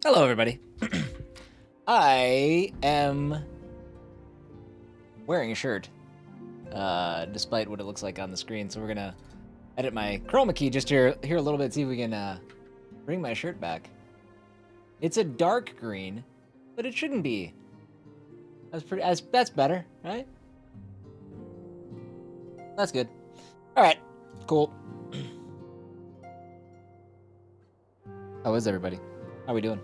Hello, everybody. I am wearing a shirt, despite what it looks like on the screen. So we're gonna edit my chroma key just here a little bit, see if we can bring my shirt back. It's a dark green, but it shouldn't be. That's better, right? That's good. All right, cool. How is everybody? How are we doing?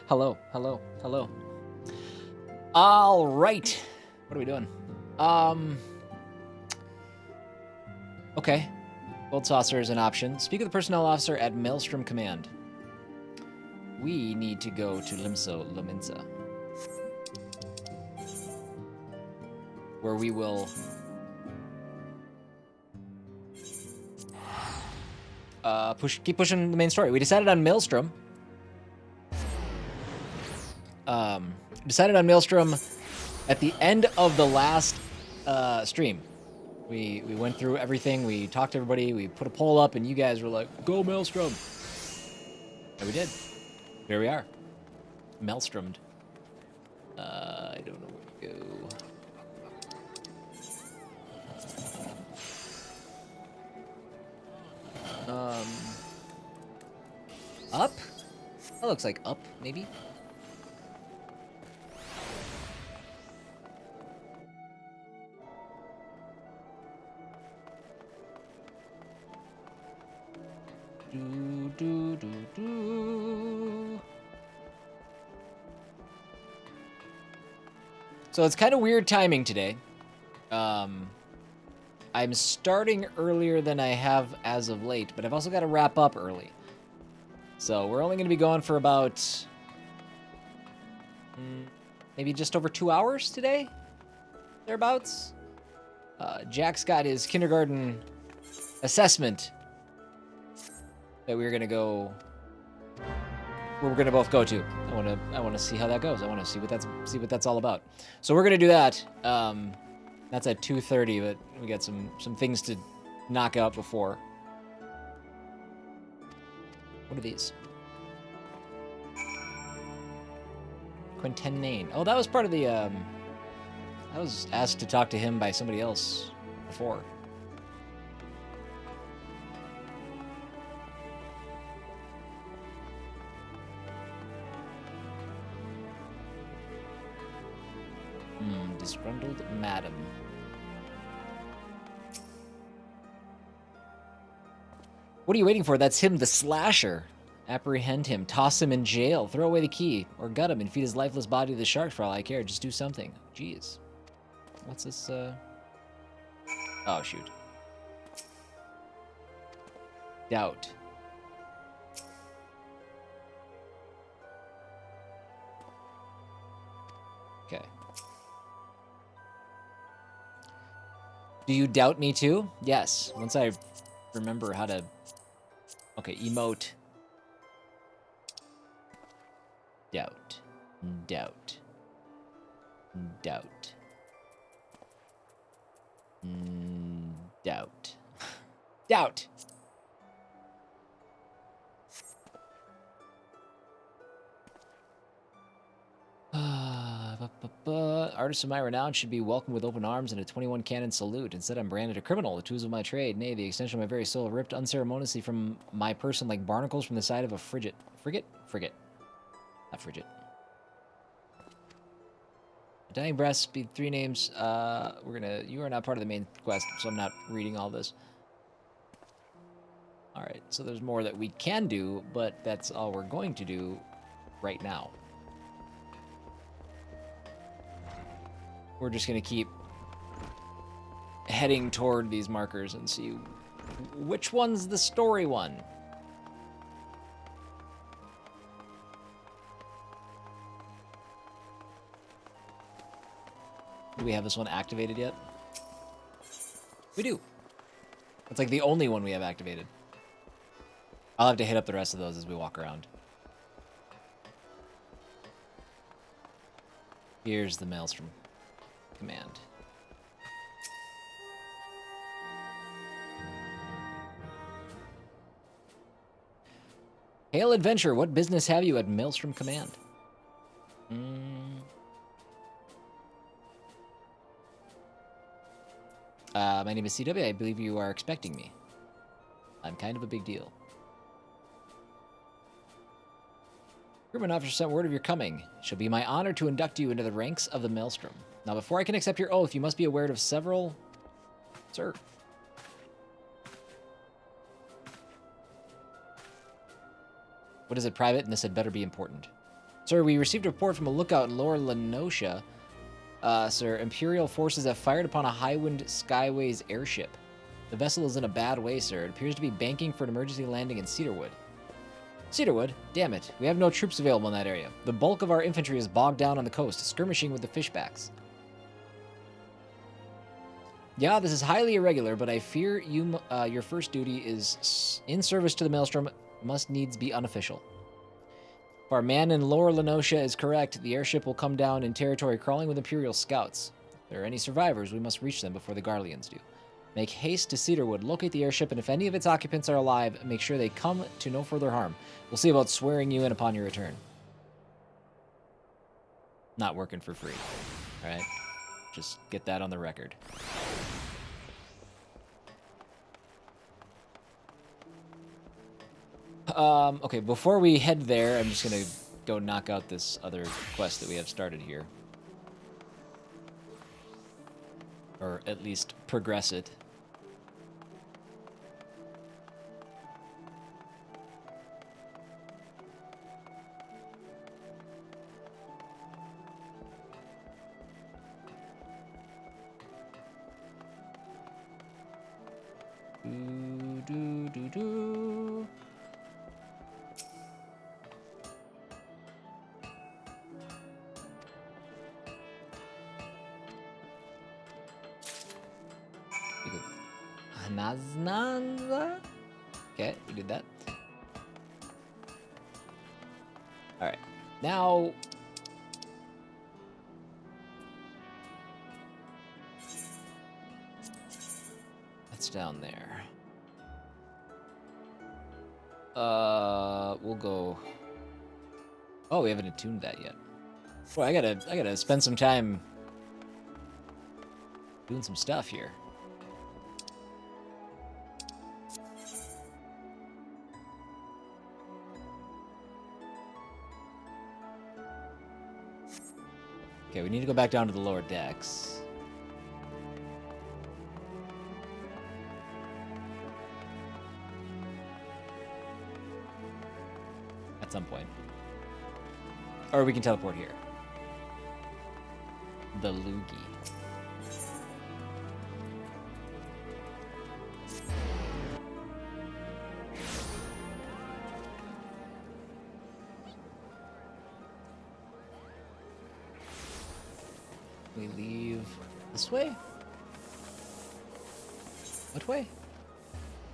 Hello, hello, hello. All right. What are we doing? Okay. Gold saucer is an option. Speak with the personnel officer at Maelstrom Command. We need to go to Limso Lominsa, where we will keep pushing the main story. We decided on Maelstrom. Decided on Maelstrom at the end of the last stream. We went through everything. We talked to everybody. We put a poll up, and you guys were like, "Go Maelstrom!" And we did. Here we are, Maelstromed. I don't know where to go. Up? That looks like up, maybe. So it's kind of weird timing today. I'm starting earlier than I have as of late, but I've also got to wrap up early. So we're only going to be going for about maybe just over 2 hours today, thereabouts. Jack's got his kindergarten assessment that we're going to go, where we're going to both go to. I want to see how that goes. I want to see what that's all about. So we're going to do that. That's at 2:30, but we got some things to knock out before. What are these? Quintenane. Oh, that was part of the, I was asked to talk to him by somebody else before. Disgruntled madam. What are you waiting for? That's him, the slasher. Apprehend him, toss him in jail, throw away the key, or gut him and feed his lifeless body to the sharks for all I care. Just do something. Jeez. What's this, Oh, shoot. Doubt. Okay. Do you doubt me too? Yes. Once I remember how to... Okay, emote. Doubt. Doubt. Doubt. Doubt. Doubt. Artists of my renown should be welcomed with open arms and a 21 cannon salute. Instead, I'm branded a criminal, the tools of my trade. Nay, the extension of my very soul ripped unceremoniously from my person like barnacles from the side of a frigate. Frigate? Frigate. Not frigate. Dying breath, speed 3 names. You are not part of the main quest, so I'm not reading all this. Alright, so there's more that we can do, but that's all we're going to do right now. We're just going to keep heading toward these markers and see which one's the story one. Do we have this one activated yet? We do. It's like the only one we have activated. I'll have to hit up the rest of those as we walk around. Here's the Maelstrom command. Hail adventure, what business have you at Maelstrom Command? My name is CW. I believe you are expecting me. I'm kind of a big deal. Crewman officer sent word of your coming. It shall be my honor to induct you into the ranks of the Maelstrom. Now, before I can accept your oath, you must be aware of several... Sir. What is it, private? And this had better be important. Sir, we received a report from a lookout in Lower Lenosha. Sir, Imperial forces have fired upon a Highwind Skyways airship. The vessel is in a bad way, sir. It appears to be banking for an emergency landing in Cedarwood. Cedarwood? Damn it. We have no troops available in that area. The bulk of our infantry is bogged down on the coast, skirmishing with the fishbacks. Yeah, this is highly irregular, but I fear you, your first duty is in service to the Maelstrom must needs be unofficial. If our man in Lower Lenosha is correct, the airship will come down in territory crawling with Imperial scouts. If there are any survivors, we must reach them before the Garleans do. Make haste to Cedarwood, locate the airship, and if any of its occupants are alive, make sure they come to no further harm. We'll see about swearing you in upon your return. Not working for free. Alright? Just get that on the record. Okay, before we head there, I'm just gonna go knock out this other quest that we have started here. Or at least progress it. Do. Naznanza? Okay, we did that. Alright. Now... That's down there. We'll go... Oh, we haven't attuned that yet. Boy, I gotta spend some time doing some stuff here. Okay, we need to go back down to the lower decks. At some point. Or we can teleport here. The Loogie. We leave this way? What way?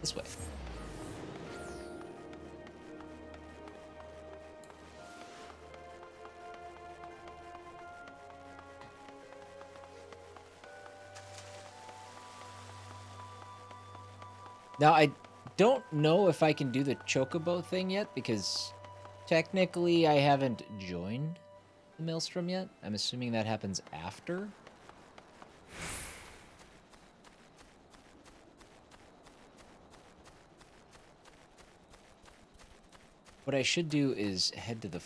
This way. Now, I don't know if I can do the chocobo thing yet, because technically I haven't joined the Maelstrom yet. I'm assuming that happens after. What I should do is head to the...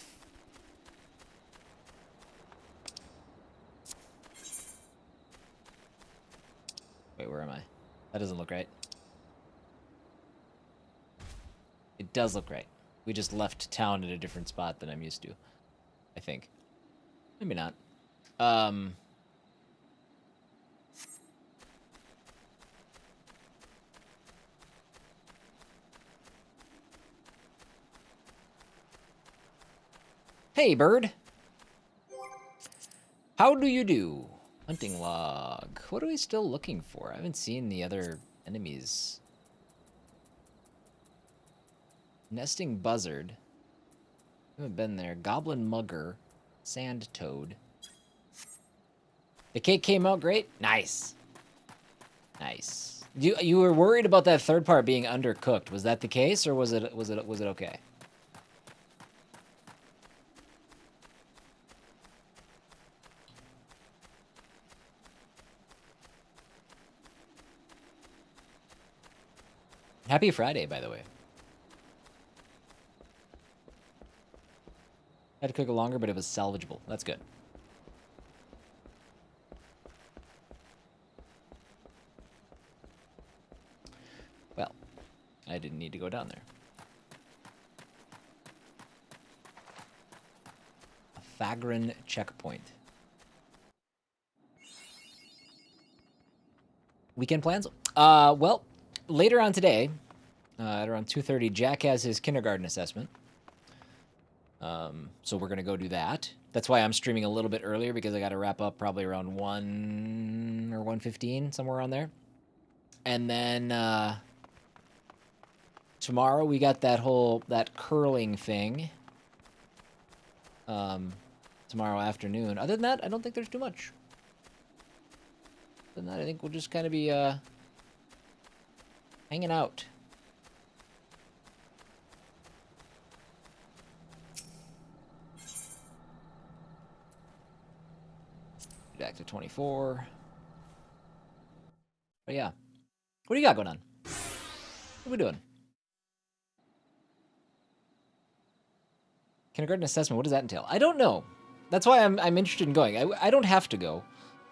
Wait, where am I? That doesn't look right. It does look right. We just left town at a different spot than I'm used to, I think. Maybe not. Hey, bird. How do you do? Hunting log. What are we still looking for? I haven't seen the other enemies. Nesting buzzard. Haven't been there. Goblin mugger. Sand toad. The cake came out great? Nice. Nice. You were worried about that third part being undercooked. Was that the case, or was it okay? Happy Friday, by the way. Had to cook it longer, but it was salvageable. That's good. Well, I didn't need to go down there. A Fagrin checkpoint. Weekend plans? Well, later on today, at around 2:30, Jack has his kindergarten assessment. So we're going to go do that. That's why I'm streaming a little bit earlier, because I got to wrap up probably around 1 or 1:15, somewhere around there. And then tomorrow we got that curling thing. Tomorrow afternoon. Other than that, I don't think there's too much. Other than that, I think we'll just kind of be hanging out. Back to 24. But yeah. What do you got going on? What are we doing? Kindergarten assessment, what does that entail? I don't know. That's why I'm interested in going. I don't have to go.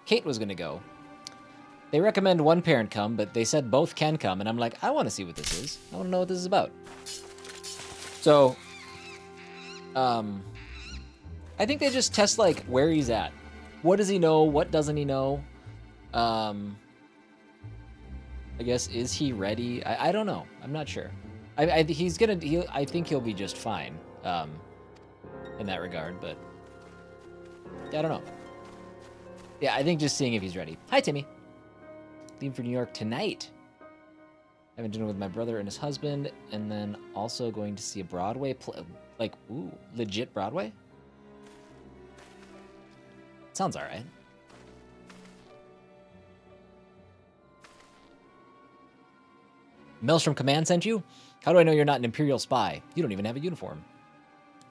Kate was going to go. They recommend one parent come, but they said both can come, and I'm like, I want to see what this is. I want to know what this is about. So, I think they just test, like, where he's at. What does he know? What doesn't he know? I guess, is he ready? I don't know. I'm not sure. I think he'll be just fine, in that regard, but I don't know. Yeah, I think just seeing if he's ready. Hi, Timmy. Leaving for New York tonight. Having dinner with my brother and his husband, and then also going to see a Broadway play. Like, ooh, legit Broadway? Sounds alright. Maelstrom Command sent you? How do I know you're not an Imperial spy? You don't even have a uniform.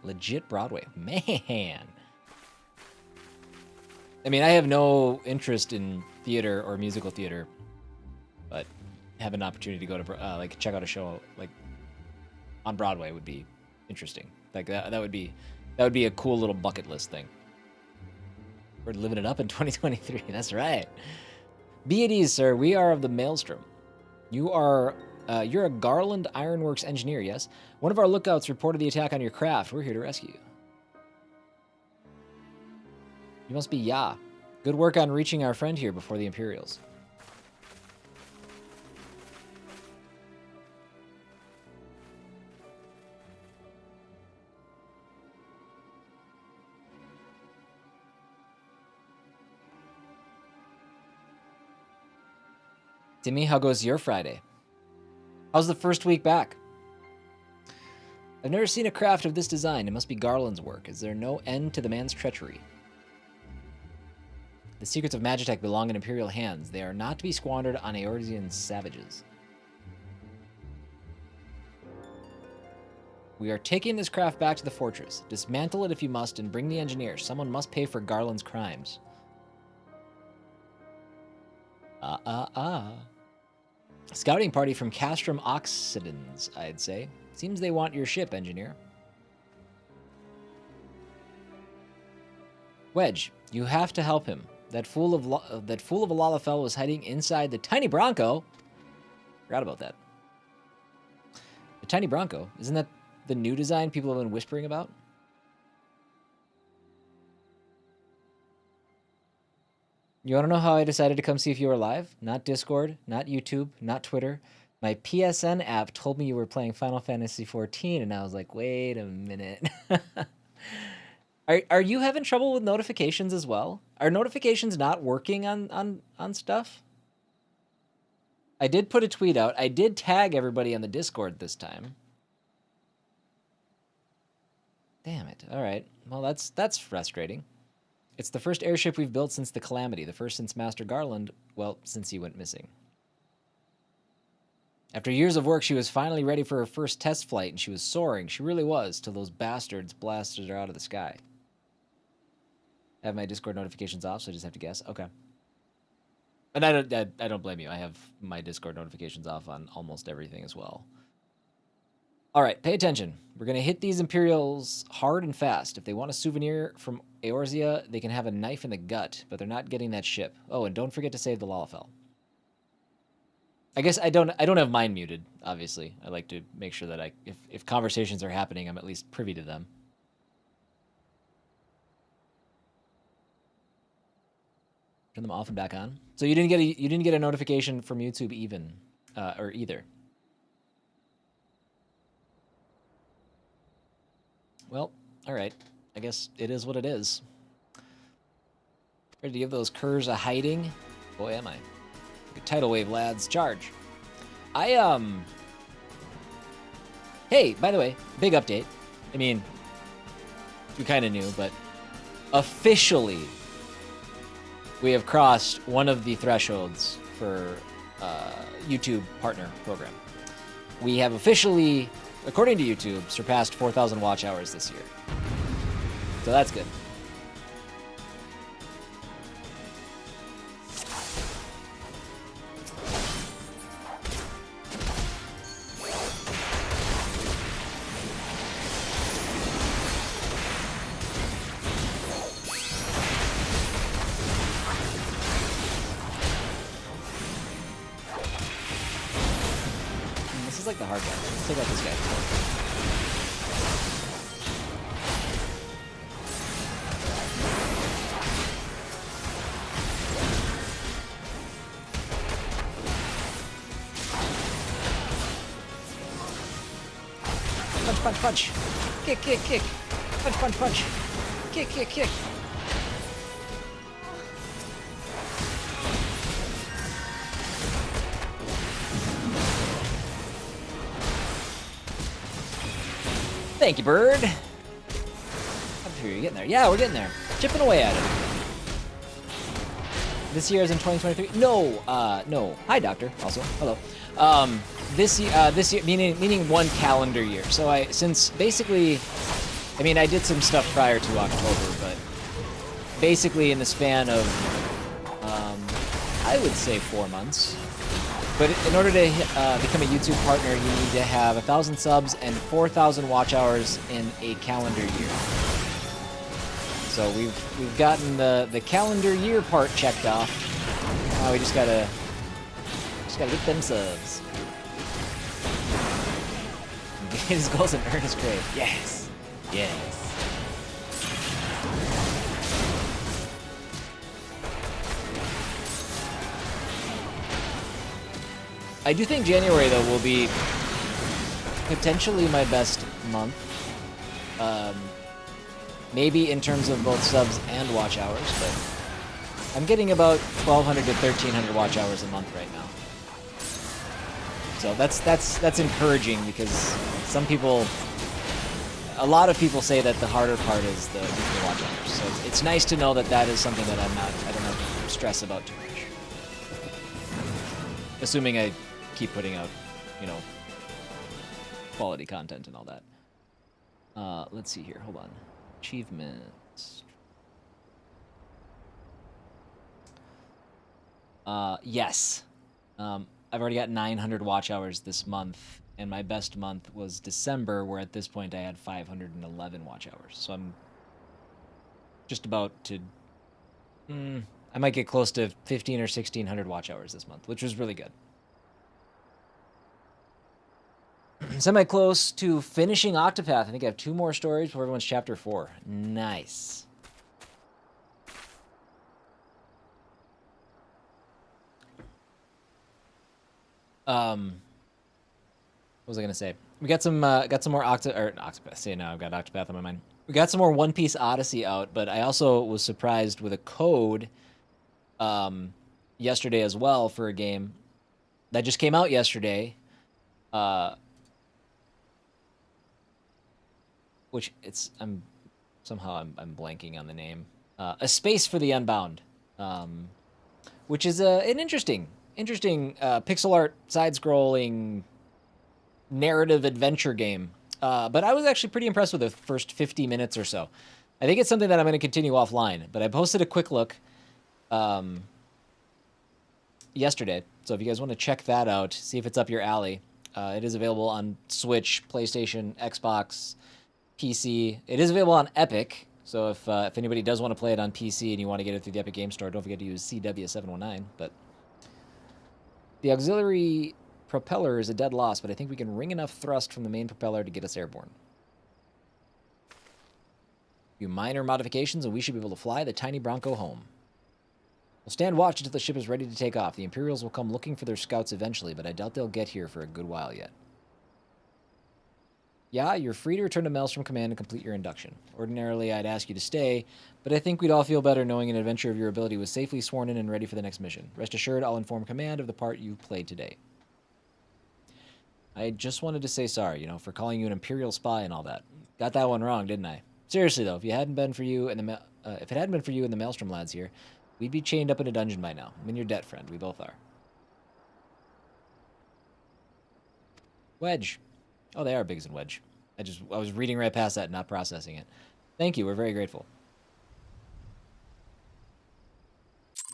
Legit Broadway. Man. I mean, I have no interest in theater or musical theater, but have an opportunity to go to like check out a show like on Broadway would be interesting. Like that would be a cool little bucket list thing. We're living it up in 2023. That's right. Be at ease, sir. We are of the Maelstrom. You're a Garland Ironworks engineer, yes? One of our lookouts reported the attack on your craft. We're here to rescue you. You must be Ya. Good work on reaching our friend here before the Imperials. Timmy, how goes your Friday? How's the first week back? I've never seen a craft of this design. It must be Garland's work. Is there no end to the man's treachery? The secrets of Magitech belong in Imperial hands. They are not to be squandered on Eorzean savages. We are taking this craft back to the fortress. Dismantle it if you must and bring the engineers. Someone must pay for Garland's crimes. Scouting party from Castrum Occidens, I'd say. Seems they want your ship, engineer. Wedge, you have to help him. That fool of a Lalafell was hiding inside the Tiny Bronco. Forgot about that. The Tiny Bronco, isn't that the new design people have been whispering about? You want to know how I decided to come see if you were live? Not Discord, not YouTube, not Twitter. My PSN app told me you were playing Final Fantasy XIV, and I was like, wait a minute. Are you having trouble with notifications as well? Are notifications not working on stuff? I did put a tweet out. I did tag everybody on the Discord this time. Damn it. All right. Well, that's frustrating. It's the first airship we've built since the Calamity, the first since Master Garland, well, since he went missing. After years of work, she was finally ready for her first test flight, and she was soaring. She really was, till those bastards blasted her out of the sky. I have my Discord notifications off, so I just have to guess. Okay. And I don't blame you. I have my Discord notifications off on almost everything as well. All right, pay attention. We're going to hit these Imperials hard and fast. If they want a souvenir from Eorzea, they can have a knife in the gut, but they're not getting that ship. Oh, and don't forget to save the Lalafell. I guess I don't have mine muted, obviously. I like to make sure that if conversations are happening, I'm at least privy to them. Turn them off and back on. So you didn't get a notification from YouTube even or either. Well, all right. I guess it is what it is. Ready to give those curs a hiding? Boy, am I. Good tidal wave, lads. Charge. Hey, by the way, big update. I mean, you kind of knew, but officially, we have crossed one of the thresholds for YouTube Partner Program. We have officially, according to YouTube, surpassed 4,000 watch hours this year. So that's good. This is like the hard guy. Let's take out this guy. Punch, punch, punch. Kick, kick, kick. Punch, punch, punch. Kick, kick, kick. Thank you, bird. I'm sure you're getting there. Yeah, we're getting there. Chipping away at it. This year is in 2023. No, no. Hi, doctor. Also, hello. This year, meaning one calendar year. So since basically, I mean, I did some stuff prior to October, but basically in the span of, I would say 4 months. But in order to become a YouTube partner, you need to have 1,000 subs and 4,000 watch hours in a calendar year. So we've gotten the calendar year part checked off. Now we just gotta get them subs. Get his goals and earn his grade. Yes, yes. I do think January, though, will be potentially my best month. Maybe in terms of both subs and watch hours, but I'm getting about 1,200 to 1,300 watch hours a month right now. So that's encouraging because a lot of people say that the harder part is the watch hours. So it's nice to know that is something that I don't have to stress about too much. Assuming I keep putting out, quality content and all that. Let's see here. Hold on. Achievements. Yes. I've already got 900 watch hours this month, and my best month was December, where at this point I had 511 watch hours. So I'm just about to... I might get close to 1,500 or 1,600 watch hours this month, which was really good. Semi-close to finishing Octopath. I think I have 2 more stories before everyone's chapter 4. Nice. What was I gonna say? We got some more Octopath. See, now I've got Octopath on my mind. We got some more One Piece Odyssey out, but I also was surprised with a code yesterday as well for a game that just came out yesterday. Which I'm blanking on the name. A Space for the Unbound, which is an interesting pixel art side-scrolling narrative adventure game. But I was actually pretty impressed with the first 50 minutes or so. I think it's something that I'm going to continue offline. But I posted a quick look. yesterday. So if you guys want to check that out, see if it's up your alley, it is available on Switch, PlayStation, Xbox, PC. It is available on Epic. So if anybody does want to play it on PC and you want to get it through the Epic Game Store, don't forget to use CW719. But the auxiliary propeller is a dead loss, but I think we can wring enough thrust from the main propeller to get us airborne. A few minor modifications, and we should be able to fly the tiny Bronco home. We'll stand watch until the ship is ready to take off. The Imperials will come looking for their scouts eventually, but I doubt they'll get here for a good while yet. Yeah, you're free to return to Maelstrom Command and complete your induction. Ordinarily, I'd ask you to stay, but I think we'd all feel better knowing an adventure of your ability was safely sworn in and ready for the next mission. Rest assured, I'll inform Command of the part you played today. I just wanted to say sorry, you know, for calling you an Imperial spy and all that. Got that one wrong, didn't I? Seriously, though, if it hadn't been for you and the Maelstrom lads here, we'd be chained up in a dungeon by now. I'm in your debt, friend. We both are. Wedge. Oh, they are Biggs and Wedge. I was reading right past that, not processing it. Thank you. We're very grateful.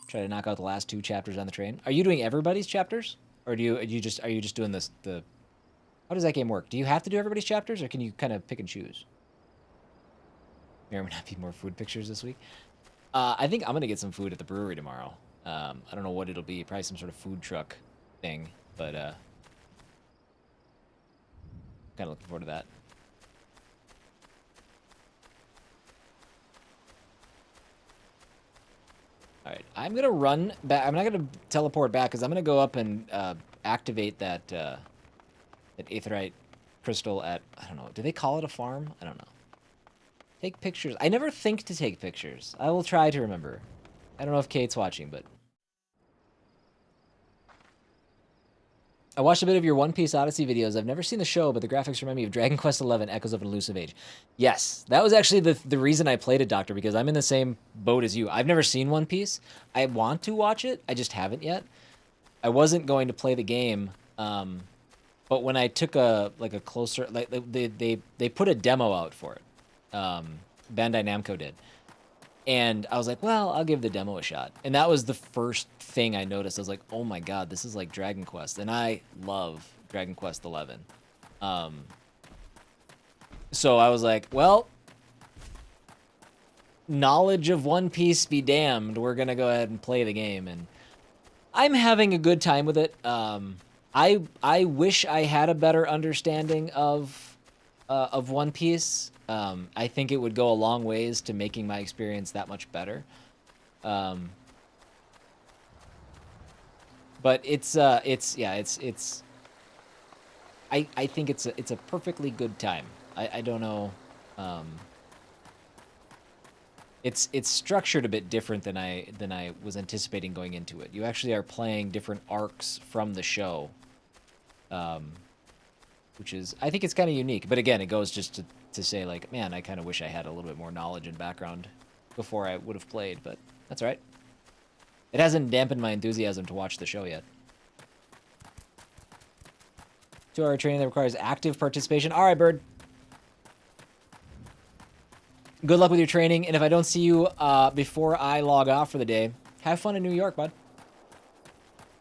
Try to knock out the last 2 chapters on the train. Are you doing everybody's chapters, or are you just doing this? How does that game work? Do you have to do everybody's chapters, or can you kind of pick and choose? May or may not be more food pictures this week. I think I'm gonna get some food at the brewery tomorrow. I don't know what it'll be. Probably some sort of food truck thing, but kind of looking forward to that. All right, I'm gonna run back. I'm not gonna teleport back because I'm gonna go up and activate that aetheryte crystal at, I don't know. Do they call it a farm? I don't know. Take pictures. I never think to take pictures. I will try to remember. I don't know if Kate's watching, but I watched a bit of your One Piece Odyssey videos. I've never seen the show, but the graphics remind me of Dragon Quest XI, Echoes of an Elusive Age. Yes, that was actually the reason I played it, Doctor, because I'm in the same boat as you. I've never seen One Piece. I want to watch it. I just haven't yet. I wasn't going to play the game, but when I took a closer, like they put a demo out for it. Bandai Namco did. And I was like, well, I'll give the demo a shot. And that was the first thing I noticed. I was like, oh my god, this is like Dragon Quest. And I love Dragon Quest XI. So I was like, well, knowledge of One Piece be damned. We're going to go ahead and play the game. And I'm having a good time with it. I wish I had a better understanding of One Piece. I think it would go a long ways to making my experience that much better. But I think it's a perfectly good time. I don't know. It's structured a bit different than I was anticipating going into it. You actually are playing different arcs from the show. Which is, I think it's kind of unique. But again, it goes just to say, like, man, I kind of wish I had a little bit more knowledge and background before I would have played, but that's all right. It hasn't dampened my enthusiasm to watch the show yet. 2-hour training that requires active participation. All right, Bird. Good luck with your training, and if I don't see you before I log off for the day, have fun in New York, bud.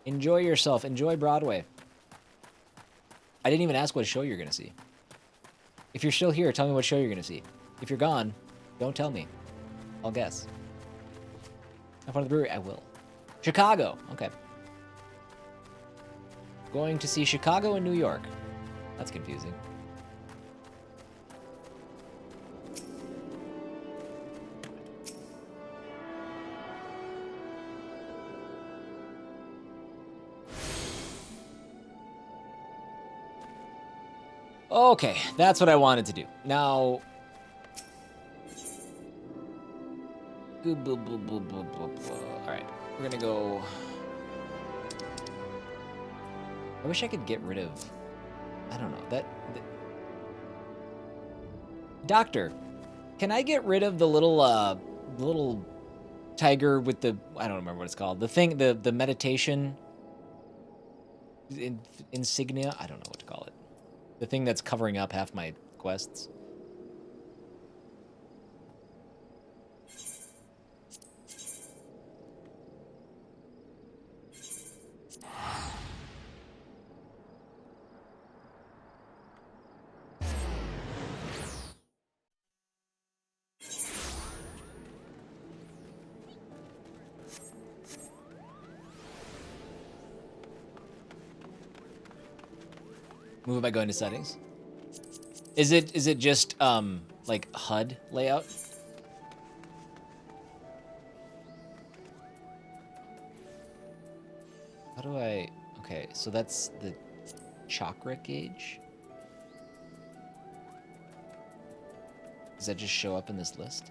Enjoy yourself. Enjoy Broadway. I didn't even ask what show you're going to see. If you're still here, tell me what show you're going to see. If you're gone, don't tell me. I'll guess. Have fun at the brewery? I will. Chicago. Okay. Going to see Chicago and New York. That's confusing. Okay, that's what I wanted to do. Now... Alright, we're gonna go... I wish I could get rid of... I don't know, that... Doctor, can I get rid of the little tiger with the... I don't remember what it's called. The thing, the meditation... insignia? I don't know what to call it. The thing that's covering up half my quests. Move it by going to settings. Is it just like HUD layout? How do I? Okay, so that's the chakra gauge. Does that just show up in this list?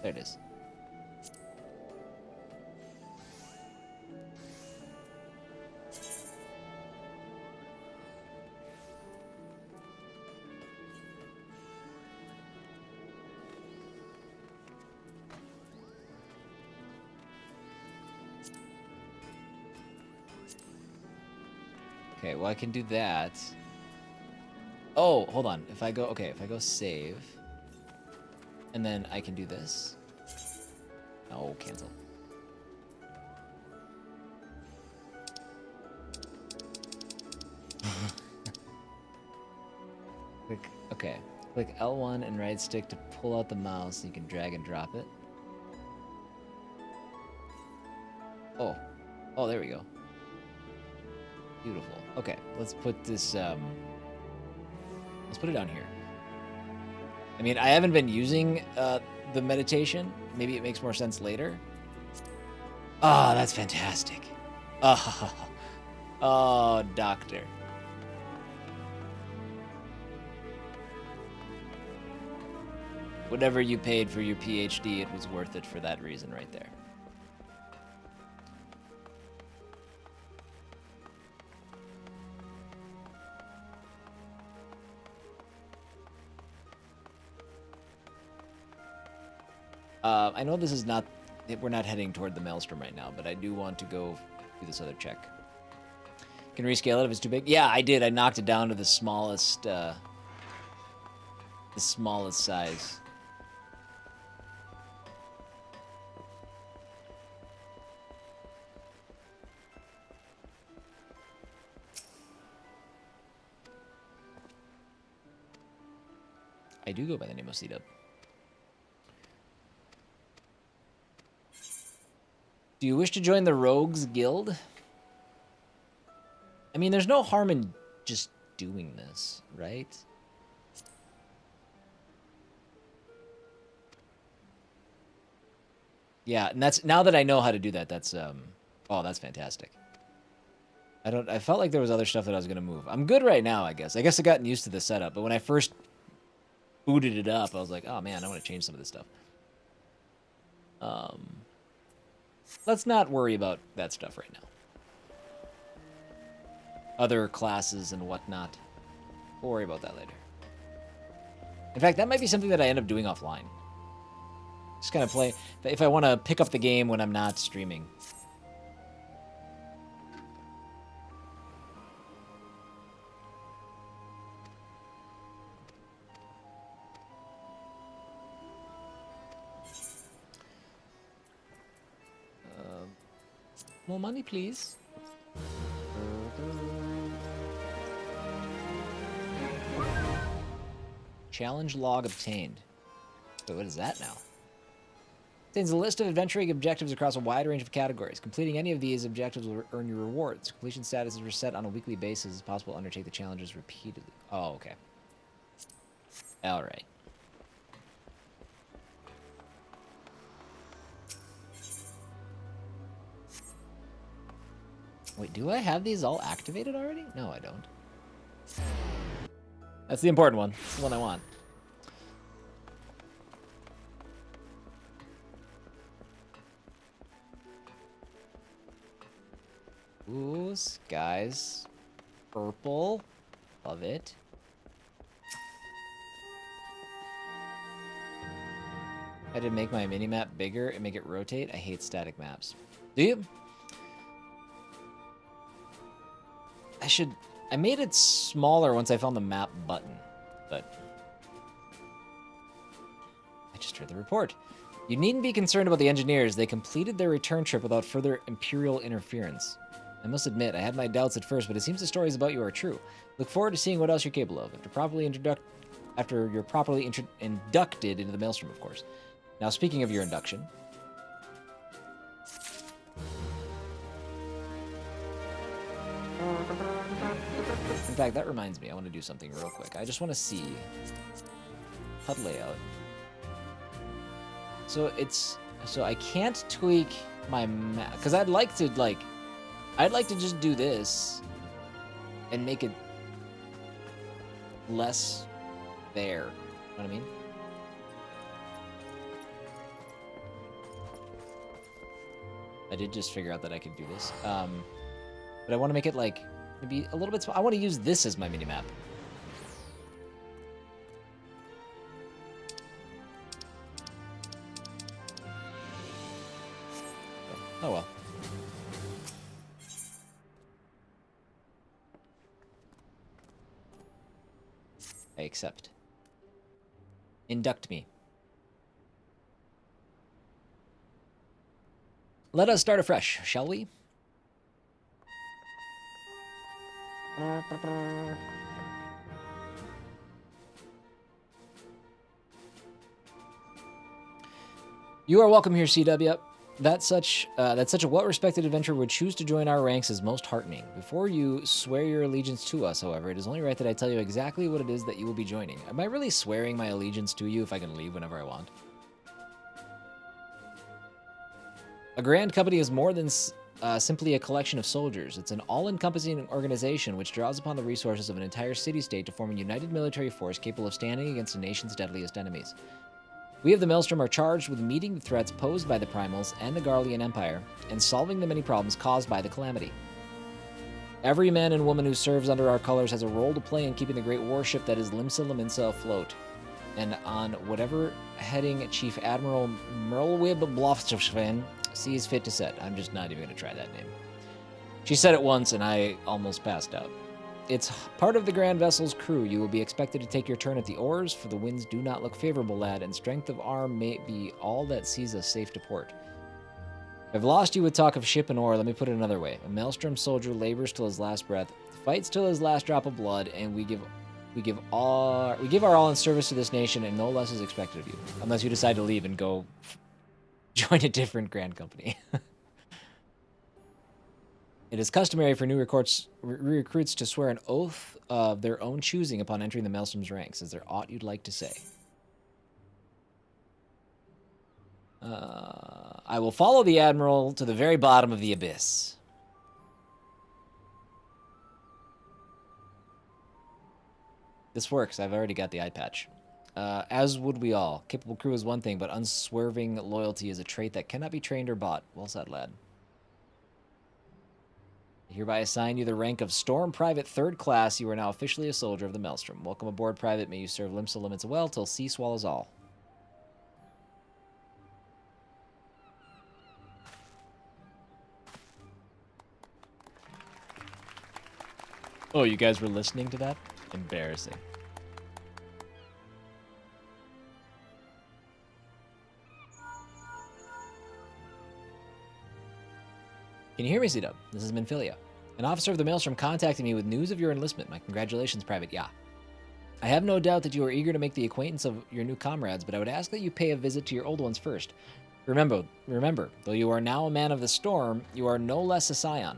There it is. Okay, well I can do that. Oh, hold on. If I go save, and then I can do this. Oh, cancel. Click L1 and right stick to pull out the mouse, and you can drag and drop it. Oh, there we go. Beautiful. Okay, let's put this. Let's put it down here. I mean, I haven't been using the meditation. Maybe it makes more sense later. Oh, that's fantastic. Oh, doctor. Whatever you paid for your PhD, it was worth it for that reason right there. I know this is not, we're not heading toward the Maelstrom right now, but I do want to go do this other check. Can rescale it if it's too big? Yeah, I did. I knocked it down to the smallest size. I do go by the name of C-Dub. Do you wish to join the Rogues Guild? I mean, there's no harm in just doing this, right? Yeah, and that's, now that I know how to do that, that's oh, that's fantastic. I felt like there was other stuff that I was gonna move. I'm good right now, I guess. I guess I've gotten used to the setup, but when I first booted it up, I was like, oh man, I want to change some of this stuff. Let's not worry about that stuff right now. Other classes and whatnot. We'll worry about that later. In fact, that might be something that I end up doing offline. Just kind of play, if I want to pick up the game when I'm not streaming. More money, please. Challenge log obtained. Wait, what is that now? Contains a list of adventuring objectives across a wide range of categories. Completing any of these objectives will earn you rewards. Completion status is reset on a weekly basis. It's possible to undertake the challenges repeatedly. Oh, okay. All right. Wait, do I have these all activated already? No, I don't. That's the important one. That's the one I want. Ooh, skies. Purple. Love it. I had to make my mini-map bigger and make it rotate. I hate static maps. Do you? I made it smaller once I found the map button, but I just heard the report. You needn't be concerned about the engineers. They completed their return trip without further Imperial interference. I must admit, I had my doubts at first, but it seems the stories about you are true. Look forward to seeing what else you're capable of. After you're properly inducted into the Maelstrom, of course. Now, speaking of your induction... In fact, that reminds me, I want to do something real quick. I just want to see HUD layout. So I can't tweak my map because I'd like to just do this and make it less there. You know what I mean? I did just figure out that I could do this. But I want to make it like maybe a little bit small. I want to use this as my mini map. Oh well. I accept. Induct me. Let us start afresh, shall we? You are welcome here, CW. That such a well-respected adventurer would choose to join our ranks is most heartening. Before you swear your allegiance to us, however, it is only right that I tell you exactly what it is that you will be joining. Am I really swearing my allegiance to you if I can leave whenever I want? A grand company is more than simply a collection of soldiers. It's an all-encompassing organization which draws upon the resources of an entire city-state to form a united military force capable of standing against a nation's deadliest enemies. We of the Maelstrom are charged with meeting the threats posed by the Primals and the Garlean Empire, and solving the many problems caused by the Calamity. Every man and woman who serves under our colors has a role to play in keeping the great warship that is Limsa Laminsa afloat, and on whatever heading Chief Admiral Merlwib Blofsven sees fit to set. I'm just not even going to try that name. She said it once, and I almost passed out. It's part of the Grand Vessel's crew. You will be expected to take your turn at the oars, for the winds do not look favorable, lad, and strength of arm may be all that sees us safe to port. I've lost you with talk of ship and oar. Let me put it another way. A Maelstrom soldier labors till his last breath, fights till his last drop of blood, and we give our all in service to this nation, and no less is expected of you, unless you decide to leave and go join a different grand company. It is customary for new recruits to swear an oath of their own choosing upon entering the Maelstrom's ranks. Is there aught you'd like to say? I will follow the Admiral to the very bottom of the abyss. This works. I've already got the eye patch. As would we all. Capable crew is one thing, but unswerving loyalty is a trait that cannot be trained or bought. Well said, lad. I hereby assign you the rank of Storm Private 3rd Class. You are now officially a soldier of the Maelstrom. Welcome aboard, Private. May you serve Limsa Limits well till sea swallows all. Oh, you guys were listening to that? Embarrassing. Can you hear me, C-Dub? This is Minfilia. An officer of the Maelstrom contacted me with news of your enlistment. My congratulations, Private. Yeah. I have no doubt that you are eager to make the acquaintance of your new comrades, but I would ask that you pay a visit to your old ones first. Remember, though you are now a man of the storm, you are no less a scion.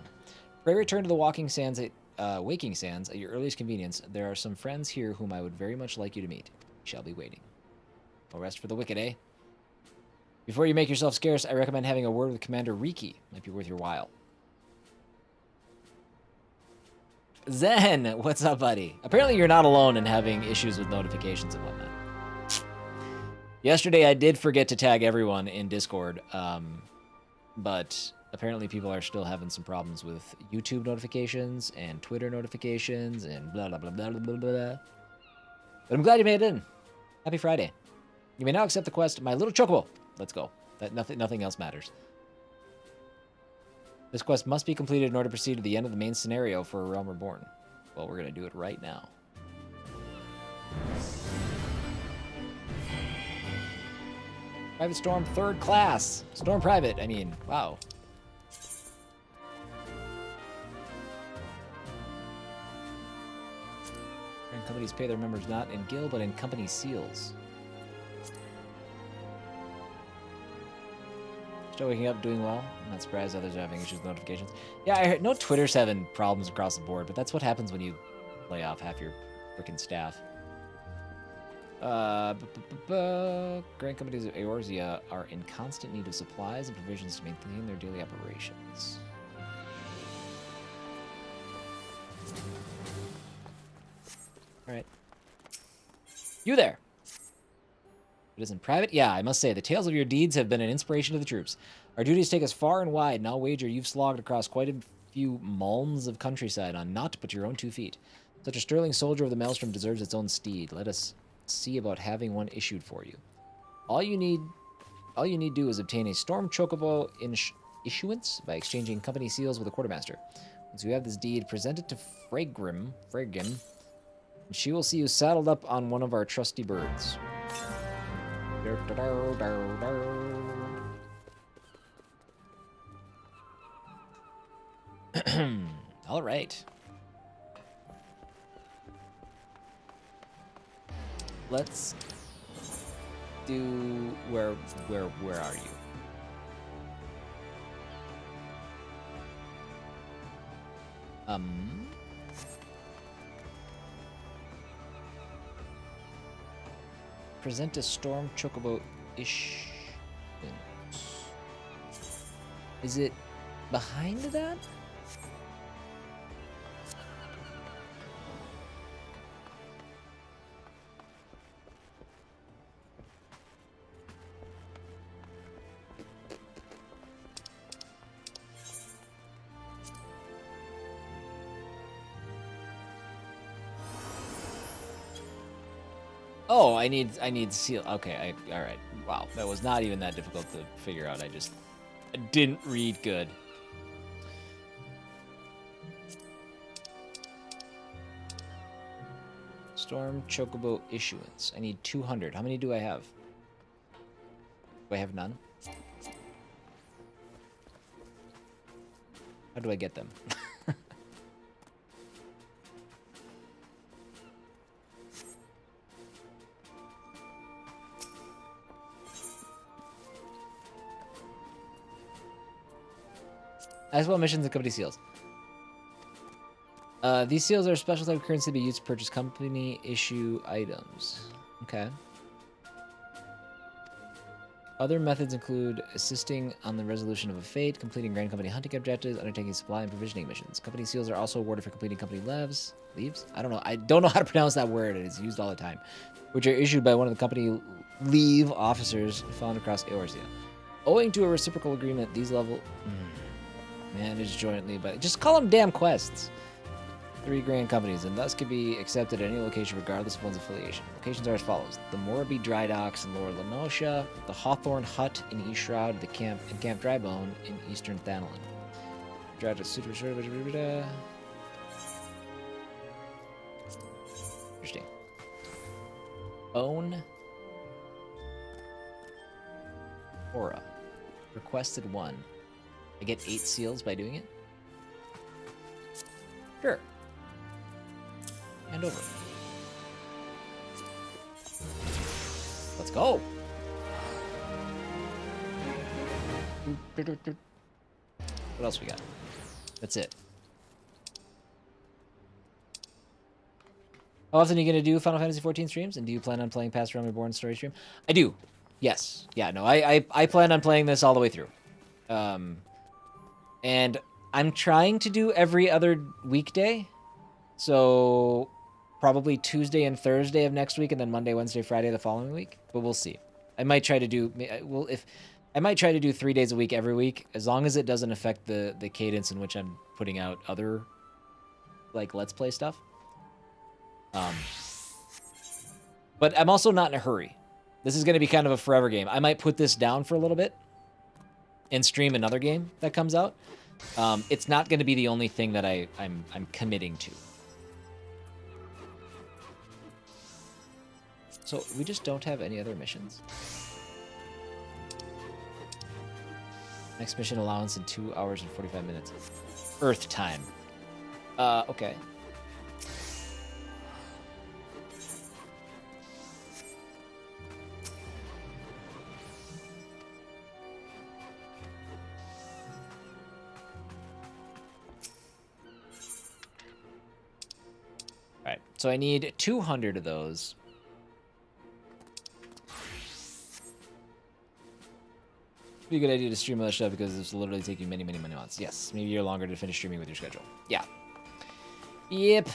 Pray return to the Waking Sands at your earliest convenience. There are some friends here whom I would very much like you to meet. We shall be waiting. No rest for the wicked, eh? Before you make yourself scarce, I recommend having a word with Commander Riki. Might be worth your while. Zen, what's up, buddy? Apparently you're not alone in having issues with notifications and whatnot. Yesterday I did forget to tag everyone in Discord, but apparently people are still having some problems with YouTube notifications and Twitter notifications and blah, blah, blah, blah, blah, blah. But I'm glad you made it in. Happy Friday. You may now accept the quest, My Little Chocobo. Let's go. Nothing else matters. This quest must be completed in order to proceed to the end of the main scenario for A Realm Reborn. Well, we're going to do it right now. Private Storm 3rd Class. Storm Private, I mean, wow. And companies pay their members not in guild, but in company seals. Still waking up, doing well. I'm not surprised others are having issues with notifications. Yeah, I heard no Twitter's having problems across the board, but that's what happens when you lay off half your freaking staff. Grand companies of Eorzea are in constant need of supplies and provisions to maintain their daily operations. Alright. You there! It isn't private? Yeah, I must say, the tales of your deeds have been an inspiration to the troops. Our duties take us far and wide, and I'll wager you've slogged across quite a few malms of countryside on naught but your own 2 feet. Such a sterling soldier of the Maelstrom deserves its own steed. Let us see about having one issued for you. All you need do is obtain a Storm Chocobo issuance by exchanging company seals with a quartermaster. Once you have this deed, present it to Fragrim, and she will see you saddled up on one of our trusty birds. All right. Let's do where are you? Present a Storm Chocobo issuance. Is it behind that? Oh, I need seal. Okay, all right. Wow, that was not even that difficult to figure out. I didn't read good. Storm Chocobo issuance. I need 200. How many do I have? Do I have none? How do I get them? As well, missions and company seals. These seals are a special type of currency to be used to purchase company issue items. Okay. Other methods include assisting on the resolution of a fate, completing Grand Company hunting objectives, undertaking supply and provisioning missions. Company seals are also awarded for completing company leaves. I don't know. I don't know how to pronounce that word. It's used all the time. Which are issued by one of the company leave officers found across Eorzea. Owing to a reciprocal agreement, these level... managed jointly by... Just call them damn quests. 3 grand companies, and thus can be accepted at any location regardless of one's affiliation. Locations are as follows. The Morby Dry Docks in Lower Lenosha, the Hawthorne Hut in East Shroud, the Camp Drybone in Eastern Thanalin. Interesting. Own Aura. Requested 1. I get 8 seals by doing it? Sure. Hand over. Let's go. What else we got? That's it. How often are you going to do Final Fantasy XIV streams? And do you plan on playing past Realm Reborn story stream? I do. Yes. Yeah, no, I plan on playing this all the way through. And I'm trying to do every other weekday. So probably Tuesday and Thursday of next week, and then Monday, Wednesday, Friday the following week. But we'll see. I might try to do... I might try to do 3 days a week every week, as long as it doesn't affect the cadence in which I'm putting out other, like, Let's Play stuff. But I'm also not in a hurry. This is going to be kind of a forever game. I might put this down for a little bit and stream another game that comes out. It's not going to be the only thing that I'm committing to. So we just don't have any other missions. Next mission allowance in 2 hours and 45 minutes. Earth time. Okay. Alright, so I need 200 of those. Be a good idea to stream other stuff because this will literally take you many, many, many months. Yes, maybe a year longer to finish streaming with your schedule. Yeah. Yep.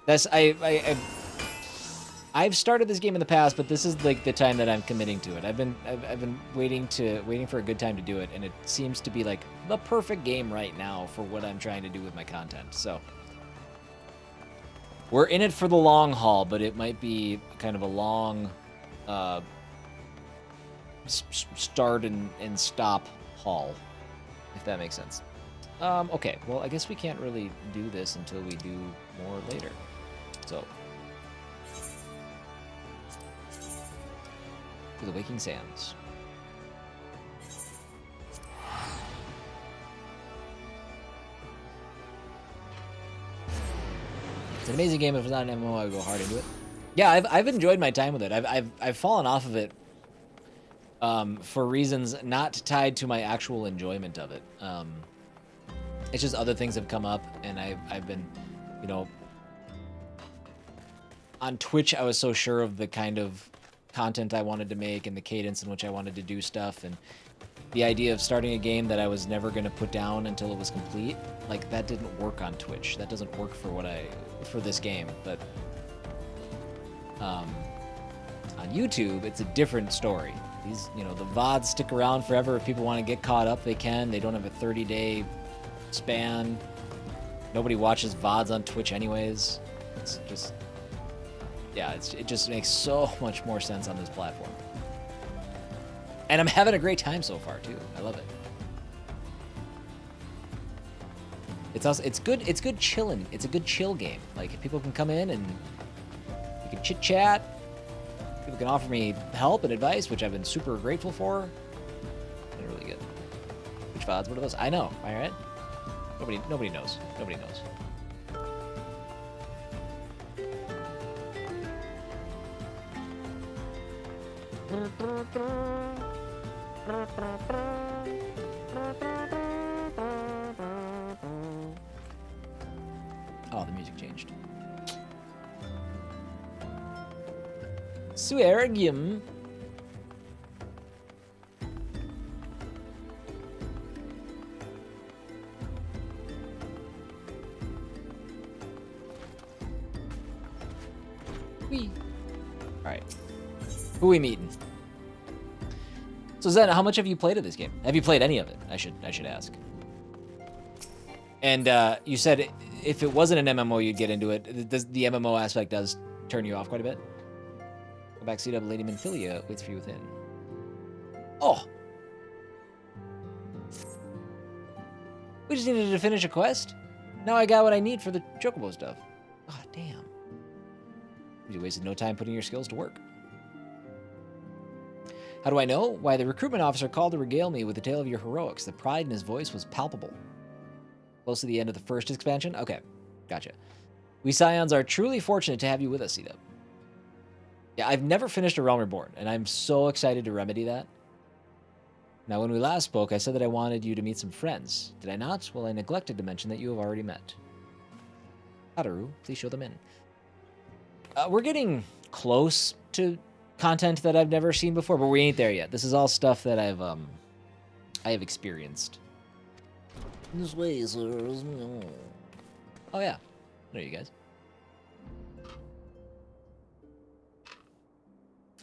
That's I've started this game in the past, but this is like the time that I'm committing to it. I've been waiting for a good time to do it, and it seems to be like the perfect game right now for what I'm trying to do with my content. So we're in it for the long haul, but it might be kind of a long start and stop haul, if that makes sense. Okay, well, I guess we can't really do this until we do more later. So, to the Waking Sands. It's an amazing game. If it's not an MMO, I would go hard into it. Yeah, I've enjoyed my time with it. I've fallen off of it for reasons not tied to my actual enjoyment of it. It's just other things have come up, and I've been, you know, on Twitch I was so sure of the kind of content I wanted to make and the cadence in which I wanted to do stuff, and the idea of starting a game that I was never going to put down until it was complete, like, that didn't work on Twitch. That doesn't work for for this game. But on YouTube, it's a different story. These, you know, the VODs stick around forever. If people want to get caught up, they can. They don't have a 30-day span. Nobody watches VODs on Twitch anyways. It's just, yeah, it just makes so much more sense on this platform. And I'm having a great time so far too. I love it. It's also, it's good chilling. It's a good chill game. Like, people can come in and you can chit chat. People can offer me help and advice, which I've been super grateful for. They're really good. Which VODs? What are those? I know. All right. Nobody knows. Nobody knows. Oh, the music changed. Swearium. Wee. All right. Who we meeting? So Zen, how much have you played of this game? Have you played any of it? I should ask. And you said if it wasn't an MMO, you'd get into it. The MMO aspect does turn you off quite a bit. Go back, CW, Lady Minfilia waits for you within. Oh! We just needed to finish a quest? Now I got what I need for the Chocobo stuff. Oh, damn. You wasted no time putting your skills to work. How do I know? Why, the recruitment officer called to regale me with the tale of your heroics. The pride in his voice was palpable. Close to the end of the first expansion? Okay, gotcha. We Scions are truly fortunate to have you with us, CW. Yeah, I've never finished A Realm Reborn, and I'm so excited to remedy that. Now, when we last spoke, I said that I wanted you to meet some friends. Did I not? Well, I neglected to mention that you have already met. Hadaru, please show them in. We're getting close to content that I've never seen before, but we ain't there yet. This is all stuff that I have experienced. This way, sirs. Oh yeah, there you guys.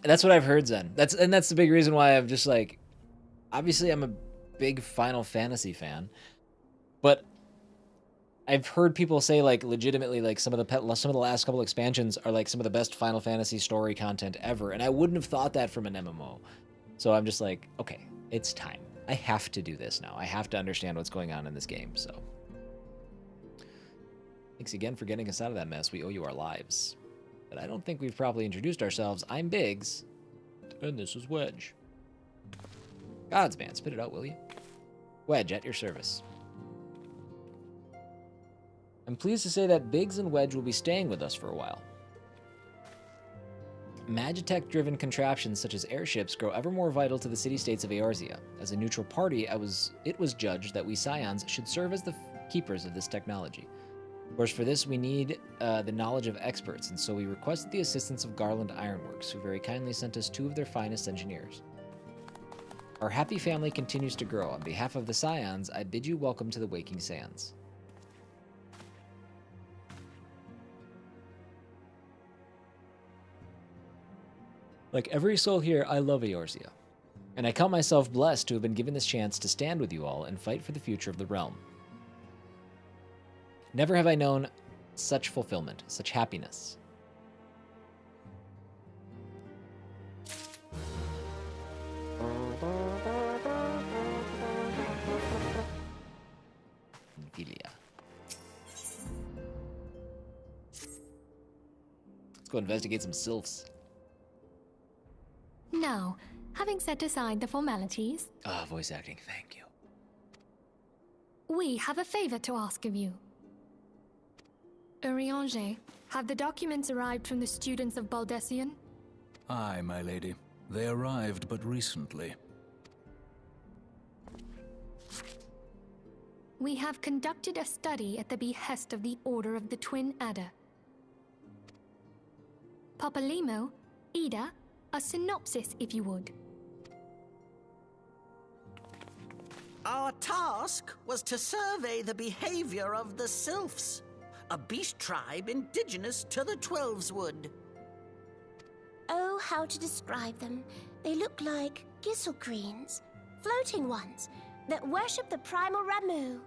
That's what I've heard, Zen. That's the big reason why I'm just like, obviously I'm a big Final Fantasy fan, but I've heard people say, like, legitimately, like, some of the last couple expansions are like some of the best Final Fantasy story content ever, and I wouldn't have thought that from an MMO. So I'm just like, okay, it's time. I have to do this now. I have to understand what's going on in this game. So thanks again for getting us out of that mess. We owe you our lives. But I don't think we've properly introduced ourselves. I'm Biggs, and this is Wedge. Godsman, spit it out, will you? Wedge, at your service. I'm pleased to say that Biggs and Wedge will be staying with us for a while. Magitech-driven contraptions such as airships grow ever more vital to the city-states of Eorzea. As a neutral party, it was judged that we Scions should serve as the keepers of this technology. Of course, for this, we need the knowledge of experts, and so we requested the assistance of Garland Ironworks, who very kindly sent us 2 of their finest engineers. Our happy family continues to grow. On behalf of the Scions, I bid you welcome to the Waking Sands. Like every soul here, I love Eorzea, and I count myself blessed to have been given this chance to stand with you all and fight for the future of the realm. Never have I known such fulfillment, such happiness. Ophelia. Let's go investigate some sylphs. Now, having set aside the formalities... Voice acting, thank you. We have a favor to ask of you. Urianger, have the documents arrived from the students of Baldessian? Aye, my lady. They arrived but recently. We have conducted a study at the behest of the Order of the Twin Adder. Papalimo, Ida, a synopsis if you would. Our task was to survey the behavior of the Sylphs, a beast tribe indigenous to the Twelveswood. Oh, how to describe them. They look like gisselcreens, floating ones, that worship the primal Ramu.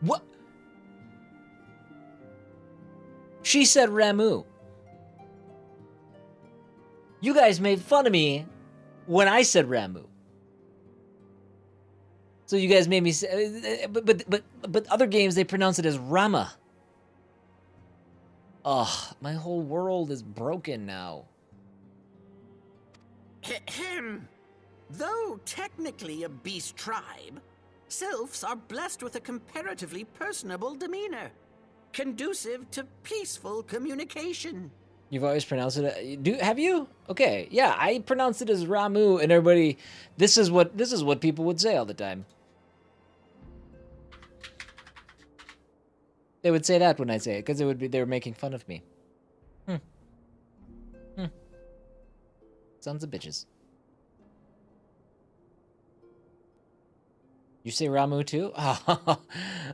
What? She said Ramu. You guys made fun of me when I said Ramu. So you guys made me say, but other games they pronounce it as Rama. Ugh, my whole world is broken now. Though technically a beast tribe, Sylphs are blessed with a comparatively personable demeanor, conducive to peaceful communication. You've always pronounced it. Have you? Okay, yeah, I pronounce it as Ramu, and everybody. This is what people would say all the time. They would say that when I say it, because they were making fun of me. Sons of bitches. You say Ramu too?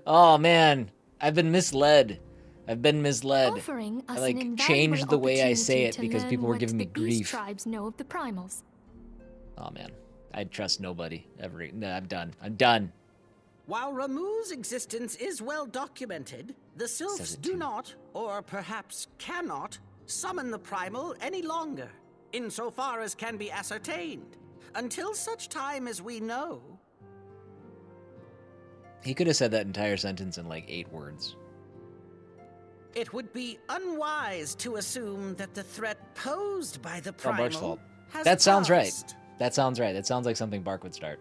Oh man, I've been misled. I like changed the way I say it because people were giving me grief. Tribes know of the primals. Oh man, I trust nobody ever. No, I'm done. While Ramu's existence is well documented, the Sylphs do not, or perhaps cannot, summon the primal any longer, insofar as can be ascertained, until such time as we know. He could have said that entire sentence in like 8 words. It would be unwise to assume that the threat posed by the primal has That sounds right. passed. That sounds right. That sounds like something Bark would start.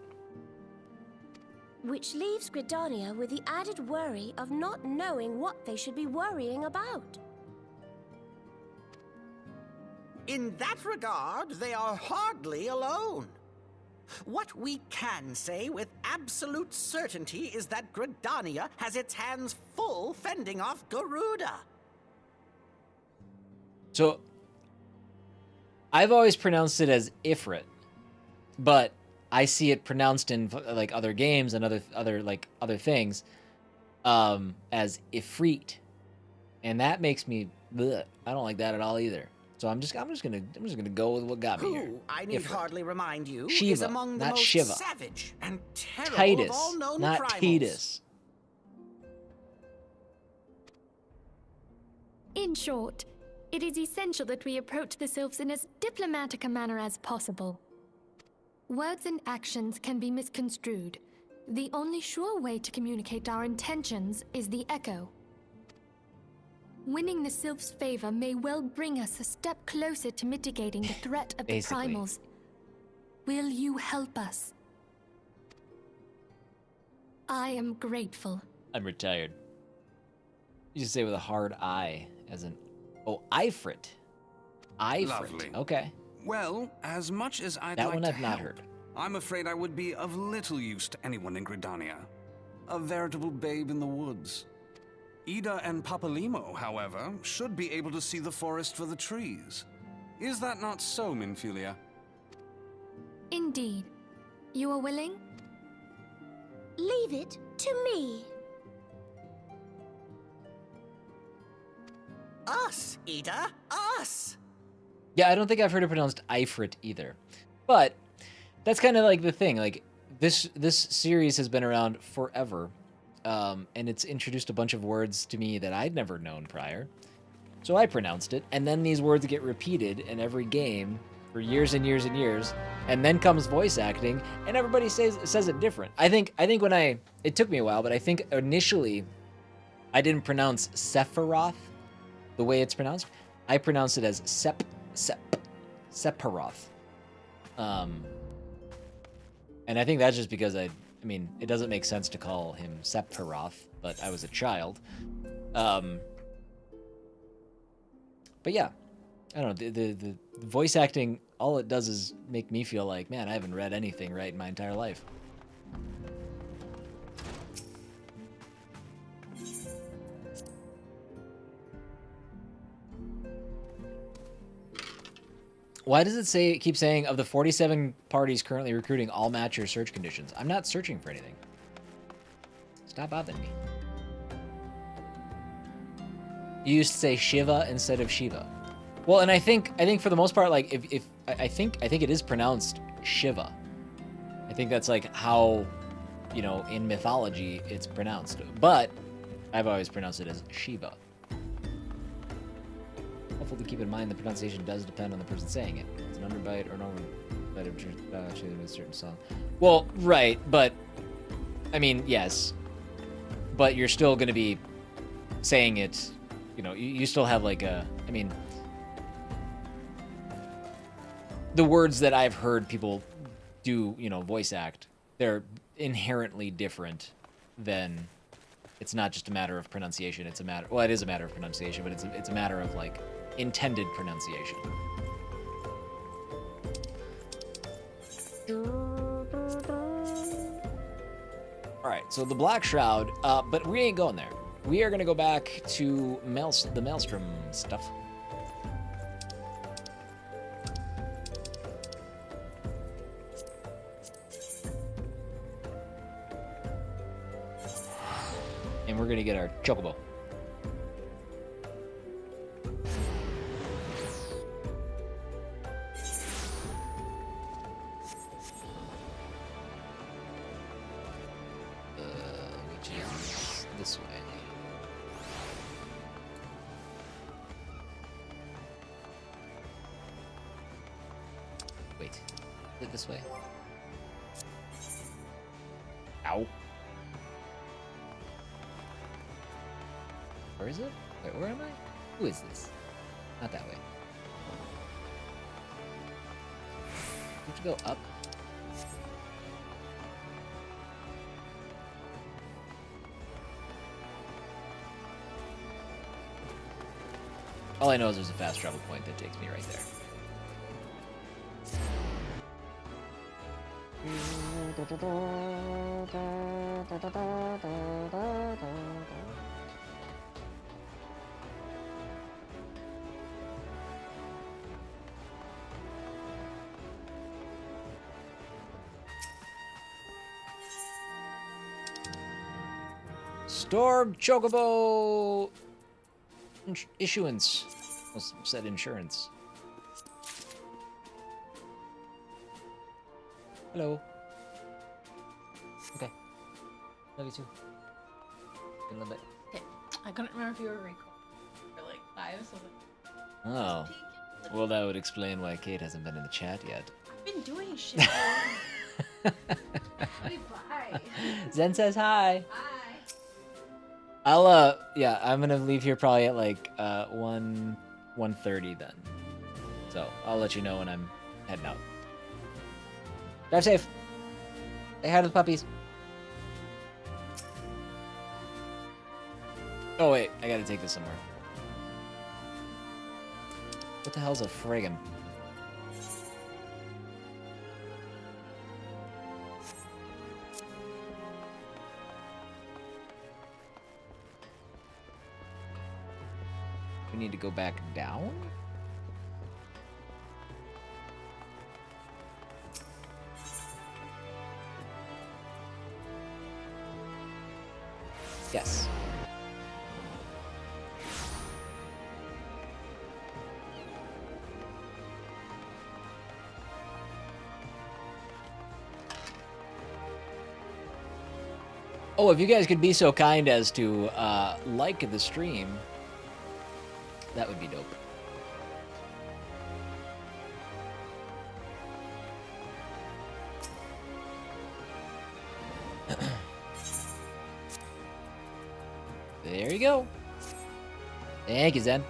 Which leaves Gridania with the added worry of not knowing what they should be worrying about. In that regard, they are hardly alone. What we can say with absolute certainty is that Gridania has its hands full fending off Garuda. So, I've always pronounced it as Ifrit, but I see it pronounced in like other games and other things as Ifrit, and that makes me bleh. I don't like that at all either. So I'm just gonna go with what got me here. Who, I need hardly remind you, Shiva, is among the not most Shiva. savage and terrible Titus, of all known not primals. Titus. In short, it is essential that we approach the Sylphs in as diplomatic a manner as possible. Words and actions can be misconstrued. The only sure way to communicate our intentions is the echo. Winning the Sylph's favor may well bring us a step closer to mitigating the threat of the primals. Will you help us? I am grateful. I'm retired. You just say with a hard I, as in, Ifrit. Ifrit. Lovely. Okay. Well, as much as I'd That like one to I've not help, heard. I'm afraid I would be of little use to anyone in Gridania. A veritable babe in the woods. Ida and Papalimo, however, should be able to see the forest for the trees. Is that not so, Minfilia? Indeed. You are willing? Leave it to me. Us, Ida, us! Yeah, I don't think I've heard it pronounced Ifrit either. But that's kind of like the thing. Like this series has been around forever, and it's introduced a bunch of words to me that I'd never known prior. So I pronounced it, and then these words get repeated in every game for years and years and years, and then comes voice acting, and everybody says it different. I think when it took me a while, but I think initially I didn't pronounce Sephiroth the way it's pronounced. I pronounced it as Sephiroth. And I think that's just because I mean, it doesn't make sense to call him Sephiroth, but I was a child. But yeah, I don't know, the voice acting, all it does is make me feel like, man, I haven't read anything right in my entire life. Why does it keep saying, of the 47 parties currently recruiting, all match your search conditions? I'm not searching for anything. Stop bothering me. You used to say Shiva instead of Shiva. Well, and I think for the most part, like I think it is pronounced Shiva. I think that's like how, you know, in mythology it's pronounced. But I've always pronounced it as Shiva. Helpful to keep in mind the pronunciation does depend on the person saying it. It's an underbite or an overbite of a certain song. Well, right, but I mean, yes, but you're still going to be saying it. You know, you still have like a. I mean, the words that I've heard people do, you know, voice act, they're inherently different than. It's not just a matter of pronunciation. It's a matter. Well, it is a matter of pronunciation, but it's a matter of like intended pronunciation. All right, so the Black Shroud, but we ain't going there. We are gonna go back to the Maelstrom stuff. And we're gonna get our Chocobo. Which is this way. Wait, is it this way? Ow. Where is it? Wait, where am I? Who is this? Not that way. You have to go up. All I know is there's a fast travel point that takes me right there. Storm Chocobo issuance. Almost said insurance. Hello. Okay. Love you too. In a little bit. Okay. I couldn't remember if you were recording for like 5, so Oh. Well, that would explain why Kate hasn't been in the chat yet. I've been doing shit. Bye. Zen says hi. Bye. Yeah, I'm gonna leave here probably at like 1:30 then. So I'll let you know when I'm heading out. Drive safe. Say hi to the puppies. Oh wait, I gotta take this somewhere. What the hell's a friggin'? We need to go back down? Yes. Oh, if you guys could be so kind as to like the stream, that would be dope. There you go. Thank you, Zen.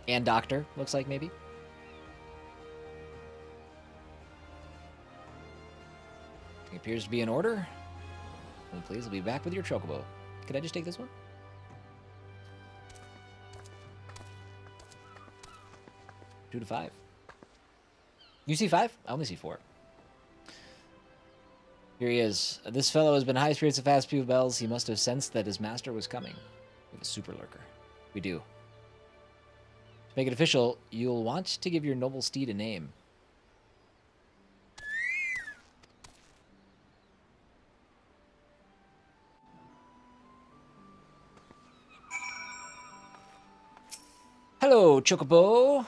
And Doctor, looks like maybe. It appears to be in order. And please, I'll be back with your chocobo. Could I just take this one? Two to 5. You see 5? I only see 4. Here he is. This fellow has been high spirits and fast few bells. He must have sensed that his master was coming. We have a super lurker. We do. To make it official, you'll want to give your noble steed a name. Hello, Chocobo.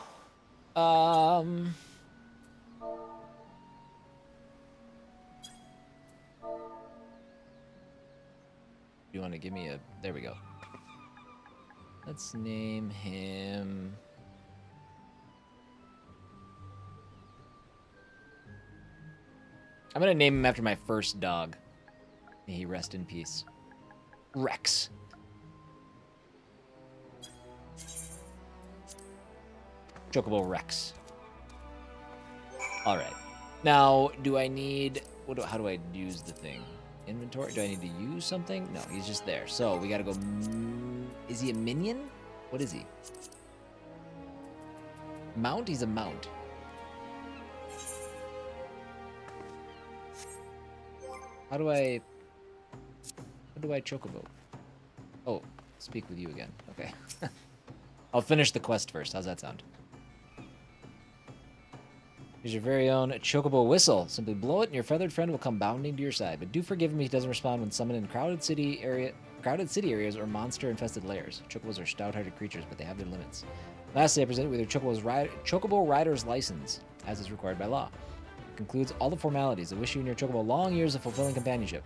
You want to give me a... There we go. Let's name him... I'm going to name him after my first dog. May he rest in peace. Rex. Chocobo Rex. All right. Now, do I need... how do I use the thing? Inventory? Do I need to use something? No, he's just there. So, we gotta go... Is he a minion? What is he? Mount? He's a mount. How do I chocobo? Oh, speak with you again. Okay. I'll finish the quest first. How's that sound? Here's your very own chocobo whistle. Simply blow it and your feathered friend will come bounding to your side. But do forgive him if he doesn't respond when summoned in crowded city areas or monster-infested lairs. Chocobos are stout-hearted creatures, but they have their limits. Lastly, I present you with your chocobo rider's license, as is required by law. It concludes all the formalities. I wish you and your chocobo long years of fulfilling companionship.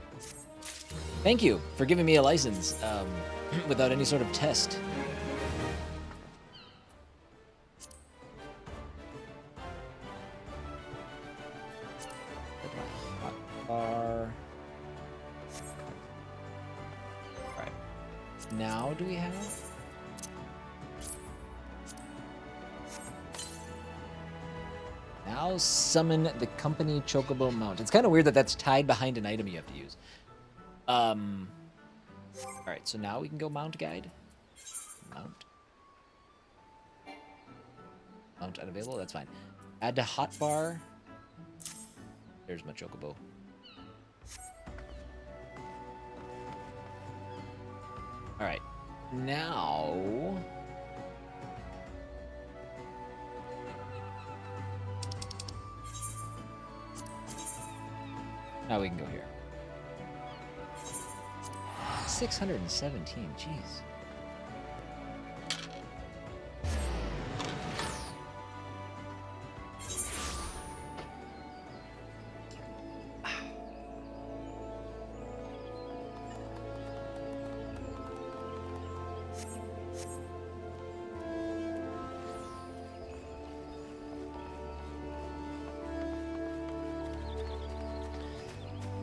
Thank you for giving me a license without any sort of test. Alright. Now do we have... Now summon the company chocobo mount. It's kind of weird that that's tied behind an item you have to use. Alright, so now we can go mount guide. Mount. Mount unavailable, that's fine. Add to hotbar. There's my chocobo. Alright, now... Now we can go here. 617, jeez.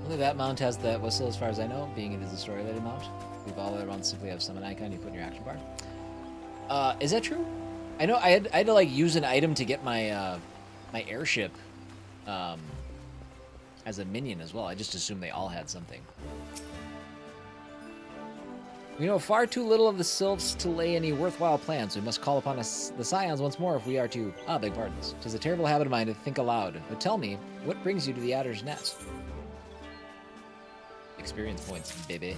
Only that mount has that whistle as far as I know, being it is a story-related mount. We've all other mounts simply have summon icon you put in your action bar. Is that true? I know I had to like use an item to get my my airship as a minion as well. I just assumed they all had something. We know far too little of the sylphs to lay any worthwhile plans. We must call upon the scions once more if we are to... beg pardons. 'Tis a terrible habit of mine to think aloud. But tell me, what brings you to the adder's nest? Experience points, baby.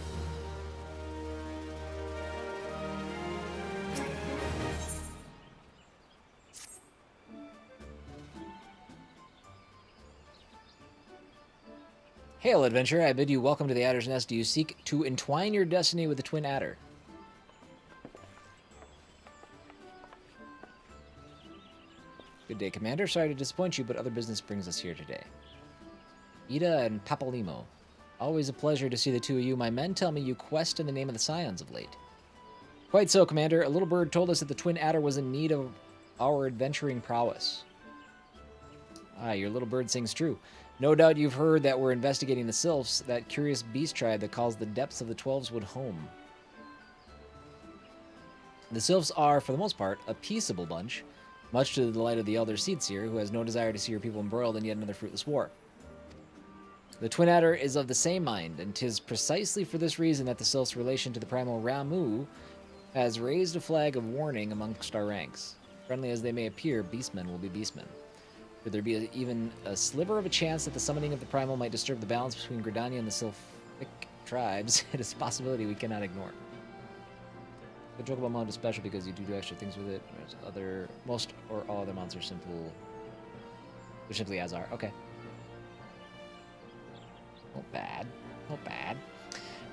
Hail, adventurer, I bid you welcome to the Adder's Nest. Do you seek to entwine your destiny with the Twin Adder? Good day, Commander. Sorry to disappoint you, but other business brings us here today. Ida and Papalimo. Always a pleasure to see the two of you. My men tell me you quest in the name of the Scions of late. Quite so, Commander. A little bird told us that the Twin Adder was in need of our adventuring prowess. Ah, your little bird sings true. No doubt you've heard that we're investigating the Sylphs, that curious beast tribe that calls the depths of the Twelveswood home. The Sylphs are, for the most part, a peaceable bunch, much to the delight of the Elder Seedseer, who has no desire to see her people embroiled in yet another fruitless war. The Twin Adder is of the same mind, and 'tis precisely for this reason that the Sylphs' relation to the primal Ramu has raised a flag of warning amongst our ranks. Friendly as they may appear, beastmen will be beastmen. Could there be even a sliver of a chance that the summoning of the primal might disturb the balance between Gridania and the Sylphic tribes? It is a possibility we cannot ignore. The Chocobo mount is special because you do extra things with it. Whereas most or all other mounts are simply as are. Okay. Not bad. Not bad.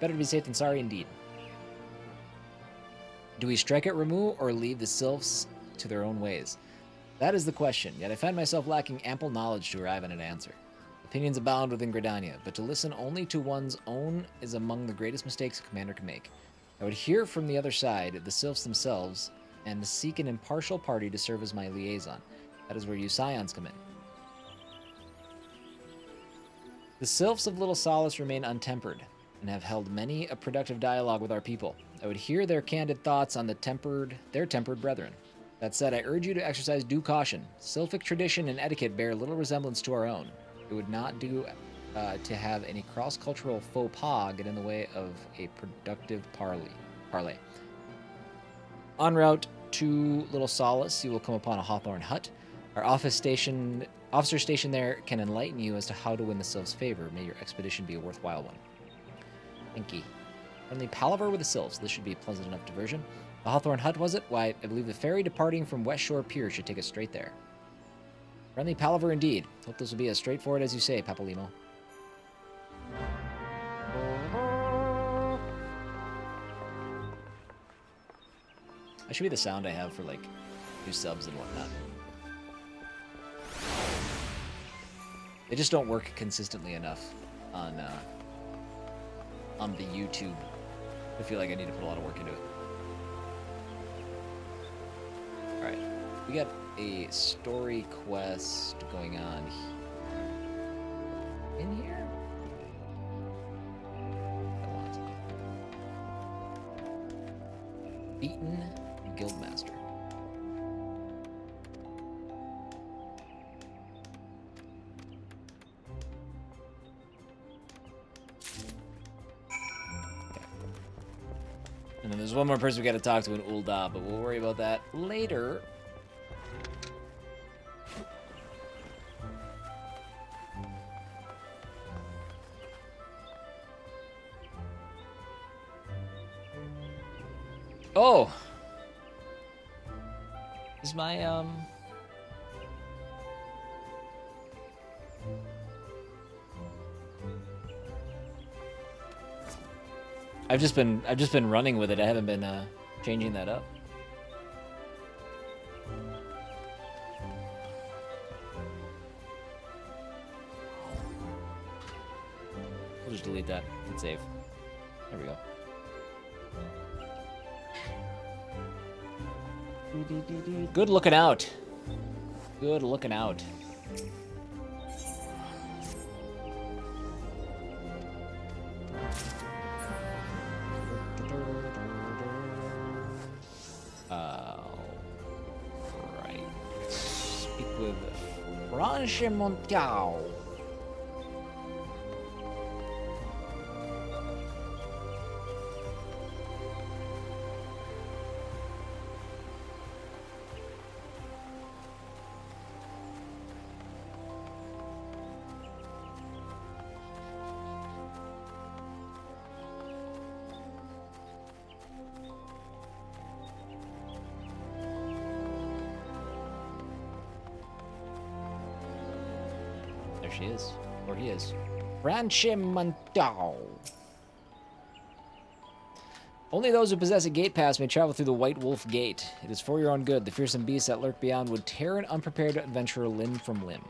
Better to be safe than sorry indeed. Do we strike at Ramu or leave the Sylphs to their own ways? That is the question, yet I find myself lacking ample knowledge to arrive at an answer. Opinions abound within Gridania, but to listen only to one's own is among the greatest mistakes a commander can make. I would hear from the other side, the Sylphs themselves, and seek an impartial party to serve as my liaison. That is where you Scions come in. The Sylphs of Little Solace remain untempered, and have held many a productive dialogue with our people. I would hear their candid thoughts on their tempered brethren. That said, I urge you to exercise due caution. Sylphic tradition and etiquette bear little resemblance to our own. It would not do to have any cross-cultural faux pas get in the way of a productive parley. En route to Little Solace, you will come upon a hawthorn hut. Our officer stationed there can enlighten you as to how to win the Sylphs' favor. May your expedition be a worthwhile one. Thank you. Friendly palaver with the Sylphs. This should be a pleasant enough diversion. The Hawthorn Hut, was it? Why, I believe the ferry departing from West Shore Pier should take us straight there. Friendly palaver indeed. Hope this will be as straightforward as you say, Papalimo. That should be the sound I have for, like, new subs and whatnot. They just don't work consistently enough on the YouTube. I feel like I need to put a lot of work into it. Alright, we got a story quest going on in here? Beaten Guildmaster. And then there's one more person we gotta talk to in Ul'dah, but we'll worry about that later. Oh! Is my, I've just been running with it. I haven't been changing that up. We'll just delete that and save. There we go. Good looking out. Good looking out. Right. Speak with Franche Montiao. There she is. Or he is. Ranchimento. Only those who possess a gate pass may travel through the White Wolf Gate. It is for your own good. The fearsome beasts that lurk beyond would tear an unprepared adventurer limb from limb.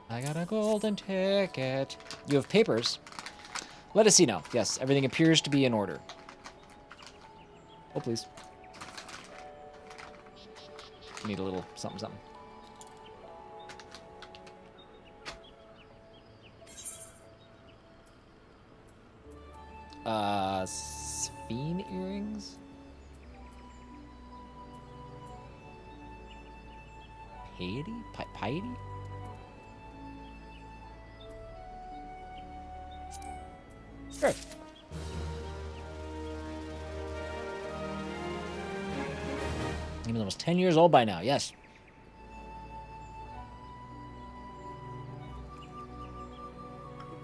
I got a golden ticket. You have papers. Let us see now. Yes, everything appears to be in order. Oh, please. Need a little something, something. Sphene earrings? Piety? Piety? Sure. Even almost 10 years old by now, yes.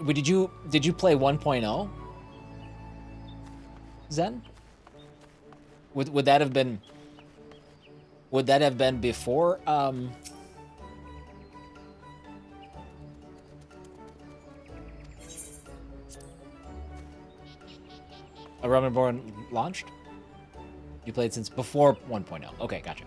But did you play 1.0? Zen? Would that have been before A Realm Reborn launched? You played since before 1.0. Okay, gotcha.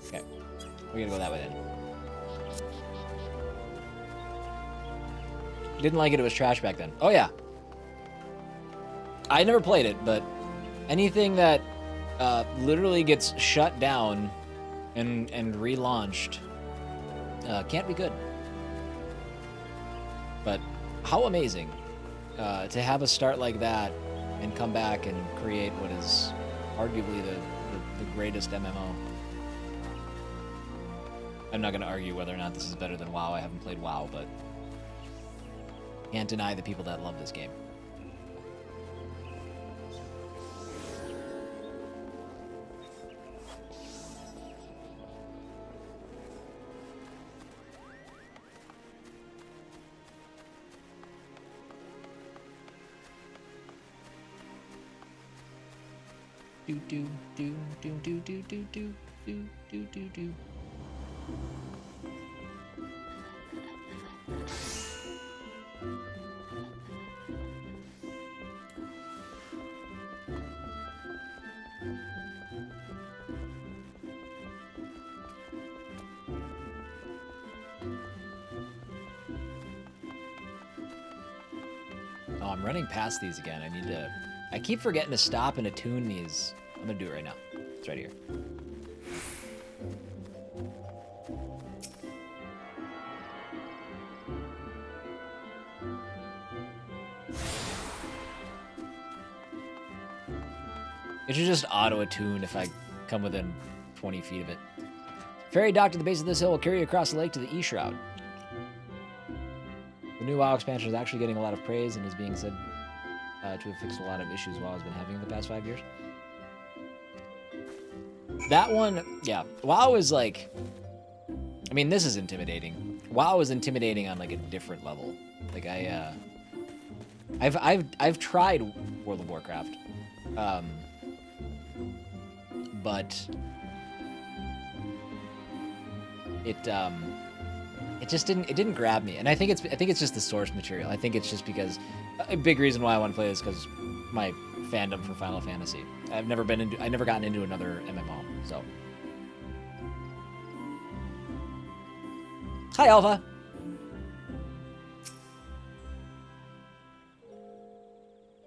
Okay, we're gonna go that way then. Didn't like it was trash back then. Oh yeah. I never played it, but anything that literally gets shut down and relaunched can't be good. But how amazing to have a start like that and come back and create what is arguably the greatest MMO. I'm not going to argue whether or not this is better than WoW. I haven't played WoW, but can't deny the people that love this game. Do do do do do do do do do do do do. Oh, I'm running past these again. I need to... I keep forgetting to stop and attune these. I'm gonna do it right now. It's right here. It should just auto-attune if I come within 20 feet of it. Ferry docked at the base of this hill will carry you across the lake to the E-Shroud. The new WoW expansion is actually getting a lot of praise and is being said to have fixed a lot of issues WoW has been having in the past 5 years. That one, yeah. WoW is like... I mean, this is intimidating. WoW is intimidating on like a different level. Like I've tried World of Warcraft. But it just didn't grab me, and I think it's just the source material. I think it's just because a big reason why I want to play this because my fandom for Final Fantasy. I never gotten into another MMO. So hi Alpha.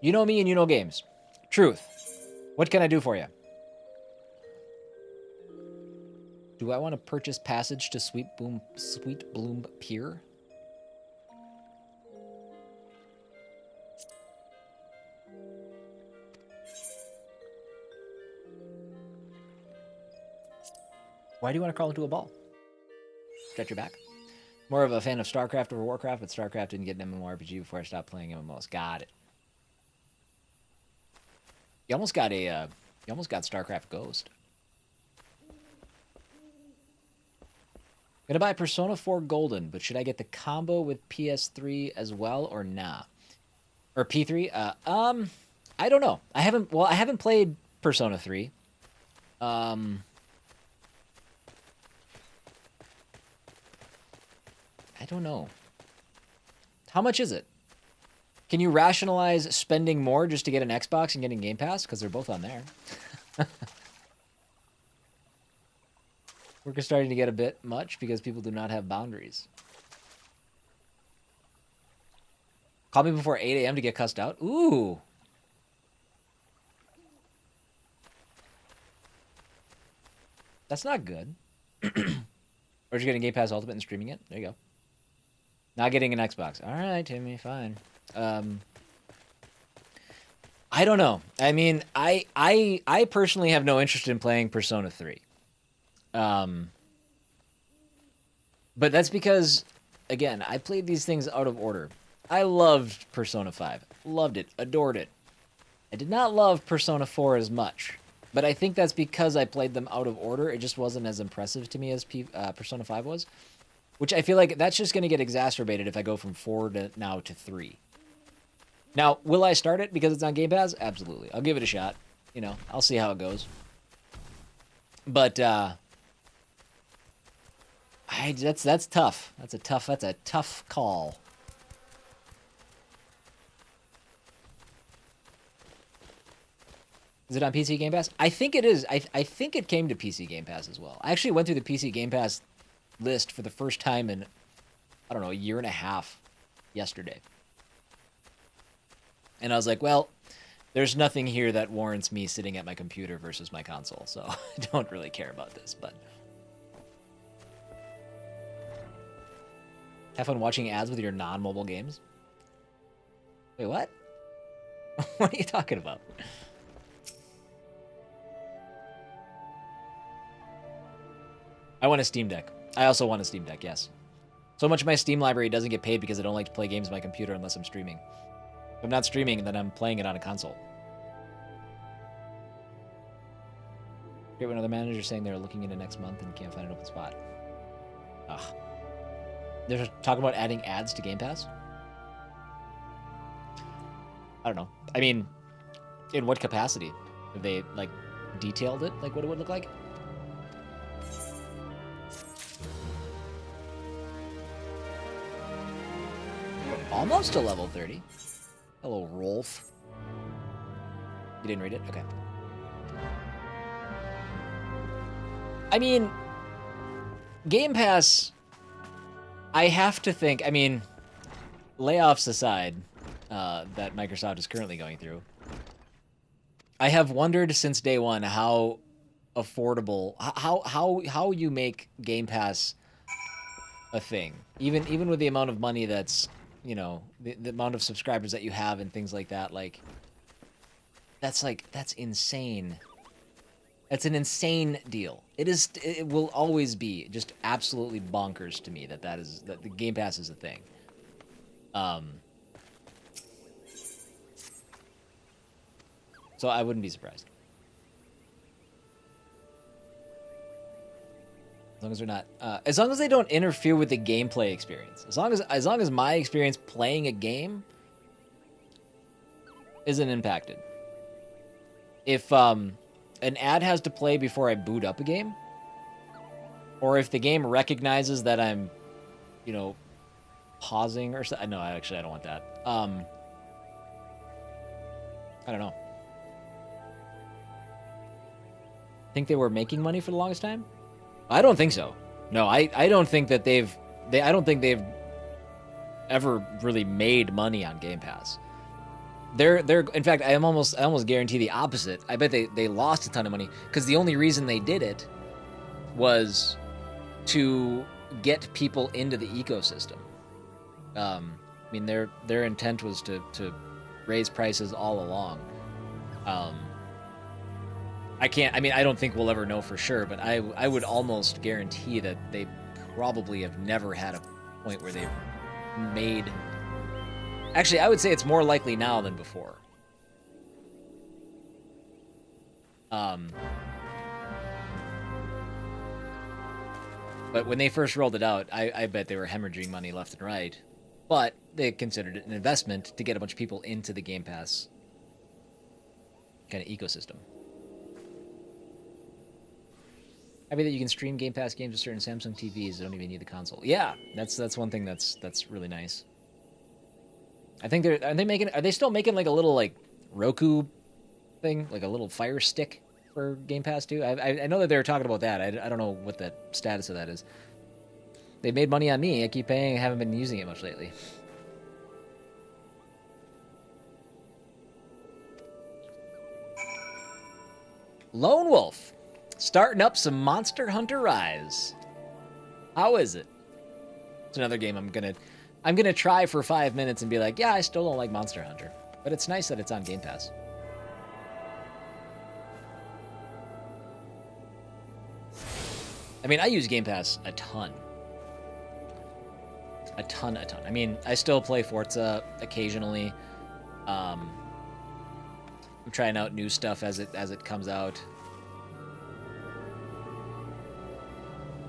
You know me and you know games. Truth. What can I do for you? Do I want to purchase passage to Sweet Bloom Pier? Why do you want to crawl into a ball? Stretch your back. More of a fan of StarCraft over Warcraft, but StarCraft didn't get an MMORPG before I stopped playing MMOs. Got it. You almost got StarCraft Ghost. Gonna buy Persona 4 Golden, but should I get the combo with PS3 as well or nah? Or P3? I don't know. I haven't played Persona 3. I don't know. How much is it? Can you rationalize spending more just to get an Xbox and getting Game Pass? Because they're both on there. Work is starting to get a bit much because people do not have boundaries. Call me before 8 a.m. to get cussed out? Ooh. That's not good. Or just getting Game Pass Ultimate and streaming it? There you go. Not getting an Xbox. All right, Timmy, fine. I don't know. I mean, I personally have no interest in playing Persona 3. But that's because, again, I played these things out of order. I loved Persona 5. Loved it. Adored it. I did not love Persona 4 as much. But I think that's because I played them out of order. It just wasn't as impressive to me as Persona 5 was. Which I feel like that's just going to get exacerbated if I go from 4 to now to 3. Now, will I start it because it's on Game Pass? Absolutely. I'll give it a shot. You know, I'll see how it goes. But, that's tough. That's a tough call. Is it on PC Game Pass? I think it is. I think it came to PC Game Pass as well. I actually went through the PC Game Pass list for the first time in, I don't know, a year and a half yesterday. And I was like, well, there's nothing here that warrants me sitting at my computer versus my console, so I don't really care about this, but... Have fun watching ads with your non-mobile games? Wait, what? What are you talking about? I want a Steam Deck. I also want a Steam Deck, yes. So much of my Steam library doesn't get paid because I don't like to play games on my computer unless I'm streaming. If I'm not streaming, then I'm playing it on a console. Great when other managers saying they're looking into next month and can't find an open spot. Ugh. They're talking about adding ads to Game Pass? I don't know. I mean, in what capacity? Have they, like, detailed it? Like, what it would look like? Almost to level 30. Hello, Rolf. You didn't read it? Okay. I mean, Game Pass, I have to think, I mean, layoffs aside, that Microsoft is currently going through, I have wondered since day one how affordable, how you make Game Pass a thing. Even with the amount of money that's, you know, the amount of subscribers that you have and things like that, like, that's insane. That's an insane deal. It will always be just absolutely bonkers to me that the Game Pass is a thing. So I wouldn't be surprised. As long as they're not, as long as they don't interfere with the gameplay experience. As long as my experience playing a game isn't impacted. If an ad has to play before I boot up a game, or if the game recognizes that I'm, you know, pausing or something. No, actually, I don't want that. I don't know. Think they were making money for the longest time? I don't think so. No, I don't think that I don't think they've ever really made money on Game Pass. They're in fact, I almost guarantee the opposite. I bet they lost a ton of money because the only reason they did it was to get people into the ecosystem. I mean, their intent was to raise prices all along. I don't think we'll ever know for sure, but I would almost guarantee that they probably have never had a point where they've made... Actually, I would say it's more likely now than before. But when they first rolled it out, I bet they were hemorrhaging money left and right. But they considered it an investment to get a bunch of people into the Game Pass kind of ecosystem. Happy that you can stream Game Pass games to certain Samsung TVs that don't even need the console. Yeah, that's one thing that's really nice. I think are they still making like a little like Roku thing, like a little Fire Stick for Game Pass too? I know that they were talking about that. I don't know what the status of that is. They made money on me. I keep paying. I haven't been using it much lately. Lone Wolf, starting up some Monster Hunter Rise. How is it? It's another game I'm gonna try for 5 minutes and be like, yeah, I still don't like Monster Hunter, but it's nice that it's on Game Pass. I mean, I use Game Pass a ton. A ton. I mean, I still play Forza occasionally. I'm trying out new stuff as it comes out.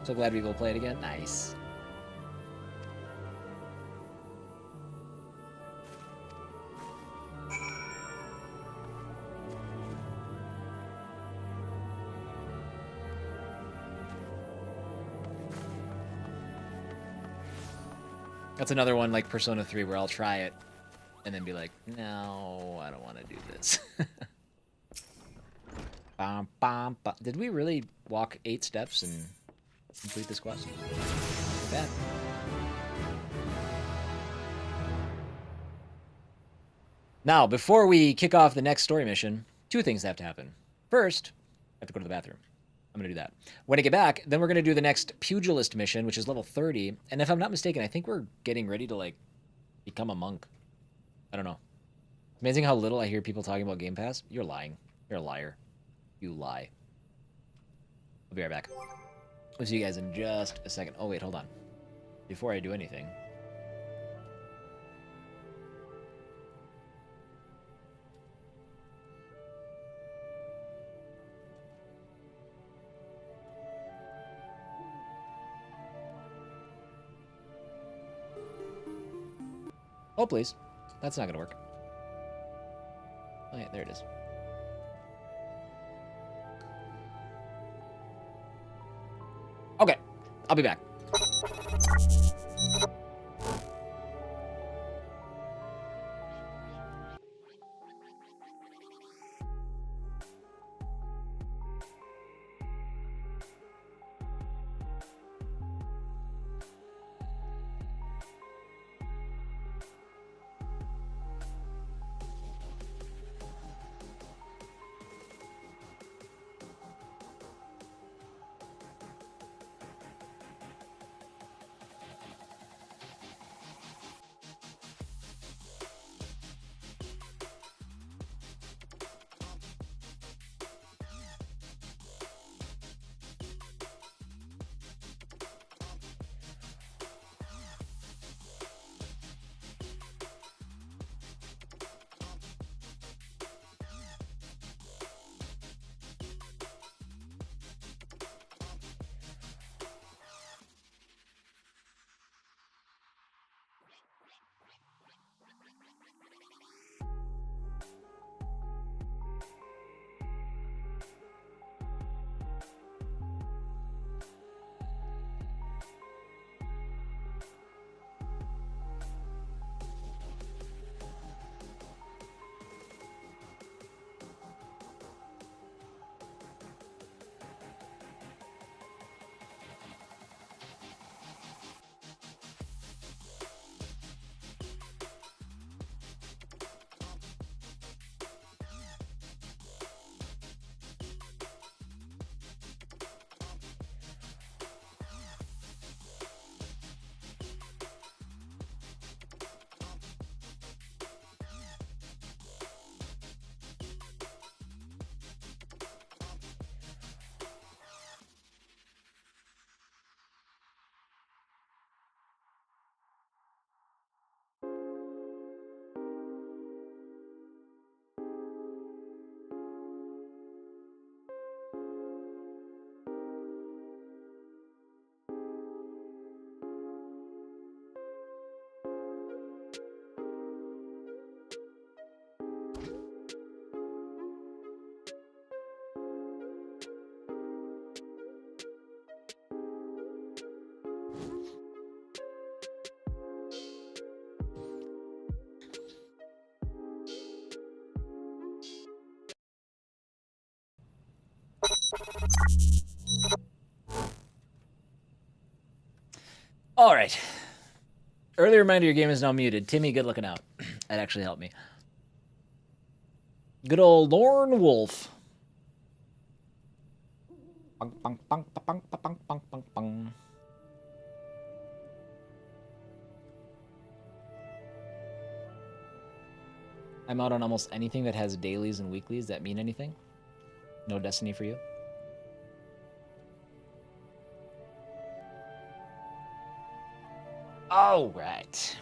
So glad we will play it again. Nice. That's another one like Persona 3 where I'll try it and then be like, no, I don't want to do this. Bum, bum, bum. Did we really walk 8 steps and complete this quest? Not bad. Now, before we kick off the next story mission, 2 things have to happen. First, I have to go to the bathroom. I'm going to do that. When I get back, then we're going to do the next Pugilist mission, which is level 30. And if I'm not mistaken, I think we're getting ready to, like, become a monk. I don't know. It's amazing how little I hear people talking about Game Pass. You're lying. You're a liar. You lie. I'll be right back. We'll see you guys in just a second. Oh, wait, hold on. Before I do anything... Oh, please. That's not gonna work. Oh, yeah, there it is. Okay, I'll be back. All right. Early reminder your game is now muted. Timmy, good looking out. That actually helped me. Good old Lorne Wolf. Bang, bang, bang, bang, bang, bang, bang, bang. I'm out on almost anything that has dailies and weeklies that mean anything. No Destiny for you. All right.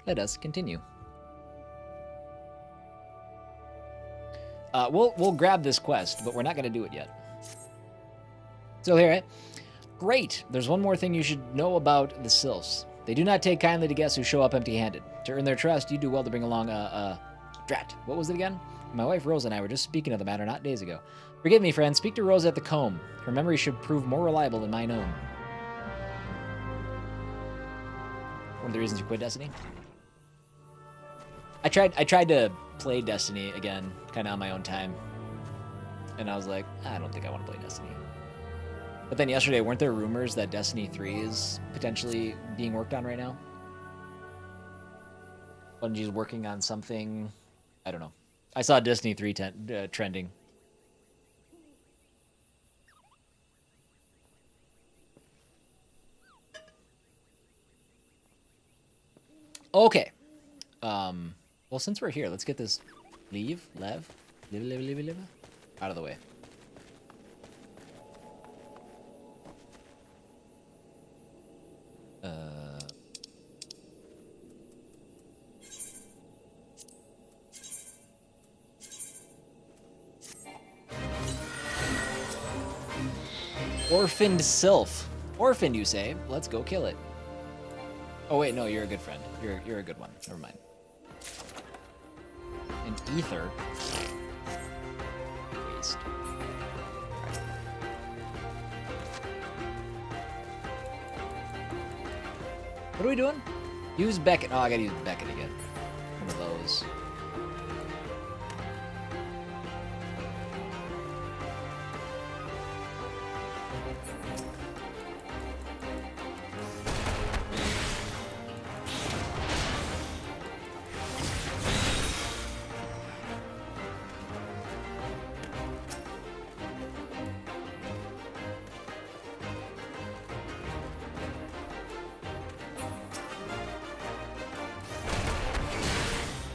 Let us continue. We'll grab this quest, but we're not going to do it yet. So here, right? Great. There's one more thing you should know about the Sylphs. They do not take kindly to guests who show up empty-handed. To earn their trust, you do well to bring along Drat. What was it again? My wife Rose and I were just speaking of the matter not days ago. Forgive me, friend. Speak to Rose at the comb. Her memory should prove more reliable than mine own. One of the reasons you quit Destiny? I tried to play Destiny again, kind of on my own time. And I was like, I don't think I want to play Destiny. But then yesterday, weren't there rumors that Destiny 3 is potentially being worked on right now? Bungie's working on something. I don't know. I saw Destiny 3 trending. Okay. Well, since we're here, let's get this leave out of the way. Orphaned Sylph. Orphaned, you say? Let's go kill it. Oh wait, no, you're a good friend. You're a good one. Never mind. An ether. Waste. Right. What are we doing? Use Beckett. Oh, I gotta use Beckett again. One of those.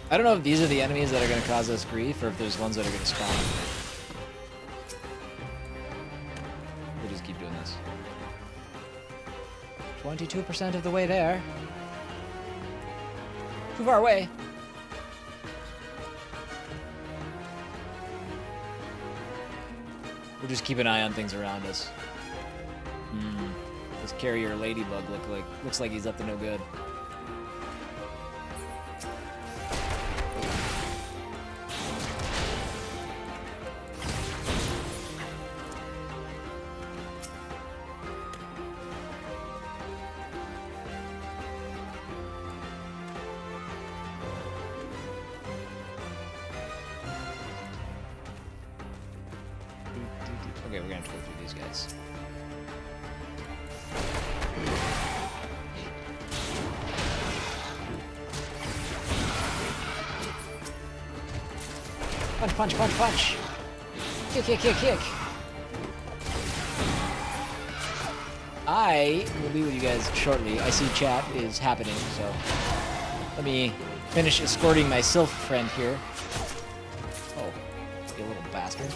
I don't know if these are the enemies that are going to cause us grief, or if there's ones that are going to spawn. We'll just keep doing this. 22% of the way there. Too far away. We'll just keep an eye on things around us. This carrier ladybug looks like he's up to no good. Okay, we're gonna have to go through these guys. Punch, punch, punch, punch! Kick, kick, kick, kick! I will be with you guys shortly. I see chat is happening, so let me finish escorting my sylph friend here. Oh, you little bastard.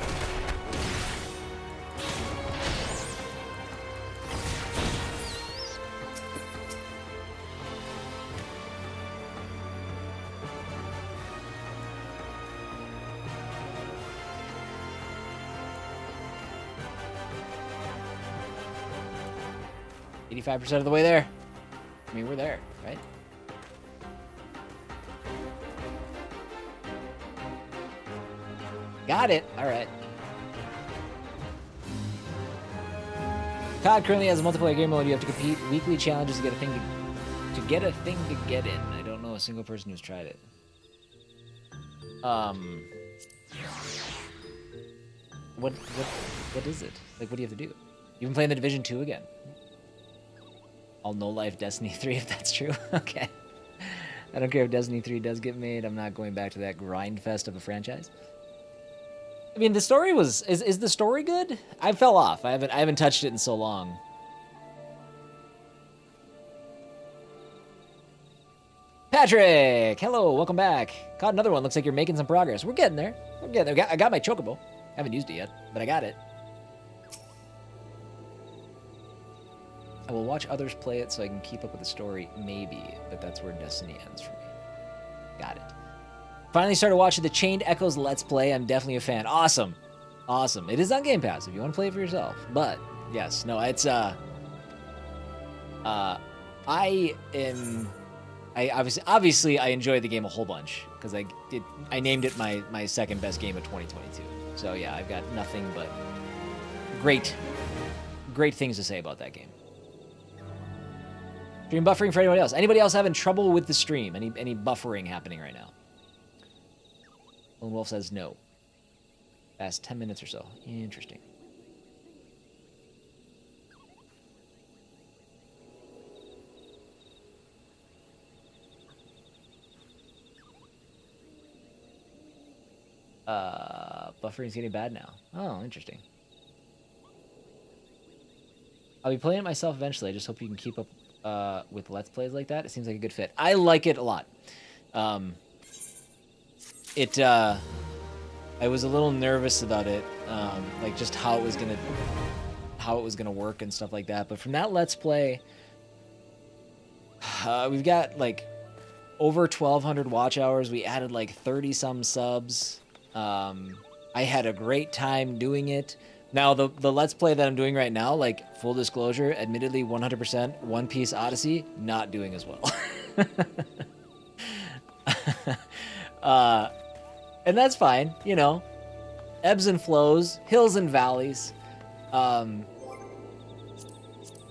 $85% of the way there. I mean, we're there, right? Got it. All right. COD currently has a multiplayer game mode. You have to compete weekly challenges to get a thing to get in. I don't know a single person who's tried it. what is it? Like, what do you have to do? You've been playing the Division 2 again. All no-life Destiny 3, if that's true. Okay. I don't care if Destiny 3 does get made. I'm not going back to that grind fest of a franchise. I mean, the story was... Is the story good? I fell off. I haven't touched it in so long. Patrick! Hello, welcome back. Caught another one. Looks like you're making some progress. We're getting there. We're getting there. I got my chocobo. Haven't used it yet, but I got it. I will watch others play it so I can keep up with the story, maybe, but that's where Destiny ends for me. Got it. Finally started watching the Chained Echoes Let's Play. I'm definitely a fan. Awesome. Awesome. It is on Game Pass if you want to play it for yourself. But, yes, no, it's, obviously I enjoyed the game a whole bunch because I named it my second best game of 2022. So yeah, I've got nothing but great things to say about that game. Stream buffering for anybody else? Anybody else having trouble with the stream? Any buffering happening right now? Lone Wolf says no. Past 10 minutes or so. Interesting. Buffering's getting bad now. Oh, interesting. I'll be playing it myself eventually. I just hope you can keep up with Let's Plays like that. It seems like a good fit. I like it a lot. I was a little nervous about it, like just how it was gonna work and stuff like that. But from that Let's Play, we've got like over 1,200 watch hours. We added like 30 some subs. I had a great time doing it. Now, the Let's Play that I'm doing right now, like, full disclosure, admittedly 100% One Piece Odyssey, not doing as well. And that's fine, you know. Ebbs and flows, hills and valleys.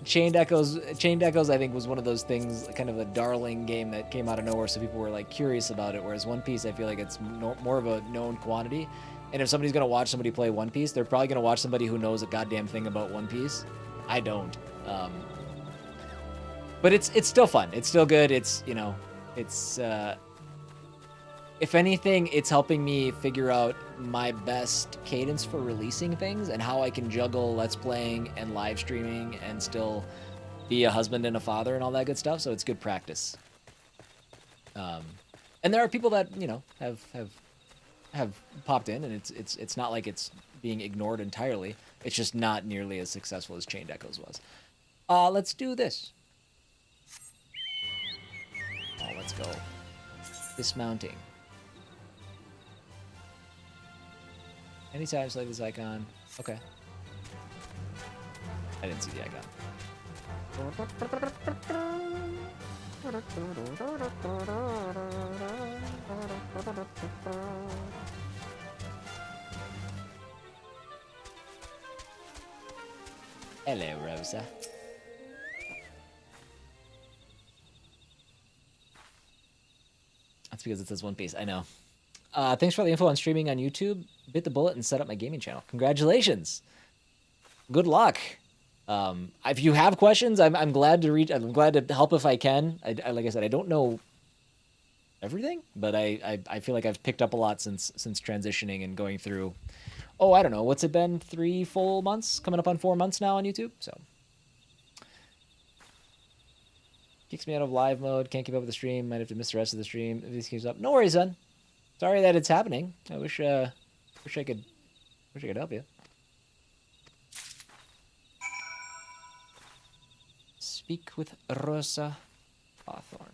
Chained Echoes, I think, was one of those things, kind of a darling game that came out of nowhere, so people were, like, curious about it, whereas One Piece, I feel like it's more of a known quantity. And if somebody's going to watch somebody play One Piece, they're probably going to watch somebody who knows a goddamn thing about One Piece. I don't. But it's still fun. It's still good. It's, you know, it's... if anything, it's helping me figure out my best cadence for releasing things and how I can juggle Let's Playing and live streaming and still be a husband and a father and all that good stuff. So it's good practice. And there are people that, you know, have popped in, and it's not like it's being ignored entirely. It's just not nearly as successful as Chained Echoes was. Let's do this. Oh, let's go. Dismounting. Anytime select this icon. Okay. I didn't see the icon. Hello, Rosa. That's because it says One Piece. I know. Thanks for the info on streaming on YouTube. Bit the bullet and set up my gaming channel. Congratulations. Good luck. If you have questions, I'm glad to read. I'm glad to help if I can. I like I said, I don't know everything, but I feel like I've picked up a lot since transitioning and going through. Oh, I don't know. What's it been? 3 full months? Coming up on 4 months now on YouTube. So kicks me out of live mode. Can't keep up with the stream. Might have to miss the rest of the stream if this keeps up. No worries, son. Sorry that it's happening. I wish I could help you. Speak with Rosa Hawthorne.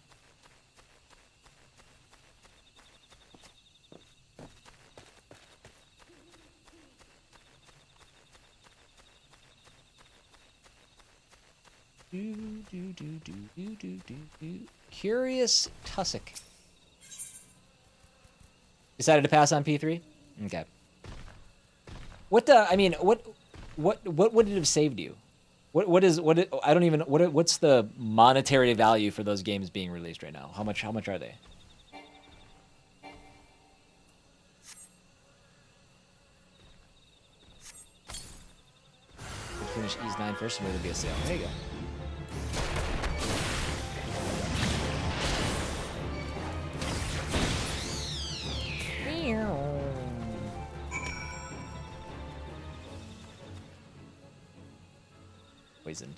Curious Tussock. Decided to pass on P3? Okay. What would it have saved you? What's the monetary value for those games being released right now? How much are they? finish Ease 9 first, and it'll be a sale. There you go. Poisoned.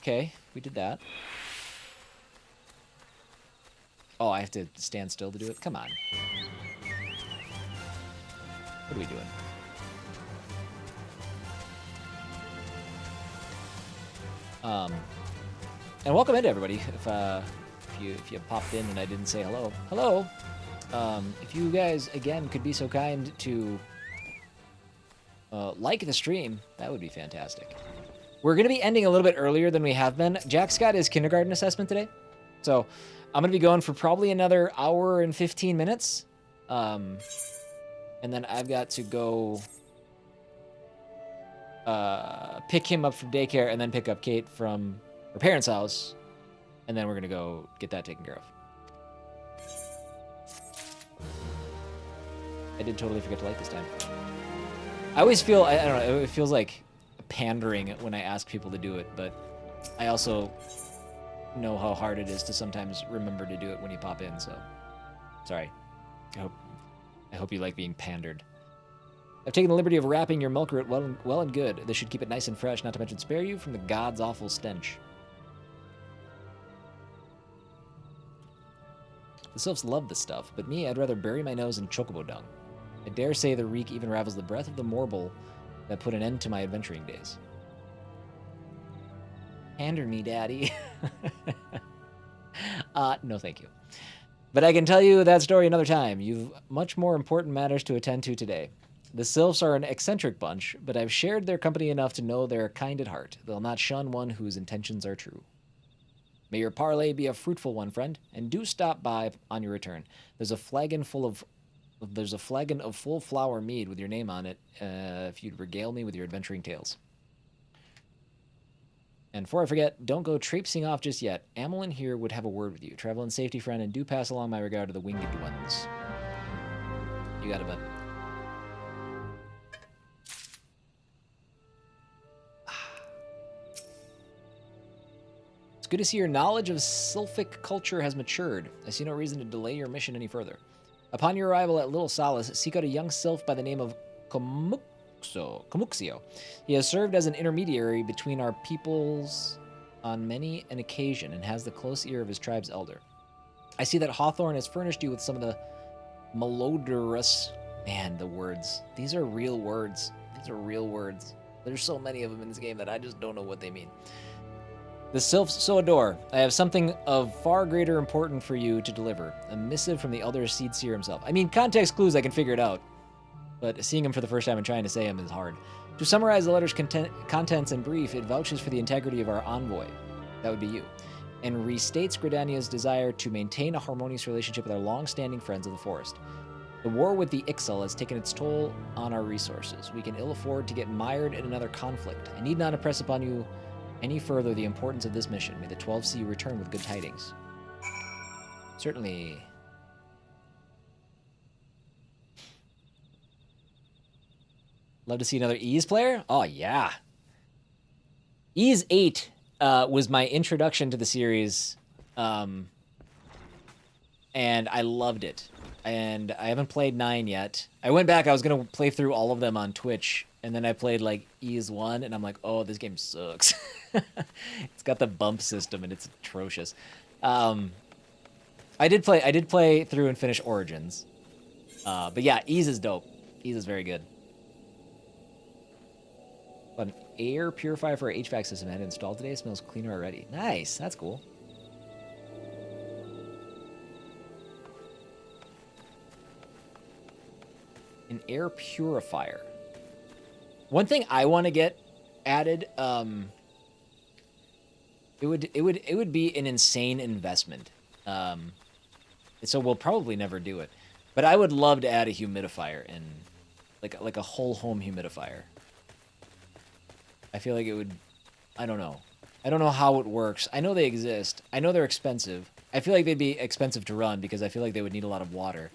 Okay, we did that. Oh, I have to stand still to do it? Come on. What are we doing? And welcome in, everybody. If you popped in and I didn't say hello, hello. If you guys again could be so kind to like the stream, that would be fantastic. We're gonna be ending a little bit earlier than we have been. Jack's got his kindergarten assessment today, so I'm gonna be going for probably another hour and 15 minutes, and then I've got to go pick him up from daycare and then pick up Kate from her parents' house, and then we're gonna go get that taken care of. I did totally forget to light this time. I always feel, I don't know, it feels like pandering when I ask people to do it, but I also know how hard it is to sometimes remember to do it when you pop in, so sorry. I hope you like being pandered. I've taken the liberty of wrapping your milk root well and good. This should keep it nice and fresh, not to mention spare you from the god's awful stench. The sylphs love this stuff, but me, I'd rather bury my nose in chocobo dung. I dare say the reek even ravels the breath of the morble that put an end to my adventuring days. Pander me, daddy. No thank you. But I can tell you that story another time. You've much more important matters to attend to today. The sylphs are an eccentric bunch, but I've shared their company enough to know they're kind at heart. They'll not shun one whose intentions are true. May your parley be a fruitful one, friend, and do stop by on your return. There's a flagon of full flower mead with your name on it, if you'd regale me with your adventuring tales. And before I forget, don't go traipsing off just yet. Amelin here would have a word with you. Travel in safety, friend, and do pass along my regard to the winged ones. You got it, bud. It's good to see your knowledge of sylphic culture has matured. I see no reason to delay your mission any further. Upon your arrival at Little Solace, seek out a young sylph by the name of Comuxio. He has served as an intermediary between our peoples on many an occasion and has the close ear of his tribe's elder. I see that Hawthorne has furnished you with some of the malodorous... Man, the words. These are real words. These are real words. There's so many of them in this game that I just don't know what they mean. The sylphs so adore. I have something of far greater importance for you to deliver. A missive from the elder seed seer himself. I mean, context clues, I can figure it out. But seeing him for the first time and trying to say him is hard. To summarize the letter's contents in brief, it vouches for the integrity of our envoy. That would be you. And restates Gridania's desire to maintain a harmonious relationship with our long-standing friends of the forest. The war with the Ixal has taken its toll on our resources. We can ill afford to get mired in another conflict. I need not impress upon you any further the importance of this mission. May the 12 see you return with good tidings. Certainly. Love to see another Ys player? Oh, yeah. Ys 8 was my introduction to the series, and I loved it. And I haven't played 9 yet. I went back, I was going to play through all of them on Twitch, and then I played, like, Ys 1, and I'm like, oh, this game sucks. It's got the bump system, and it's atrocious. I did play through and finish Origins. But yeah, Ys is dope. Ys is very good. An air purifier for our HVAC system I had installed today. It smells cleaner already. Nice, that's cool. An air purifier. One thing I want to get added, it would be an insane investment. So we'll probably never do it. But I would love to add a humidifier in, like a whole home humidifier. I feel like it would, I don't know. I don't know how it works. I know they exist. I know they're expensive. I feel like they'd be expensive to run because I feel like they would need a lot of water.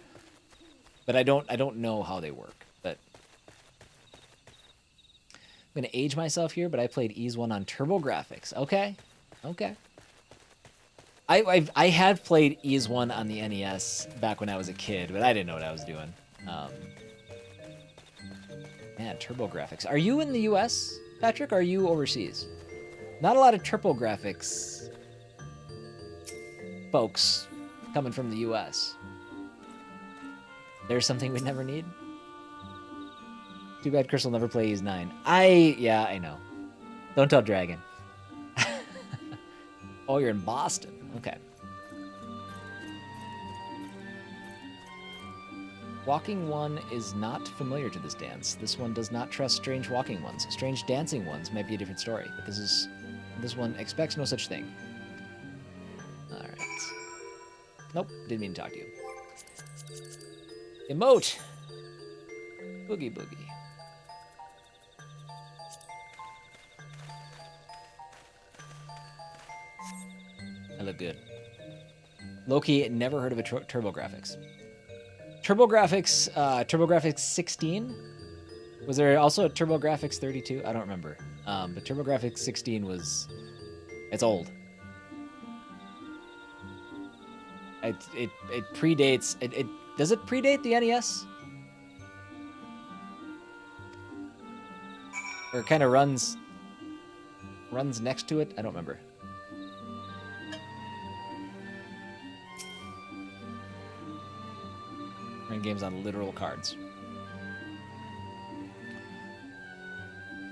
But I don't know how they work. But I'm gonna age myself here, but I played Ys 1 on Turbo Graphics. Okay, okay. I had played Ys 1 on the NES back when I was a kid, but I didn't know what I was doing. Man, Turbo Graphics. Are you in the US, Patrick? Or are you overseas? Not a lot of Turbo Graphics folks coming from the US. There's something we never need. Too bad Chris will never play Ys 9. Yeah, I know. Don't tell Dragon. Oh, you're in Boston. Okay. Walking one is not familiar to this dance. This one does not trust strange walking ones. Strange dancing ones might be a different story, but this one expects no such thing. All right. Nope, didn't mean to talk to you. Emote. Boogie boogie. I look good. Loki never heard of a TurboGrafx. TurboGrafx 16? Was there also a TurboGrafx 32? I don't remember. But TurboGrafx 16 was... It's old. It predates... Does it predate the NES? Or it kind of runs next to it? I don't remember. Running games on literal cards.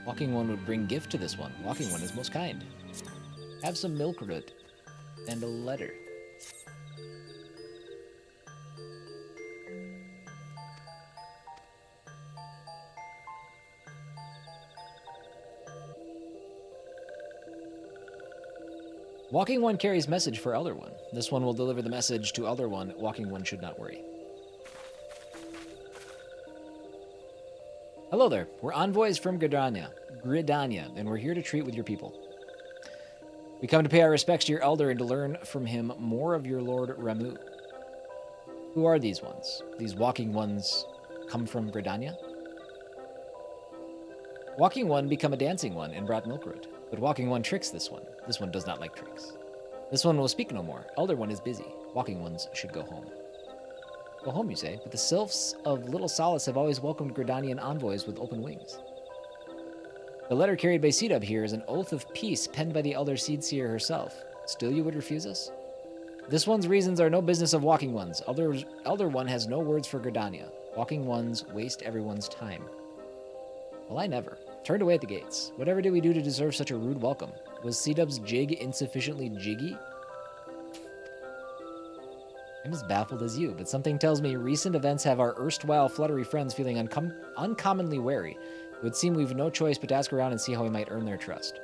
Walking one would bring gift to this one. Walking one is most kind. Have some milk root and a letter. Walking one carries message for Elder One. This one will deliver the message to Elder One. Walking one should not worry. Hello there. We're envoys from Gridania, and we're here to treat with your people. We come to pay our respects to your elder and to learn from him more of your Lord Ramu. Who are these ones? These walking ones come from Gridania? Walking one become a dancing one and brought milkroot, but walking one tricks this one. This one does not like tricks. This one will speak no more. Elder one is busy. Walking ones should go home. Go home, you say, but the sylphs of Little Solace have always welcomed Gridanian envoys with open wings. The letter carried by Seedub here is an oath of peace penned by the Elder Seedseer herself. Still you would refuse us? This one's reasons are no business of walking ones. Elder one has no words for Gridania. Walking ones waste everyone's time. Well, I never. Turned away at the gates. Whatever did we do to deserve such a rude welcome? Was Seedub's jig insufficiently jiggy? I'm as baffled as you, but something tells me recent events have our erstwhile fluttery friends feeling uncommonly wary. It would seem we've no choice but to ask around and see how we might earn their trust.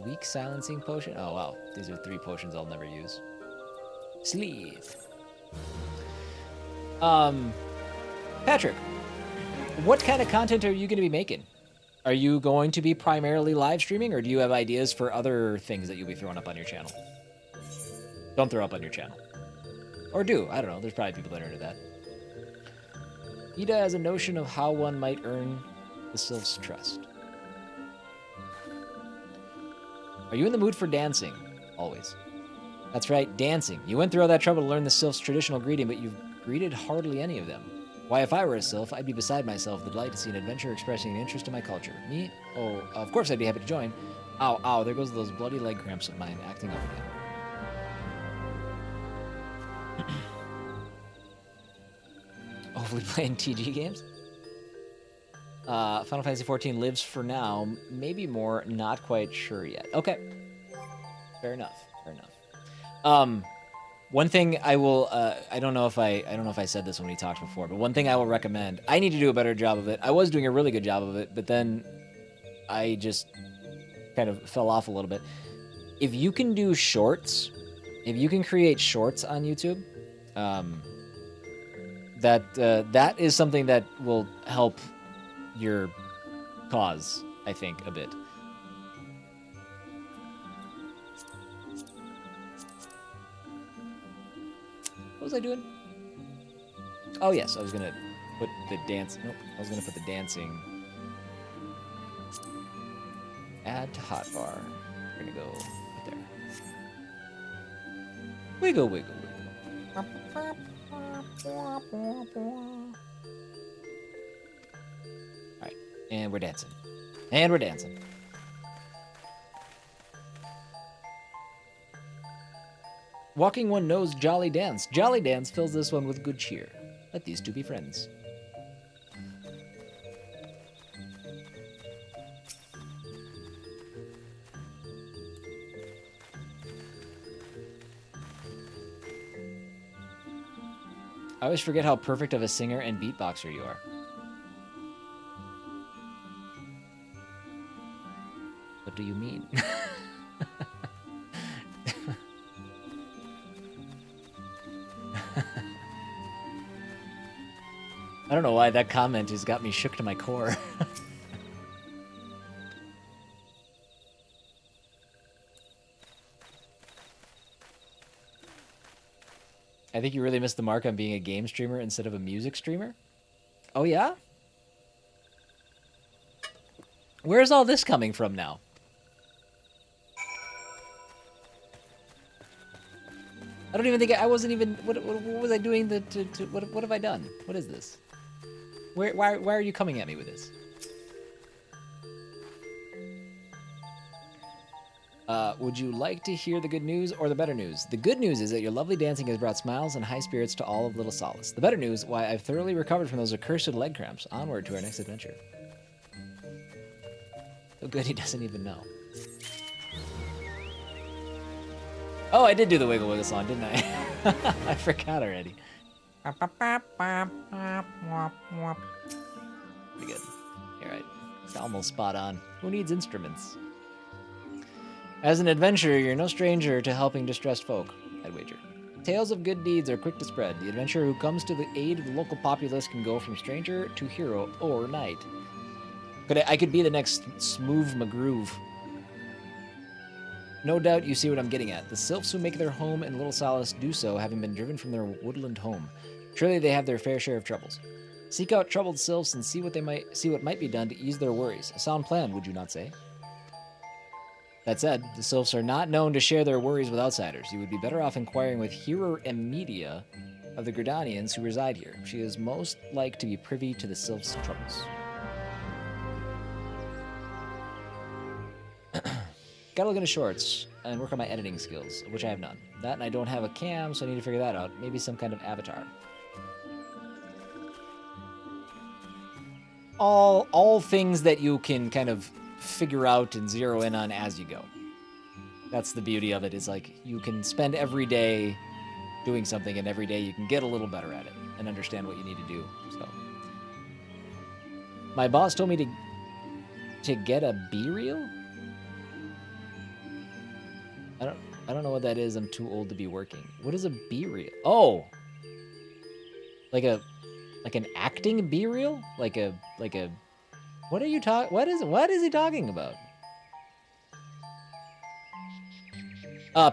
Weak silencing potion? Oh, wow. These are 3 potions I'll never use. Sleeve. Patrick, what kind of content are you going to be making? Are you going to be primarily live streaming, or do you have ideas for other things that you'll be throwing up on your channel? Don't throw up on your channel. Or do. I don't know. There's probably people that are into that. Ida has a notion of how one might earn the sylph's trust. Are you in the mood for dancing? Always. That's right, dancing. You went through all that trouble to learn the sylph's traditional greeting, but you've greeted hardly any of them. Why, if I were a sylph, I'd be beside myself with delight to see an adventurer expressing an interest in my culture. Me? Oh, of course I'd be happy to join. Ow, ow, there goes those bloody leg cramps of mine acting up again. Hopefully playing TG games. Final Fantasy XIV lives for now. Maybe more, not quite sure yet. Okay. Fair enough, fair enough. One thing I will, I don't know if I said this when we talked before, but one thing I will recommend, I need to do a better job of it. I was doing a really good job of it, but then I just kind of fell off a little bit. If you can do shorts, if you can create shorts on YouTube, that is something that will help your cause, I think, a bit. What was I doing? Oh yes, I was gonna put the dance. Nope, I was gonna put the dancing. Add to hotbar. We're gonna go right there. Wiggle, wiggle, wiggle. Alright, and we're dancing. And we're dancing. Walking one knows Jolly Dance. Jolly Dance fills this one with good cheer. Let these two be friends. I always forget how perfect of a singer and beatboxer you are. What do you mean? I don't know why that comment has got me shook to my core. I think you really missed the mark on being a game streamer instead of a music streamer. Oh, yeah? Where's all this coming from now? I don't even think I wasn't even. What was I doing? What have I done? What is this? Why are you coming at me with this? Would you like to hear the good news or the better news? The good news is that your lovely dancing has brought smiles and high spirits to all of Little Solace. The better news, why I've thoroughly recovered from those accursed leg cramps. Onward to our next adventure. So good he doesn't even know. Oh, I did do the Wiggle Wiggle song, didn't I? I forgot already. Pretty good. You're right. It's almost spot on. Who needs instruments? As an adventurer, you're no stranger to helping distressed folk, I'd wager. Tales of good deeds are quick to spread. The adventurer who comes to the aid of the local populace can go from stranger to hero overnight. I could be the next Smooth McGroove. No doubt you see what I'm getting at. The sylphs who make their home in Little Solace do so, having been driven from their woodland home. Surely they have their fair share of troubles. Seek out troubled sylphs and see what might be done to ease their worries. A sound plan, would you not say? That said, the sylphs are not known to share their worries with outsiders. You would be better off inquiring with Hero Emedia of the Gridanians who reside here. She is most like to be privy to the sylphs' troubles. Gotta look into shorts and work on my editing skills, which I have none. That and I don't have a cam, so I need to figure that out. Maybe some kind of avatar. All things that you can kind of figure out and zero in on as you go. That's the beauty of it, is like you can spend every day doing something, and every day you can get a little better at it and understand what you need to do. So my boss told me to get a B-reel? I don't know what that is. I'm too old to be working. What is a B-reel? Oh, like an acting B-reel? Like a. What are you talking? What is he talking about?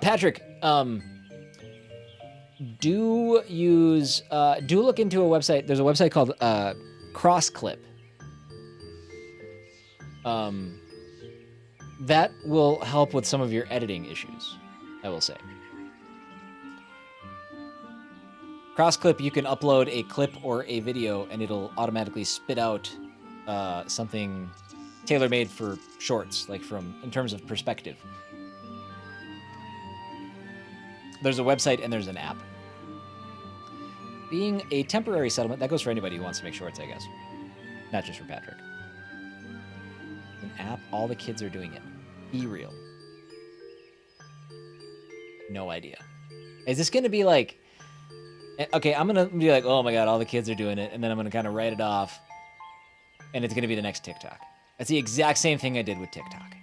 Patrick, do look into a website. There's a website called CrossClip. That will help with some of your editing issues, I will say. CrossClip, you can upload a clip or a video, and it'll automatically spit out something tailor-made for shorts, like in terms of perspective. There's a website and there's an app. Being a temporary settlement, that goes for anybody who wants to make shorts, I guess. Not just for Patrick. An app, all the kids are doing it. Be real. No idea. Is this going to be like... Okay, I'm going to be like, oh my god, all the kids are doing it, and then I'm going to kind of write it off, and it's going to be the next TikTok. That's the exact same thing I did with TikTok.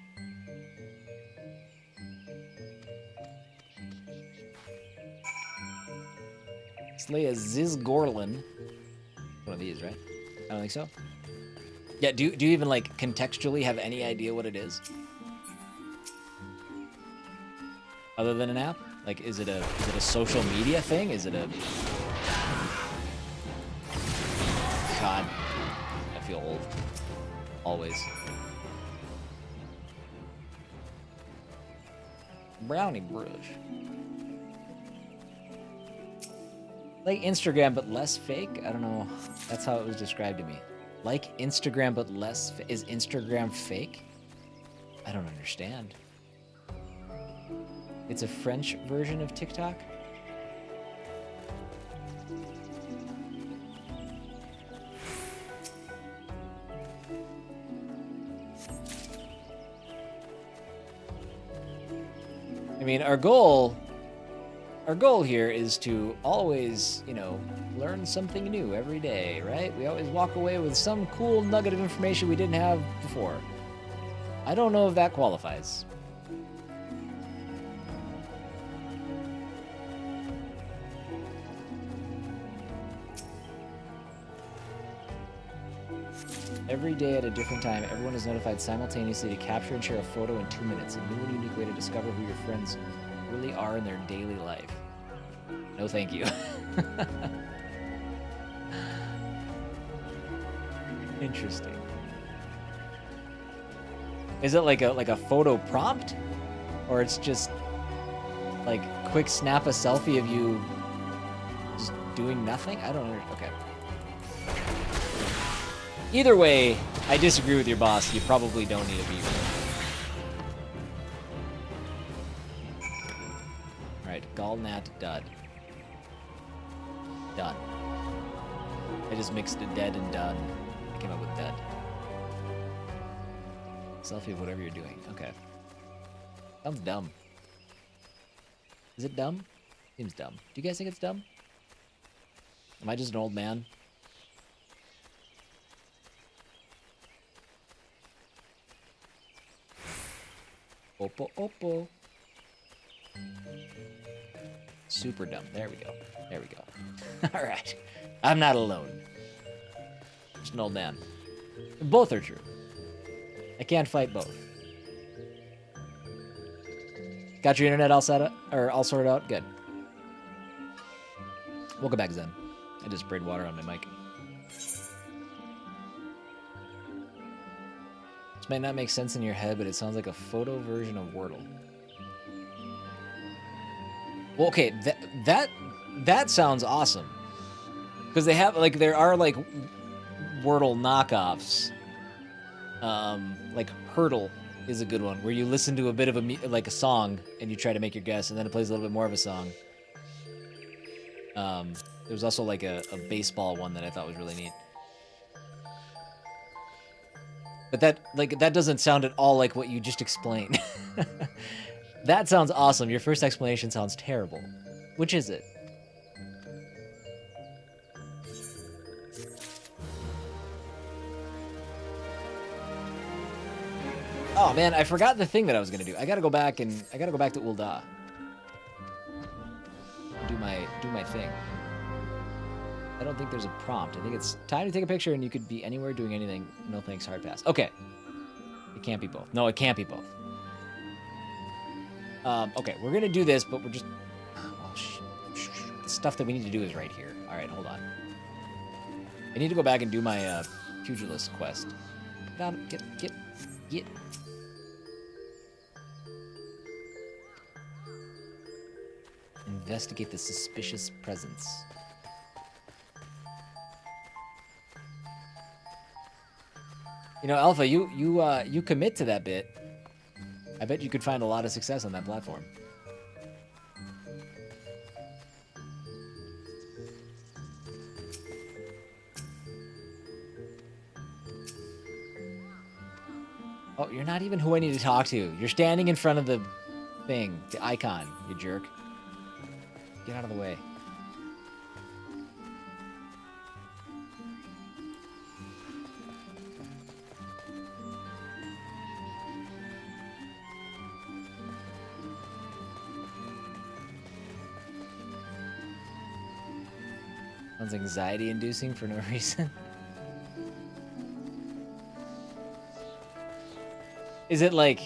Slaya Zizgorlin. One of these, right? I don't think so. Yeah, do you even, like, contextually have any idea what it is? Other than an app? Like, is it a social media thing? Is it a... God. I feel old. Always. Brownie brush. Like Instagram, but less fake? I don't know. That's how it was described to me. Like Instagram, but less... Is Instagram fake? I don't understand. It's a French version of TikTok? I mean, our goal here is to always, you know, learn something new every day, right? We always walk away with some cool nugget of information we didn't have before. I don't know if that qualifies. Every day at a different time, everyone is notified simultaneously to capture and share a photo in 2 minutes. A new and unique way to discover who your friends really are in their daily life. No, thank you. Interesting. Is it like a photo prompt, or it's just like quick snap a selfie of you just doing nothing? I don't know. Okay. Either way, I disagree with your boss. You probably don't need a beaver. Alright, Gallnat dud. Done. I just mixed a dead and done. I came up with dead. Selfie of whatever you're doing. Okay. Sounds dumb. Is it dumb? Seems dumb. Do you guys think it's dumb? Am I just an old man? Oppo, oppo. Super dumb. There we go. There we go. All right. I'm not alone. Just an old man. Both are true. I can't fight both. Got your internet all set up, or all sorted out? Good. Welcome back, Zen. I just sprayed water on my mic. This might not make sense in your head, but it sounds like a photo version of Wordle. Well, okay, that sounds awesome. Because they have, like, there are, like, Wordle knockoffs. Like, Hurdle is a good one, where you listen to a bit of a song, and you try to make your guess, and then it plays a little bit more of a song. There was also, like, a baseball one that I thought was really neat. But that doesn't sound at all like what you just explained. That sounds awesome. Your first explanation sounds terrible. Which is it? Oh man, I forgot the thing that I was gonna do. I gotta go back to Ul'dah. Do my thing. I don't think there's a prompt. I think it's time to take a picture and you could be anywhere doing anything. No thanks, hard pass. Okay. It can't be both. No, it can't be both. Okay, we're gonna do this, but we're just... Oh, the stuff that we need to do is right here. Alright, hold on. I need to go back and do my Pugilist quest. Get. Investigate the suspicious presence. You know, Alpha, you commit to that bit. I bet you could find a lot of success on that platform. Oh, you're not even who I need to talk to. You're standing in front of the thing, the icon, you jerk. Get out of the way. Sounds anxiety-inducing for no reason. Is it like,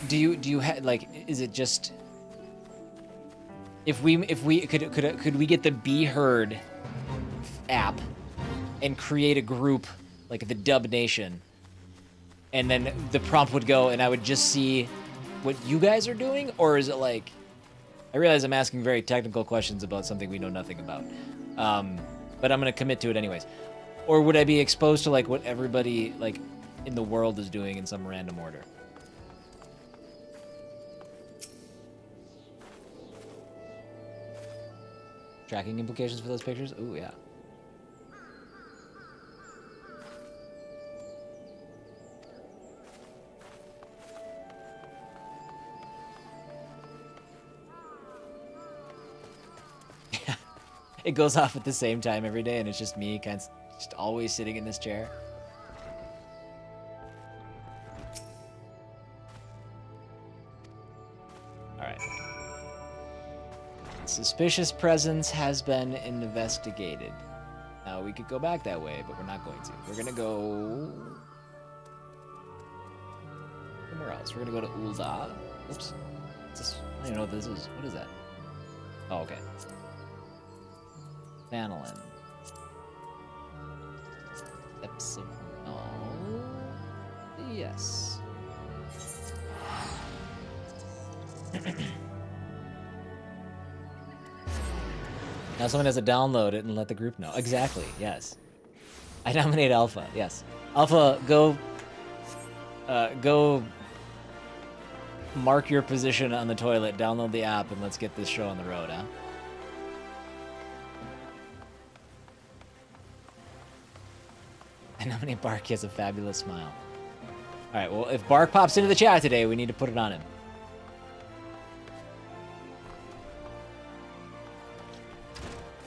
do you like, is it just, if we could we get the Be Heard app and create a group like the Dub Nation, and then the prompt would go and I would just see what you guys are doing? Or is it like, I realize I'm asking very technical questions about something we know nothing about, but I'm gonna commit to it anyways. Or would I be exposed to like what everybody like in the world is doing in some random order? Tracking implications for those pictures? Ooh, yeah. It goes off at the same time every day, and it's just me, kind of just always sitting in this chair. All right. Suspicious presence has been investigated. Now we could go back that way, but we're not going to. We're gonna go somewhere else. We're gonna go to Ul'dah. Oops. What's this? I don't even know what this is. What is that? Oh, okay. Vanillin. Steps of no. Yes. Now someone has to download it and let the group know. Exactly, yes. I nominate Alpha, yes. Alpha, go mark your position on the toilet, download the app, and let's get this show on the road, huh? I nominate Bark, he has a fabulous smile. Alright, well, if Bark pops into the chat today, we need to put it on him.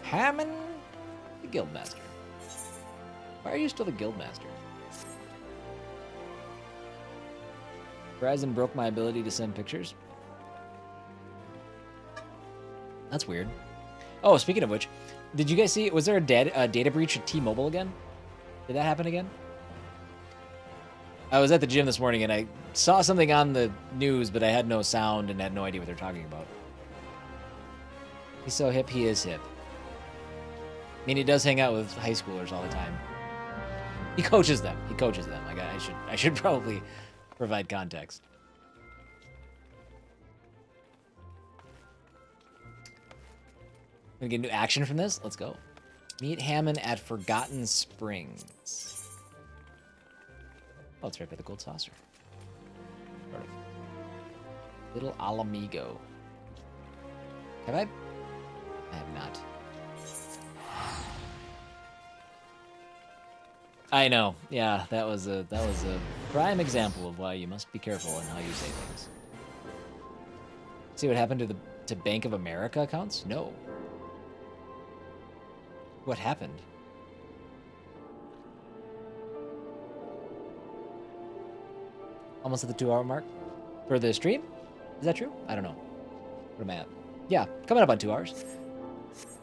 Hammond, the Guildmaster. Why are you still the Guildmaster? Verizon broke my ability to send pictures. That's weird. Oh, speaking of which, did you guys see, was there a data breach at T-Mobile again? Did that happen again? I was at the gym this morning and I saw something on the news, but I had no sound and had no idea what they're talking about. He's so hip, he is hip. I mean, he does hang out with high schoolers all the time. He coaches them. He coaches them. Like, I should probably provide context. Gonna get new action from this? Let's go. Meet Hammond at Forgotten Springs. Oh, it's right by the gold saucer. Sort of. Little Alamigo. Have I? I have not. I know. Yeah, that was a prime example of why you must be careful in how you say things. See what happened to Bank of America accounts? No. What happened? Almost at the 2-hour mark for the stream? Is that true? I don't know. What am I at? Yeah, coming up on 2 hours.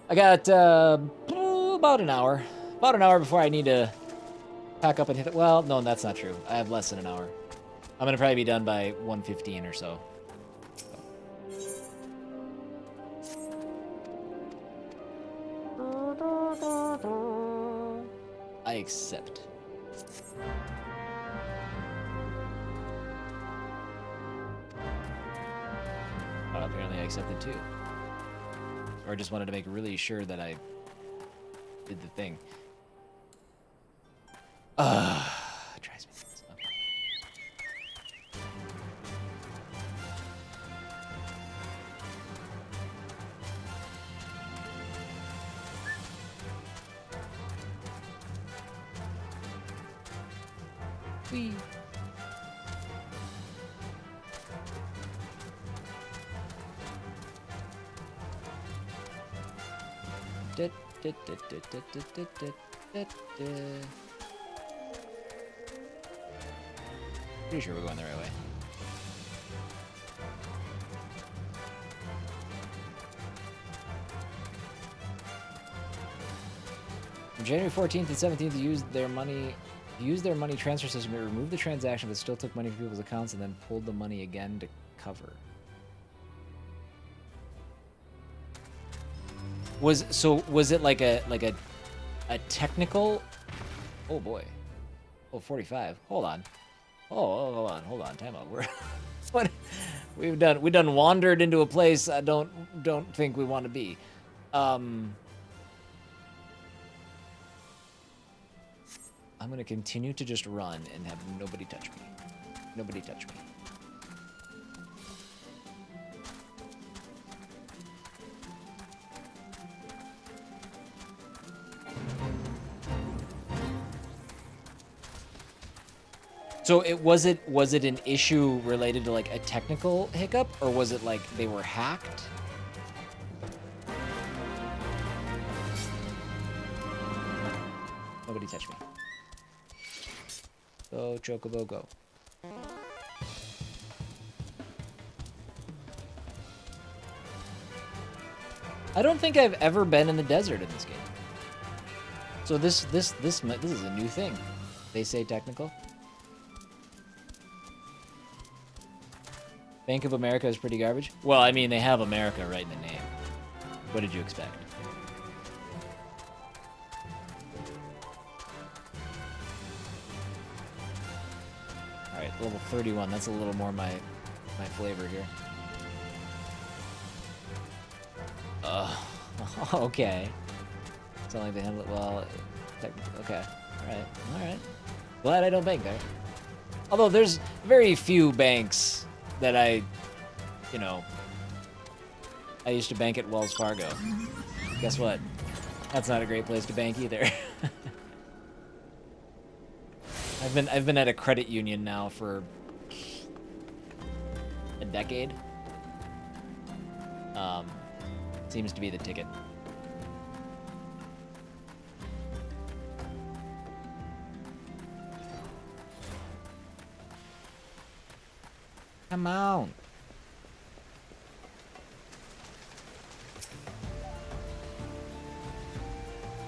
I got about an hour. About an hour before I need to pack up and hit it. Well, no, that's not true. I have less than an hour. I'm gonna probably be done by 1:15 or so. I accept. Oh, apparently I accepted too. Or I just wanted to make really sure that I did the thing. Drives me nuts. Okay. Whee. Pretty sure we're going the right way. On January 14th and 17th, used their money transfer system. It removed the transaction, but still took money from people's accounts and then pulled the money again to cover. Was it like a technical Oh boy. Oh, 45. Hold on. Oh, hold on. Time out. We're what we've done wandered into a place I don't think we want to be. I'm gonna continue to just run and have nobody touch me. Nobody touch me. So was it an issue related to like a technical hiccup, or was it like they were hacked? Nobody touch me. Go, Chocobo, go. I don't think I've ever been in the desert in this game. So this is a new thing. They say technical. Bank of America is pretty garbage. Well, I mean, they have America right in the name. What did you expect? All right, level 31. That's a little more my flavor here. Okay. It's not like they handle it well. Okay. All right. Glad I don't bank there. Although there's very few banks that I used to bank at Wells Fargo. Guess what? That's not a great place to bank either. I've been at a credit union now for a decade. Seems to be the ticket. Come on.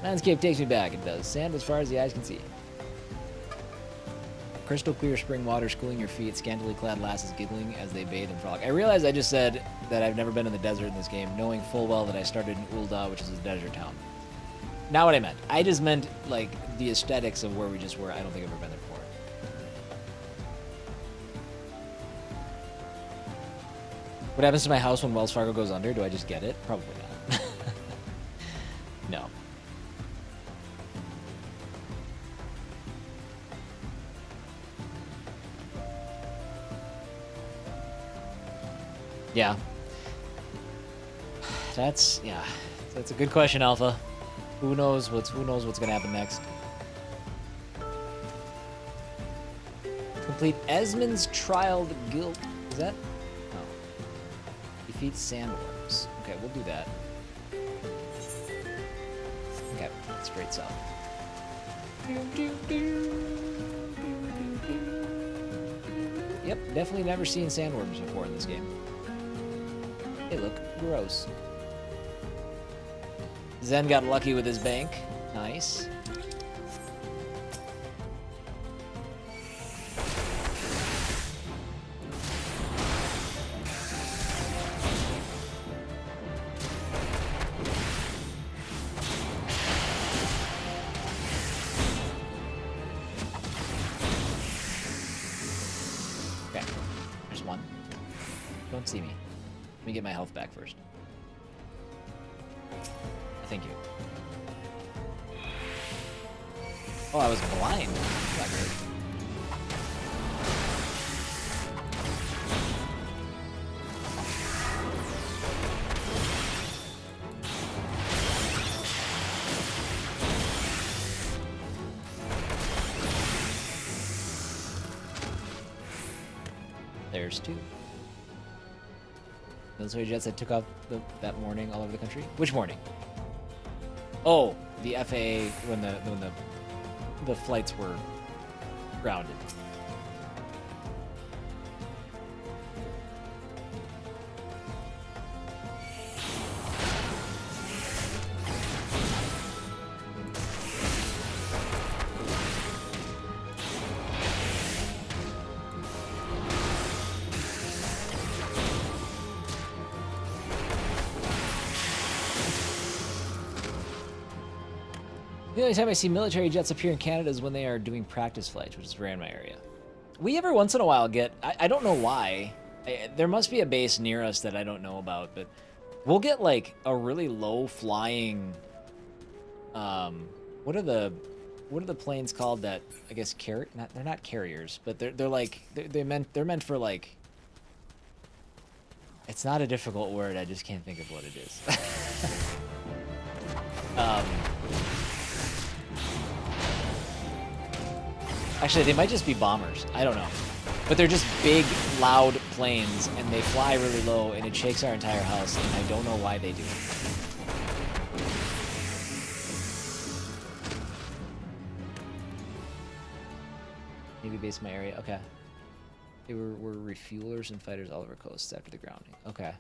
Landscape takes me back. It does. Sand as far as the eyes can see. Crystal clear spring water schooling your feet, scantily clad lasses giggling as they bathe and frolic. I realize I just said that I've never been in the desert in this game, knowing full well that I started in Ul'dah, which is a desert town. Not what I meant. I just meant, like, the aesthetics of where we just were. I don't think I've ever been there before. What happens to my house when Wells Fargo goes under? Do I just get it? Probably not. No. Yeah. That's a good question, Alpha. Who knows what's gonna happen next? Complete Esmond's Trial to Guild. Is that? No. Defeat sandworms. Okay, we'll do that. Okay, straight south. Yep, definitely never seen sandworms before in this game. Hey, look, gross. Zen got lucky with his bank. Nice. Okay, there's one. Don't see me. Let me get my health back first. Thank you. Oh, I was blind. Not great. There's two. Military jets that took off that morning all over the country. Which morning? Oh, the FAA when the flights were grounded. The only time I see military jets appear in Canada is when they are doing practice flights, which is rare in my area. We every once in a while get, I don't know why, there must be a base near us that I don't know about, but we'll get like a really low flying, what are the planes called that, I guess, they're not carriers, but they're like, they're meant for like, it's not a difficult word, I just can't think of what it is. Actually, they might just be bombers. I don't know. But they're just big, loud planes, and they fly really low, and it shakes our entire house, and I don't know why they do it. Navy base in my area. Okay. They were refuelers and fighters all over coasts after the grounding. Okay.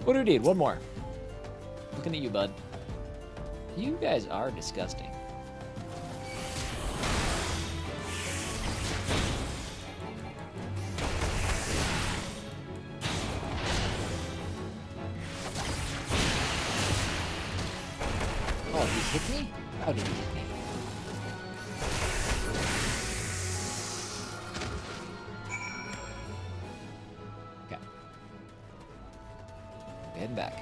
What do we need? One more. Looking at you, bud. You guys are disgusting. Oh, he hit me? How did he hit me? Okay. Heading back.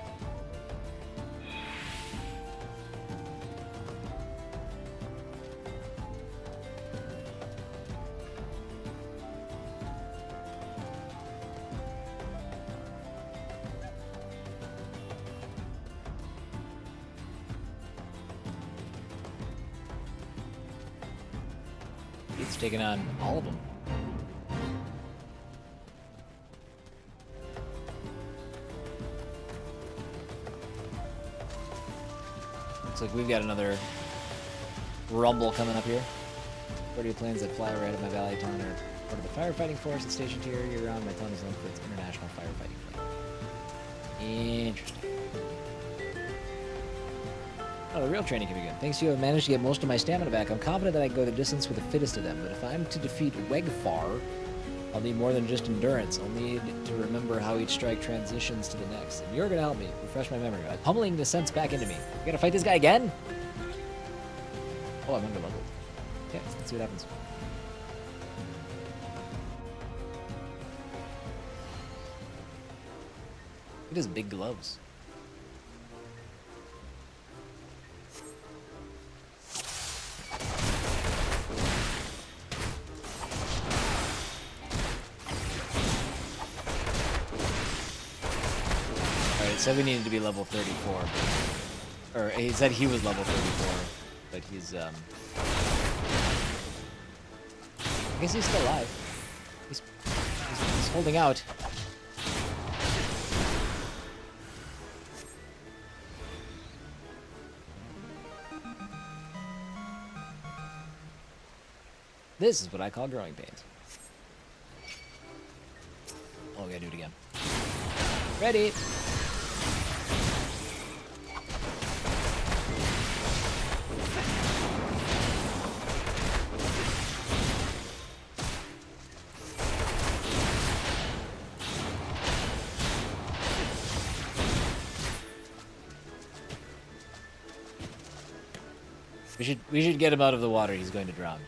It's taking on all of them. Looks like we've got another rumble coming up here. 30 planes that fly right out of my valley town are part of the firefighting force that's stationed here year-round. My town is known for its international firefighting fleet. Interesting. Oh, the real training can be good. Thanks to you, I've managed to get most of my stamina back. I'm confident that I can go the distance with the fittest of them, but if I'm to defeat Wegfar, I'll need more than just endurance. I'll need to remember how each strike transitions to the next. And you're gonna help me refresh my memory by pummeling the sense back into me. We gotta fight this guy again? Oh, I'm underleveled. Okay, let's see what happens. Look at his big gloves. Said we needed to be level 34. Or he said he was level 34, but he's I guess he's still alive. He's holding out. This is what I call growing pains. Oh, we gotta do it again. Ready. We should get him out of the water. He's going to drown.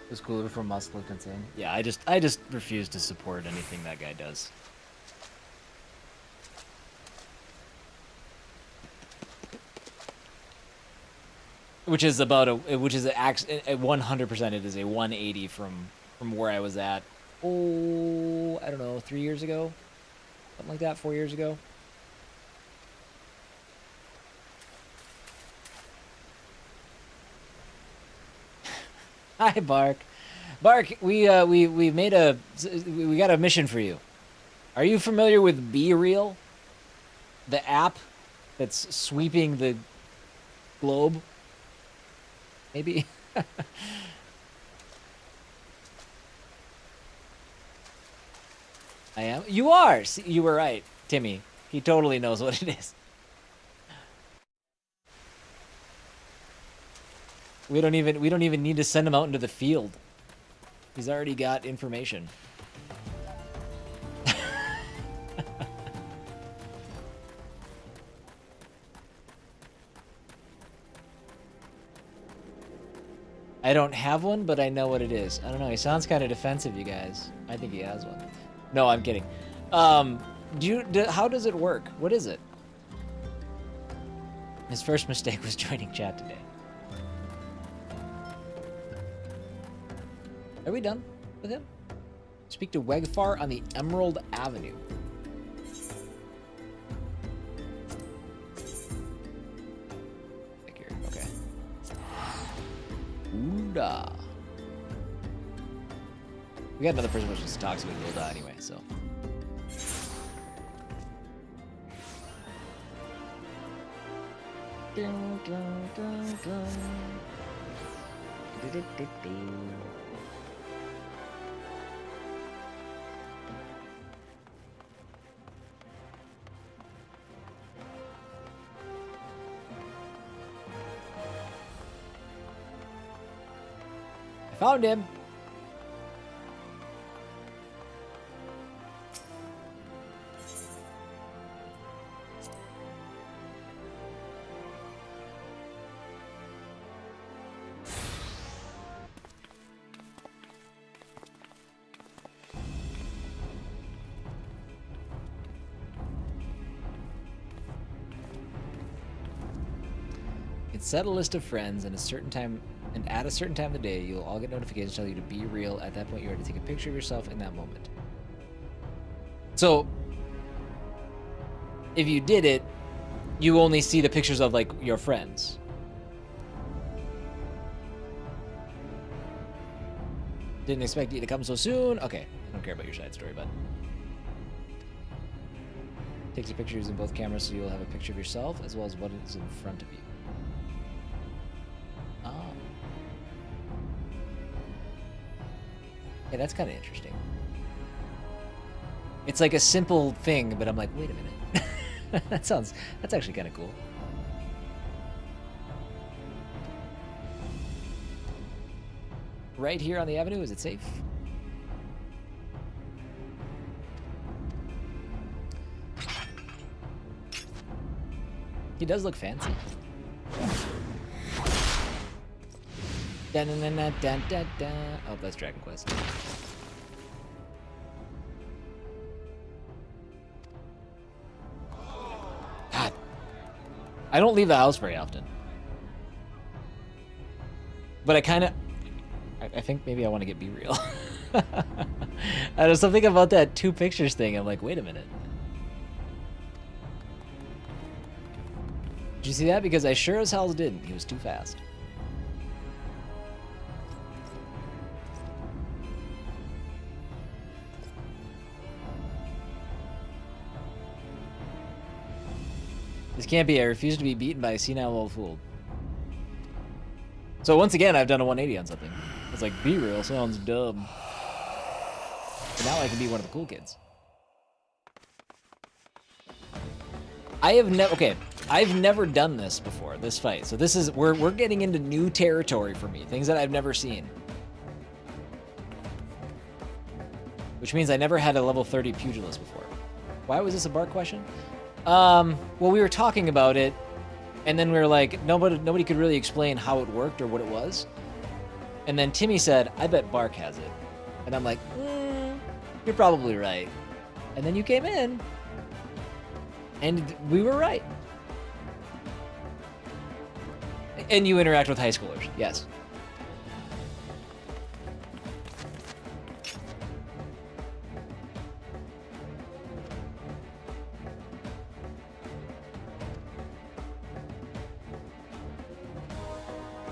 It was cooler before Musk looked insane. Yeah, I just refuse to support anything that guy does. Which is about a 100%. It is a 180 from where I was at. Oh, I don't know, 3 years ago, something like that. 4 years ago. Hi, Bark. Bark, we got a mission for you. Are you familiar with Be Real? The app that's sweeping the globe? Maybe? I am? You are! See, you were right, Timmy. He totally knows what it is. We don't even need to send him out into the field. He's already got information. I don't have one, but I know what it is. I don't know. He sounds kind of defensive, you guys. I think he has one. No, I'm kidding. How does it work? What is it? His first mistake was joining chat today. Are we done with him? Speak to Wegfar on the Emerald Avenue. Here, okay. Ooda. We got another person which is toxic with Ooda anyway, so. Dun, dun, dun, dun. I found him. Set a list of friends and at a certain time of the day, you'll all get notifications telling you to be real. At that point, you are to take a picture of yourself in that moment. So, if you did it, you only see the pictures of, like, your friends. Didn't expect you to come so soon. Okay, I don't care about your side story, but takes your pictures in both cameras so you'll have a picture of yourself as well as what is in front of you. Yeah, that's kind of interesting. It's like a simple thing, but I'm like, wait a minute. That's actually kind of cool. Right here on the avenue, is it safe? He does look fancy. Dun, dun, dun, dun, dun, dun. Oh, that's Dragon Quest. God. I don't leave the house very often. But I think maybe I want to get Be Real. There's something about that 2 pictures thing. I'm like, wait a minute. Did you see that? Because I sure as hell didn't. He was too fast. This can't be. I refuse to be beaten by a senile old fool. So once again, I've done a 180 on something. It's like, Be Real sounds dumb. But now I can be one of the cool kids. I've never done this before, this fight. So this is, we're getting into new territory for me. Things that I've never seen. Which means I never had a level 30 Pugilist before. Why was this a Bark question? Well, we were talking about it, and then we were like, nobody could really explain how it worked or what it was. And then Timmy said, I bet Bark has it. And I'm like, you're probably right. And then you came in, and we were right. And you interact with high schoolers, yes.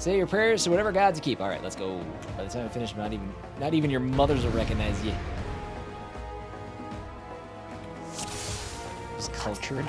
Say your prayers to whatever gods you keep. All right, let's go. By the time I finish, not even your mothers will recognize you. Just cultured.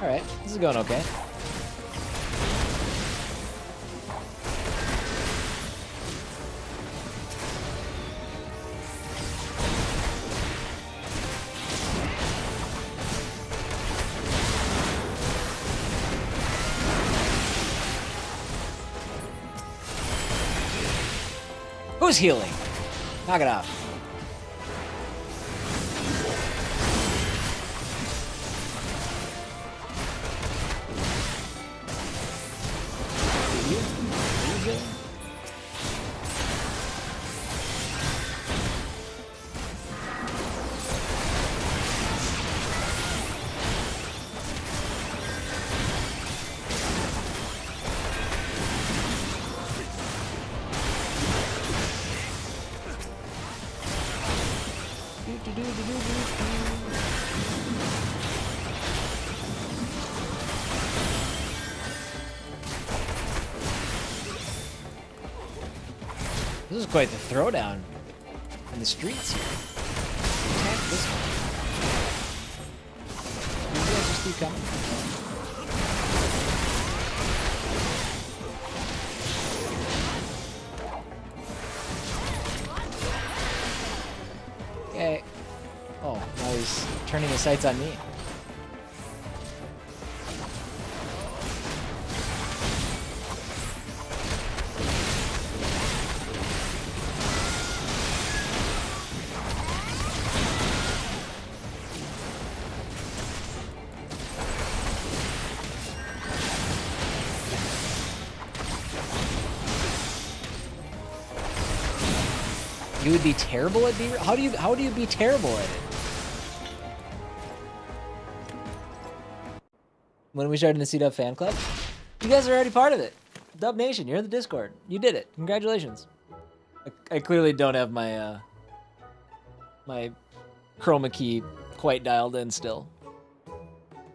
Alright, this is going okay. Who's healing? Knock it off. This is quite the throwdown in the streets here. Attack this one. You guys just keep coming. Okay. Oh, now he's turning his sights on me. You would be terrible at how do you be terrible at it? When we started the C-Dub fan club, you guys are already part of it. Dub Nation, you're in the Discord. You did it. Congratulations. I clearly don't have my my chroma key quite dialed in still.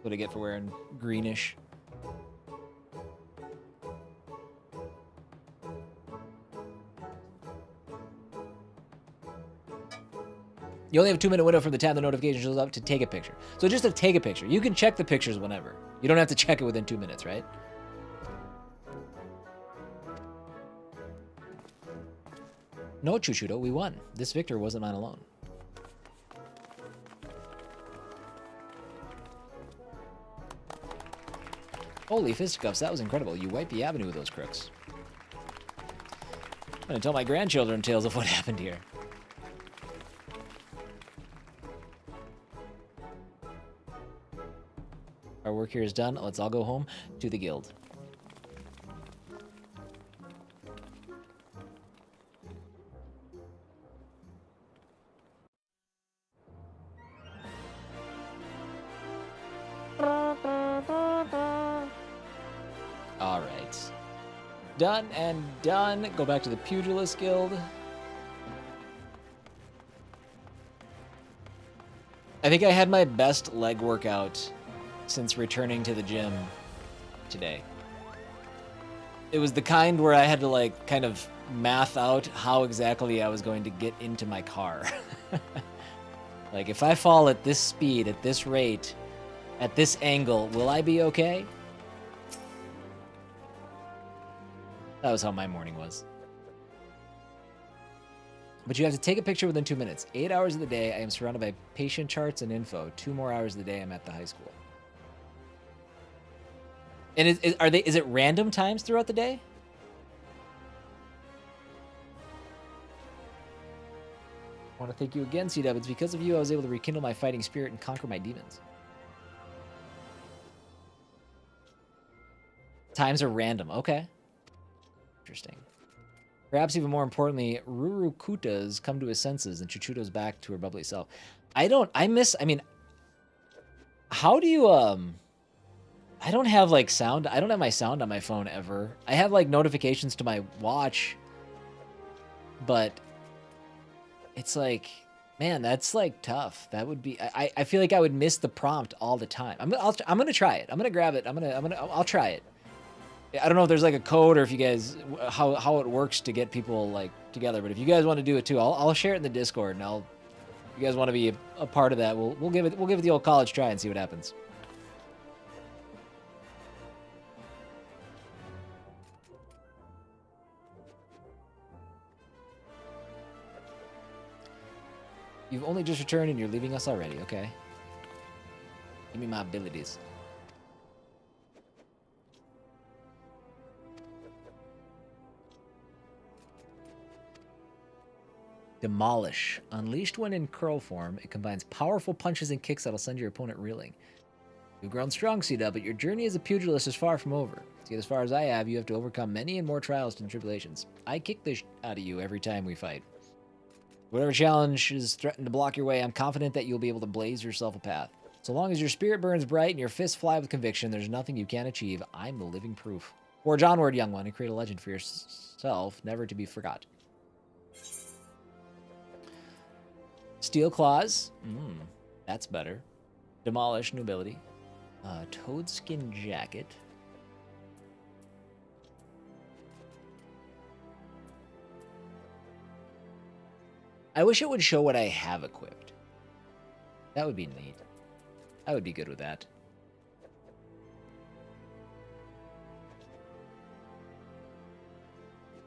What I get for wearing greenish. You only have a 2-minute window from the time the notification shows up to take a picture. So just to take a picture. You can check the pictures whenever. You don't have to check it within 2 minutes, right? No, Chuchudo, we won. This victor wasn't mine alone. Holy fisticuffs, that was incredible. You wiped the avenue with those crooks. I'm gonna tell my grandchildren tales of what happened here. Our work here is done. Let's all go home to the guild. All right. Done and done. Go back to the Pugilist Guild. I think I had my best leg workout since returning to the gym today. It was the kind where I had to like kind of math out how exactly I was going to get into my car. Like if I fall at this speed, at this rate, at this angle, will I be okay? That was how my morning was. But you have to take a picture within 2 minutes. 8 hours of the day, I am surrounded by patient charts and info. 2 more hours of the day, I'm at the high school. And is it random times throughout the day? I want to thank you again, C-Dub. It's because of you I was able to rekindle my fighting spirit and conquer my demons. Times are random. Okay. Interesting. Perhaps even more importantly, Rurukuta's come to his senses and Chuchuto's back to her bubbly self. I mean, how do you, I don't have, like, sound. I don't have my sound on my phone ever. I have, like, notifications to my watch, but it's like, man, that's, like, tough. That would be, I feel like I would miss the prompt all the time. I'm gonna try it. I'm gonna grab it. I'll try it. I don't know if there's like a code or if you guys how it works to get people like together, but if you guys want to do it too, I'll share it in the Discord, and if you guys want to be a part of that, we'll give it the old college try and see what happens. You've only just returned and you're leaving us already. Okay. Give me my abilities. Demolish. Unleashed when in curl form, it combines powerful punches and kicks that'll send your opponent reeling. You've grown strong, Cedar, but your journey as a pugilist is far from over. To get as far as I have, you have to overcome many and more trials and tribulations. I kick the out of you every time we fight. Whatever challenges threaten to block your way, I'm confident that you'll be able to blaze yourself a path. So long as your spirit burns bright and your fists fly with conviction, there's nothing you can't achieve. I'm the living proof. Forge onward, young one, and create a legend for yourself, never to be forgot. Steel Claws. That's better. Demolish, new ability. Toadskin Jacket. I wish it would show what I have equipped. That would be neat. I would be good with that.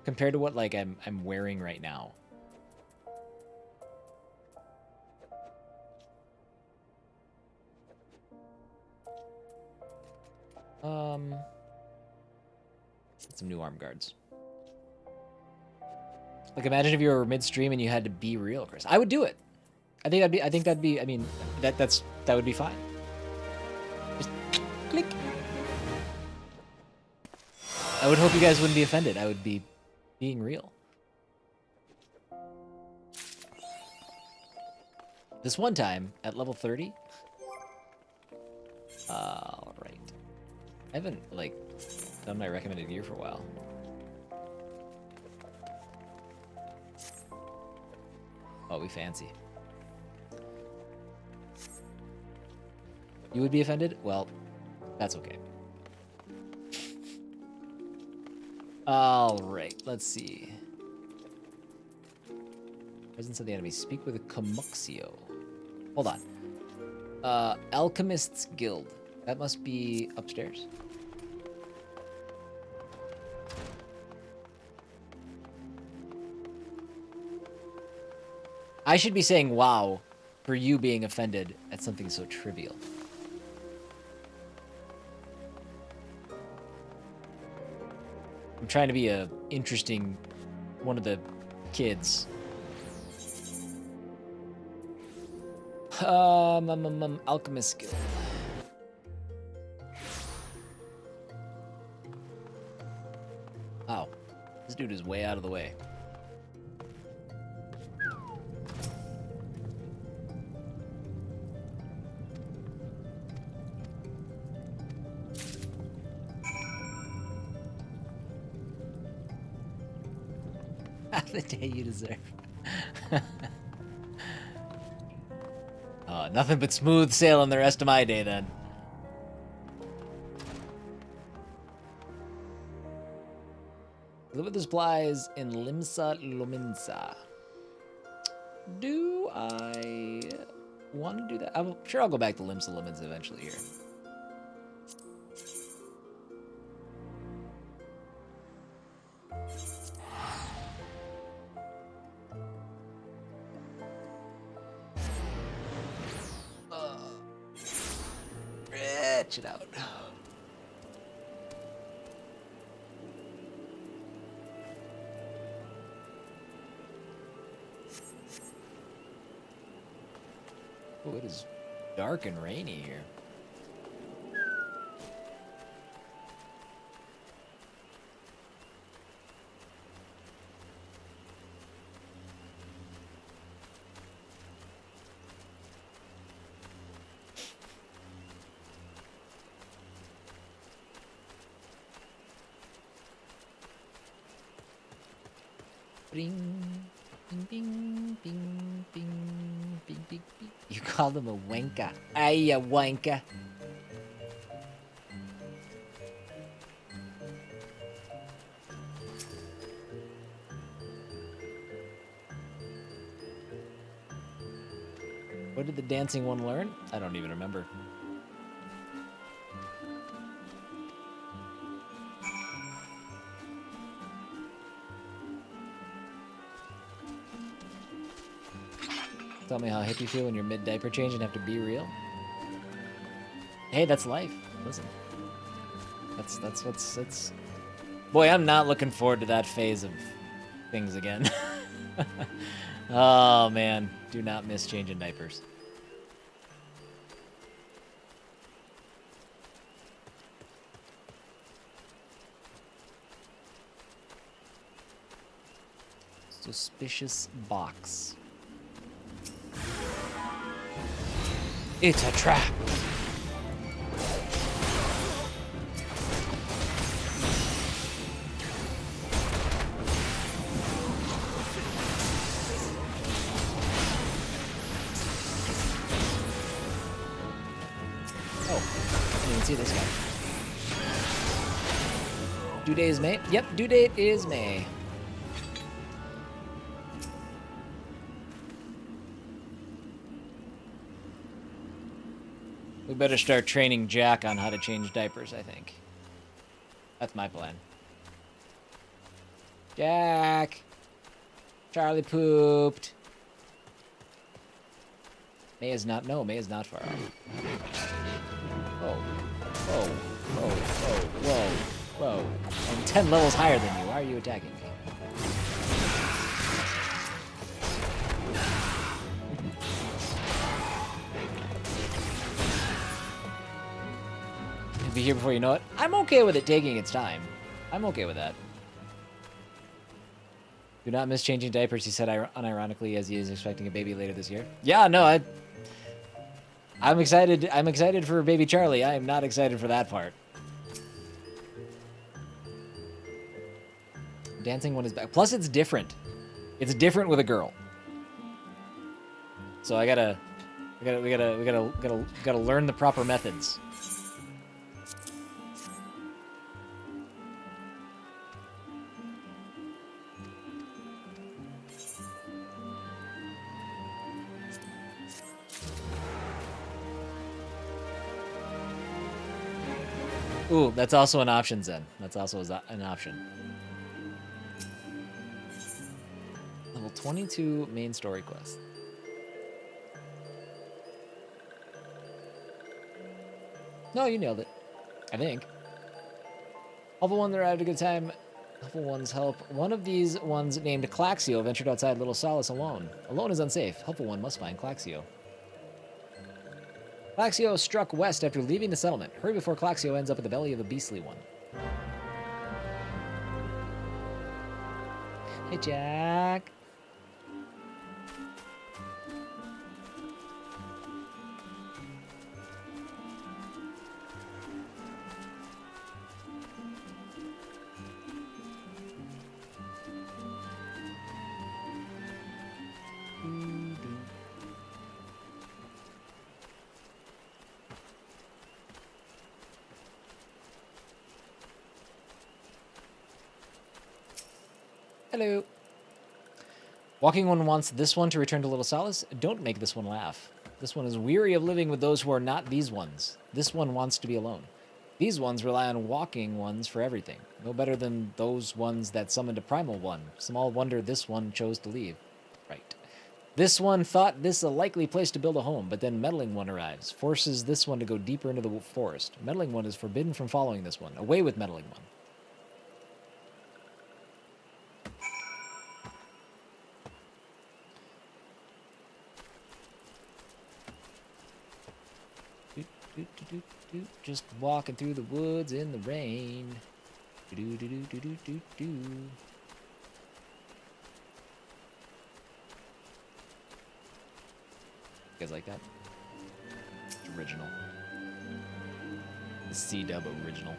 Compared to what like I'm wearing right now. Let's get some new arm guards. Like, imagine if you were midstream and you had to be real, Chris. I would do it. I think that'd be. I mean, that would be fine. Just click. I would hope you guys wouldn't be offended. I would be being real. This one time at level 30. All right. I haven't like done my recommended gear for a while. Oh, we fancy. You would be offended? Well, that's okay. All right, let's see. Presence of the enemy. Speak with a Kamuxio. Hold on. Alchemist's Guild. That must be upstairs. I should be saying wow for you being offended at something so trivial. I'm trying to be a interesting one of the kids. Alchemist Guild. Wow. This dude is way out of the way. The day you deserve. Nothing but smooth sailing the rest of my day then. Live with the supplies in Limsa Luminsa. Do I want to do that? I'm sure I'll go back to Limsa Luminsa eventually here. It out. Oh, it is dark and rainy here. Bing, bing, bing, bing, bing, bing, bing, bing. You called him a wanker. Ay, a wanker. What did the dancing one learn? I don't even remember. Tell me how hip you feel when you're mid-diaper change and have to be real. Hey, that's life. Listen. That's what's it's... Boy, I'm not looking forward to that phase of things again. Oh, man. Do not miss changing diapers. Suspicious box. It's a trap. Oh, I didn't even see this guy. Due date is May? Yep, due date is May. We better start training Jack on how to change diapers, I think. That's my plan. Jack! Charlie pooped. May is not far off. Whoa. Whoa. Whoa. Whoa. Whoa. Whoa. I'm 10 levels higher than you. Why are you attacking me? Be here before you know it. I'm okay with it taking its time. I'm okay with that. Do not miss changing diapers, he said unironically as he is expecting a baby later this year. Yeah, no, I'm excited. I'm excited for baby Charlie. I am not excited for that part. Dancing one is back. Plus it's different. It's different with a girl. So we gotta learn the proper methods. Ooh, that's also an option, Zen. That's also an option. Level 22 main story quest. No, you nailed it. I think. Helpful one that arrived at a good time. Helpful ones help. One of these ones named Claxio ventured outside Little Solace alone. Alone is unsafe. Helpful one must find Claxio. Claxio struck west after leaving the settlement. Hurry before Claxio ends up at the belly of the beastly one. Hey, Jack. Hello. Walking one wants this one to return to Little Solace. Don't make this one laugh. This one is weary of living with those who are not these ones. This one wants to be alone. These ones rely on walking ones for everything. No better than those ones that summoned a primal one. Small wonder this one chose to leave. Right. This one thought this a likely place to build a home, but then Meddling One arrives. Forces this one to go deeper into the forest. Meddling One is forbidden from following this one. Away with Meddling One. Just walking through the woods in the rain. You guys like that? It's original. The C-dub original.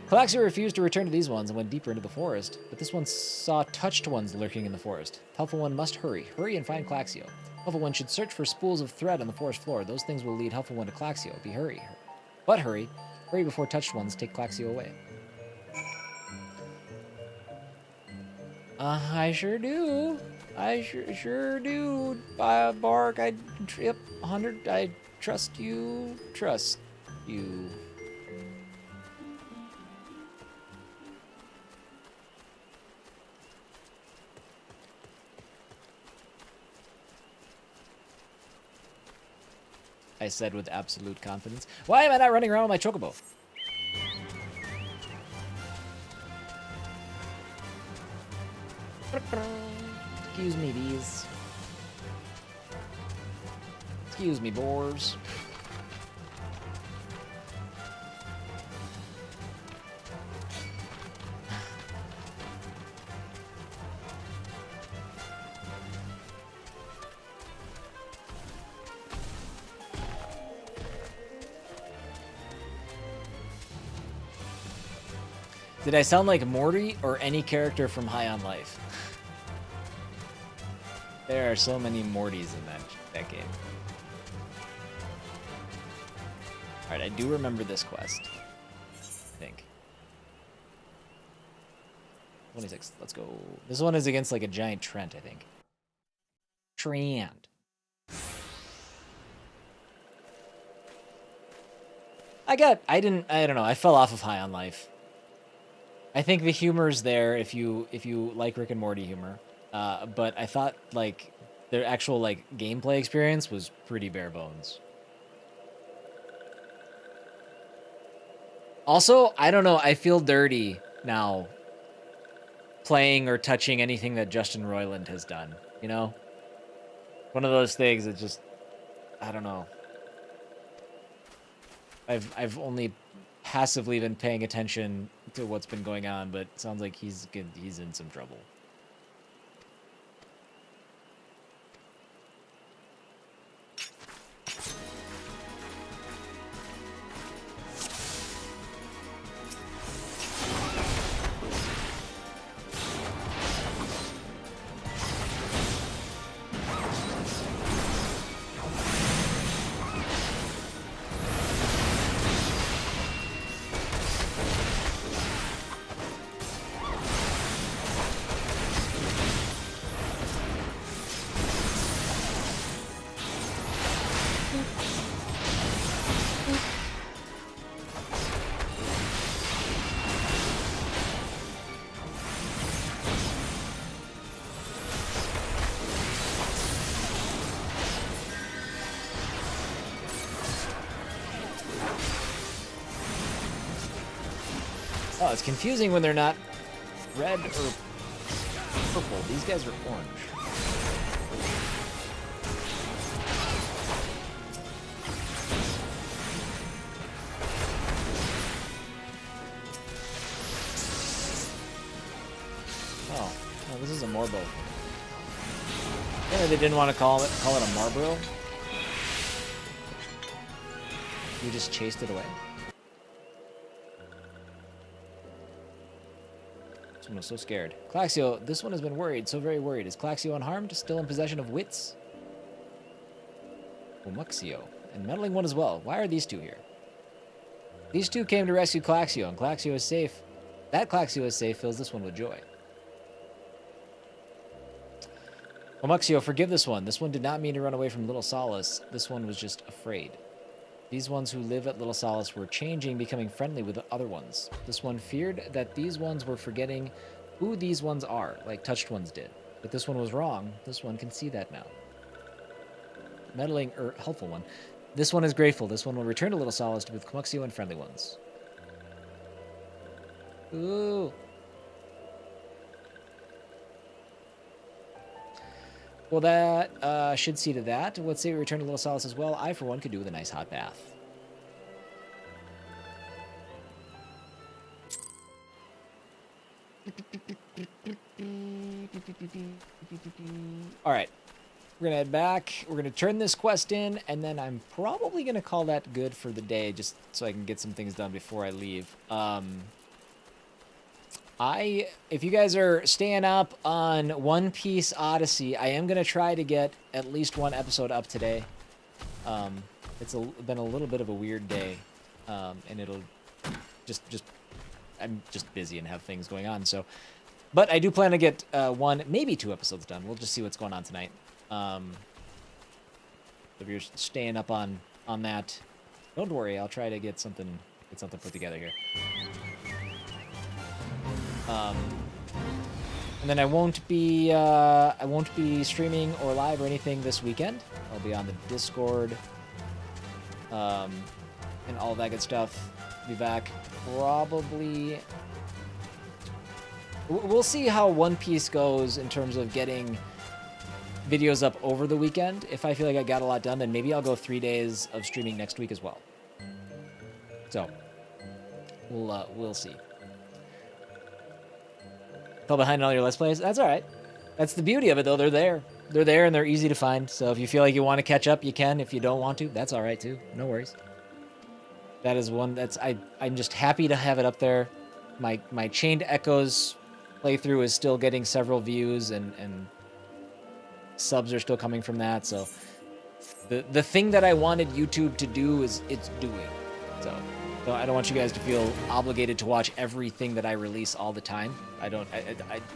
Calaxio refused to return to these ones and went deeper into the forest, but this one saw touched ones lurking in the forest. Helpful One must hurry. Hurry and find Calaxio. Helpful One should search for spools of thread on the forest floor. Those things will lead Helpful One to Calaxio. Be hurry. But hurry. Hurry before touched ones take Calaxio away. I sure do. I sure do. Bark, yep, 100, I trust you. Trust you. I said with absolute confidence. Why am I not running around with my chocobo? Excuse me, bees. Excuse me, boars. Did I sound like Morty or any character from High on Life? There are so many Mortys in that game. Alright, I do remember this quest. I think. 26, let's go. This one is against like a giant Trent, I think. Trent. I don't know, I fell off of High on Life. I think the humor's there if you like Rick and Morty humor. But I thought like their actual like gameplay experience was pretty bare bones. Also, I don't know, I feel dirty now playing or touching anything that Justin Roiland has done, you know? One of those things that just, I don't know. I've only passively been paying attention to what's been going on, but it sounds like he's in some trouble. Oh, it's confusing when they're not red or purple. These guys are orange. Oh, no, this is a Morbo. Yeah, they didn't want to call it a Marbro. You just chased it away. This one was so scared. Calaxio, this one has been worried, so very worried. Is Calaxio unharmed? Still in possession of wits? Pumuxio. And meddling one as well. Why are these two here? These two came to rescue Calaxio, and Calaxio is safe. That Calaxio is safe fills this one with joy. Pumuxio, forgive this one. This one did not mean to run away from Little Solace. This one was just afraid. These ones who live at Little Solace were changing, becoming friendly with the other ones. This one feared that these ones were forgetting who these ones are, like touched ones did. But this one was wrong. This one can see that now. Meddling, helpful one. This one is grateful. This one will return to Little Solace with Pumuxio and friendly ones. Ooh. Well, that should see to that. Let's say we return to Little Solace as well. I, for one, could do with a nice hot bath. All right. We're going to head back. We're going to turn this quest in, and then I'm probably going to call that good for the day, just so I can get some things done before I leave. If you guys are staying up on One Piece Odyssey, I am gonna try to get at least one episode up today. It's been a little bit of a weird day, and it'll I'm just busy and have things going on. So, but I do plan to get one, maybe 2 episodes done. We'll just see what's going on tonight. If you're staying up on that, don't worry. I'll try to get something put together here. And then I won't be streaming or live or anything this weekend. I'll be on the Discord, and all that good stuff. Be back probably. We'll see how One Piece goes in terms of getting videos up over the weekend. If I feel like I got a lot done, then maybe I'll go 3 days of streaming next week as well. So we'll see. Fell behind on all your Let's Plays? That's all right. That's the beauty of it, though. They're there. They're there, and they're easy to find. So if you feel like you want to catch up, you can. If you don't want to, that's all right, too. No worries. That is one that's... I'm just happy to have it up there. My Chained Echoes playthrough is still getting several views, and subs are still coming from that. So the thing that I wanted YouTube to do is it's doing. So I don't want you guys to feel obligated to watch everything that I release all the time.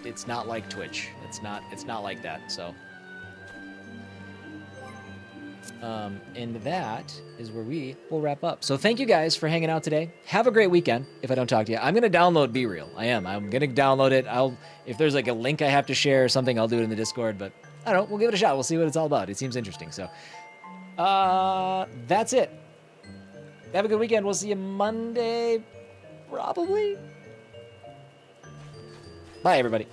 It's not like Twitch. It's not like that. So, and that is where we will wrap up. So thank you guys for hanging out today. Have a great weekend. If I don't talk to you, I'm gonna download Be Real. I'm gonna download it. If there's like a link I have to share or something, I'll do it in the Discord. But I don't know. We'll give it a shot. We'll see what it's all about. It seems interesting. So, that's it. Have a good weekend. We'll see you Monday, probably. Bye, everybody.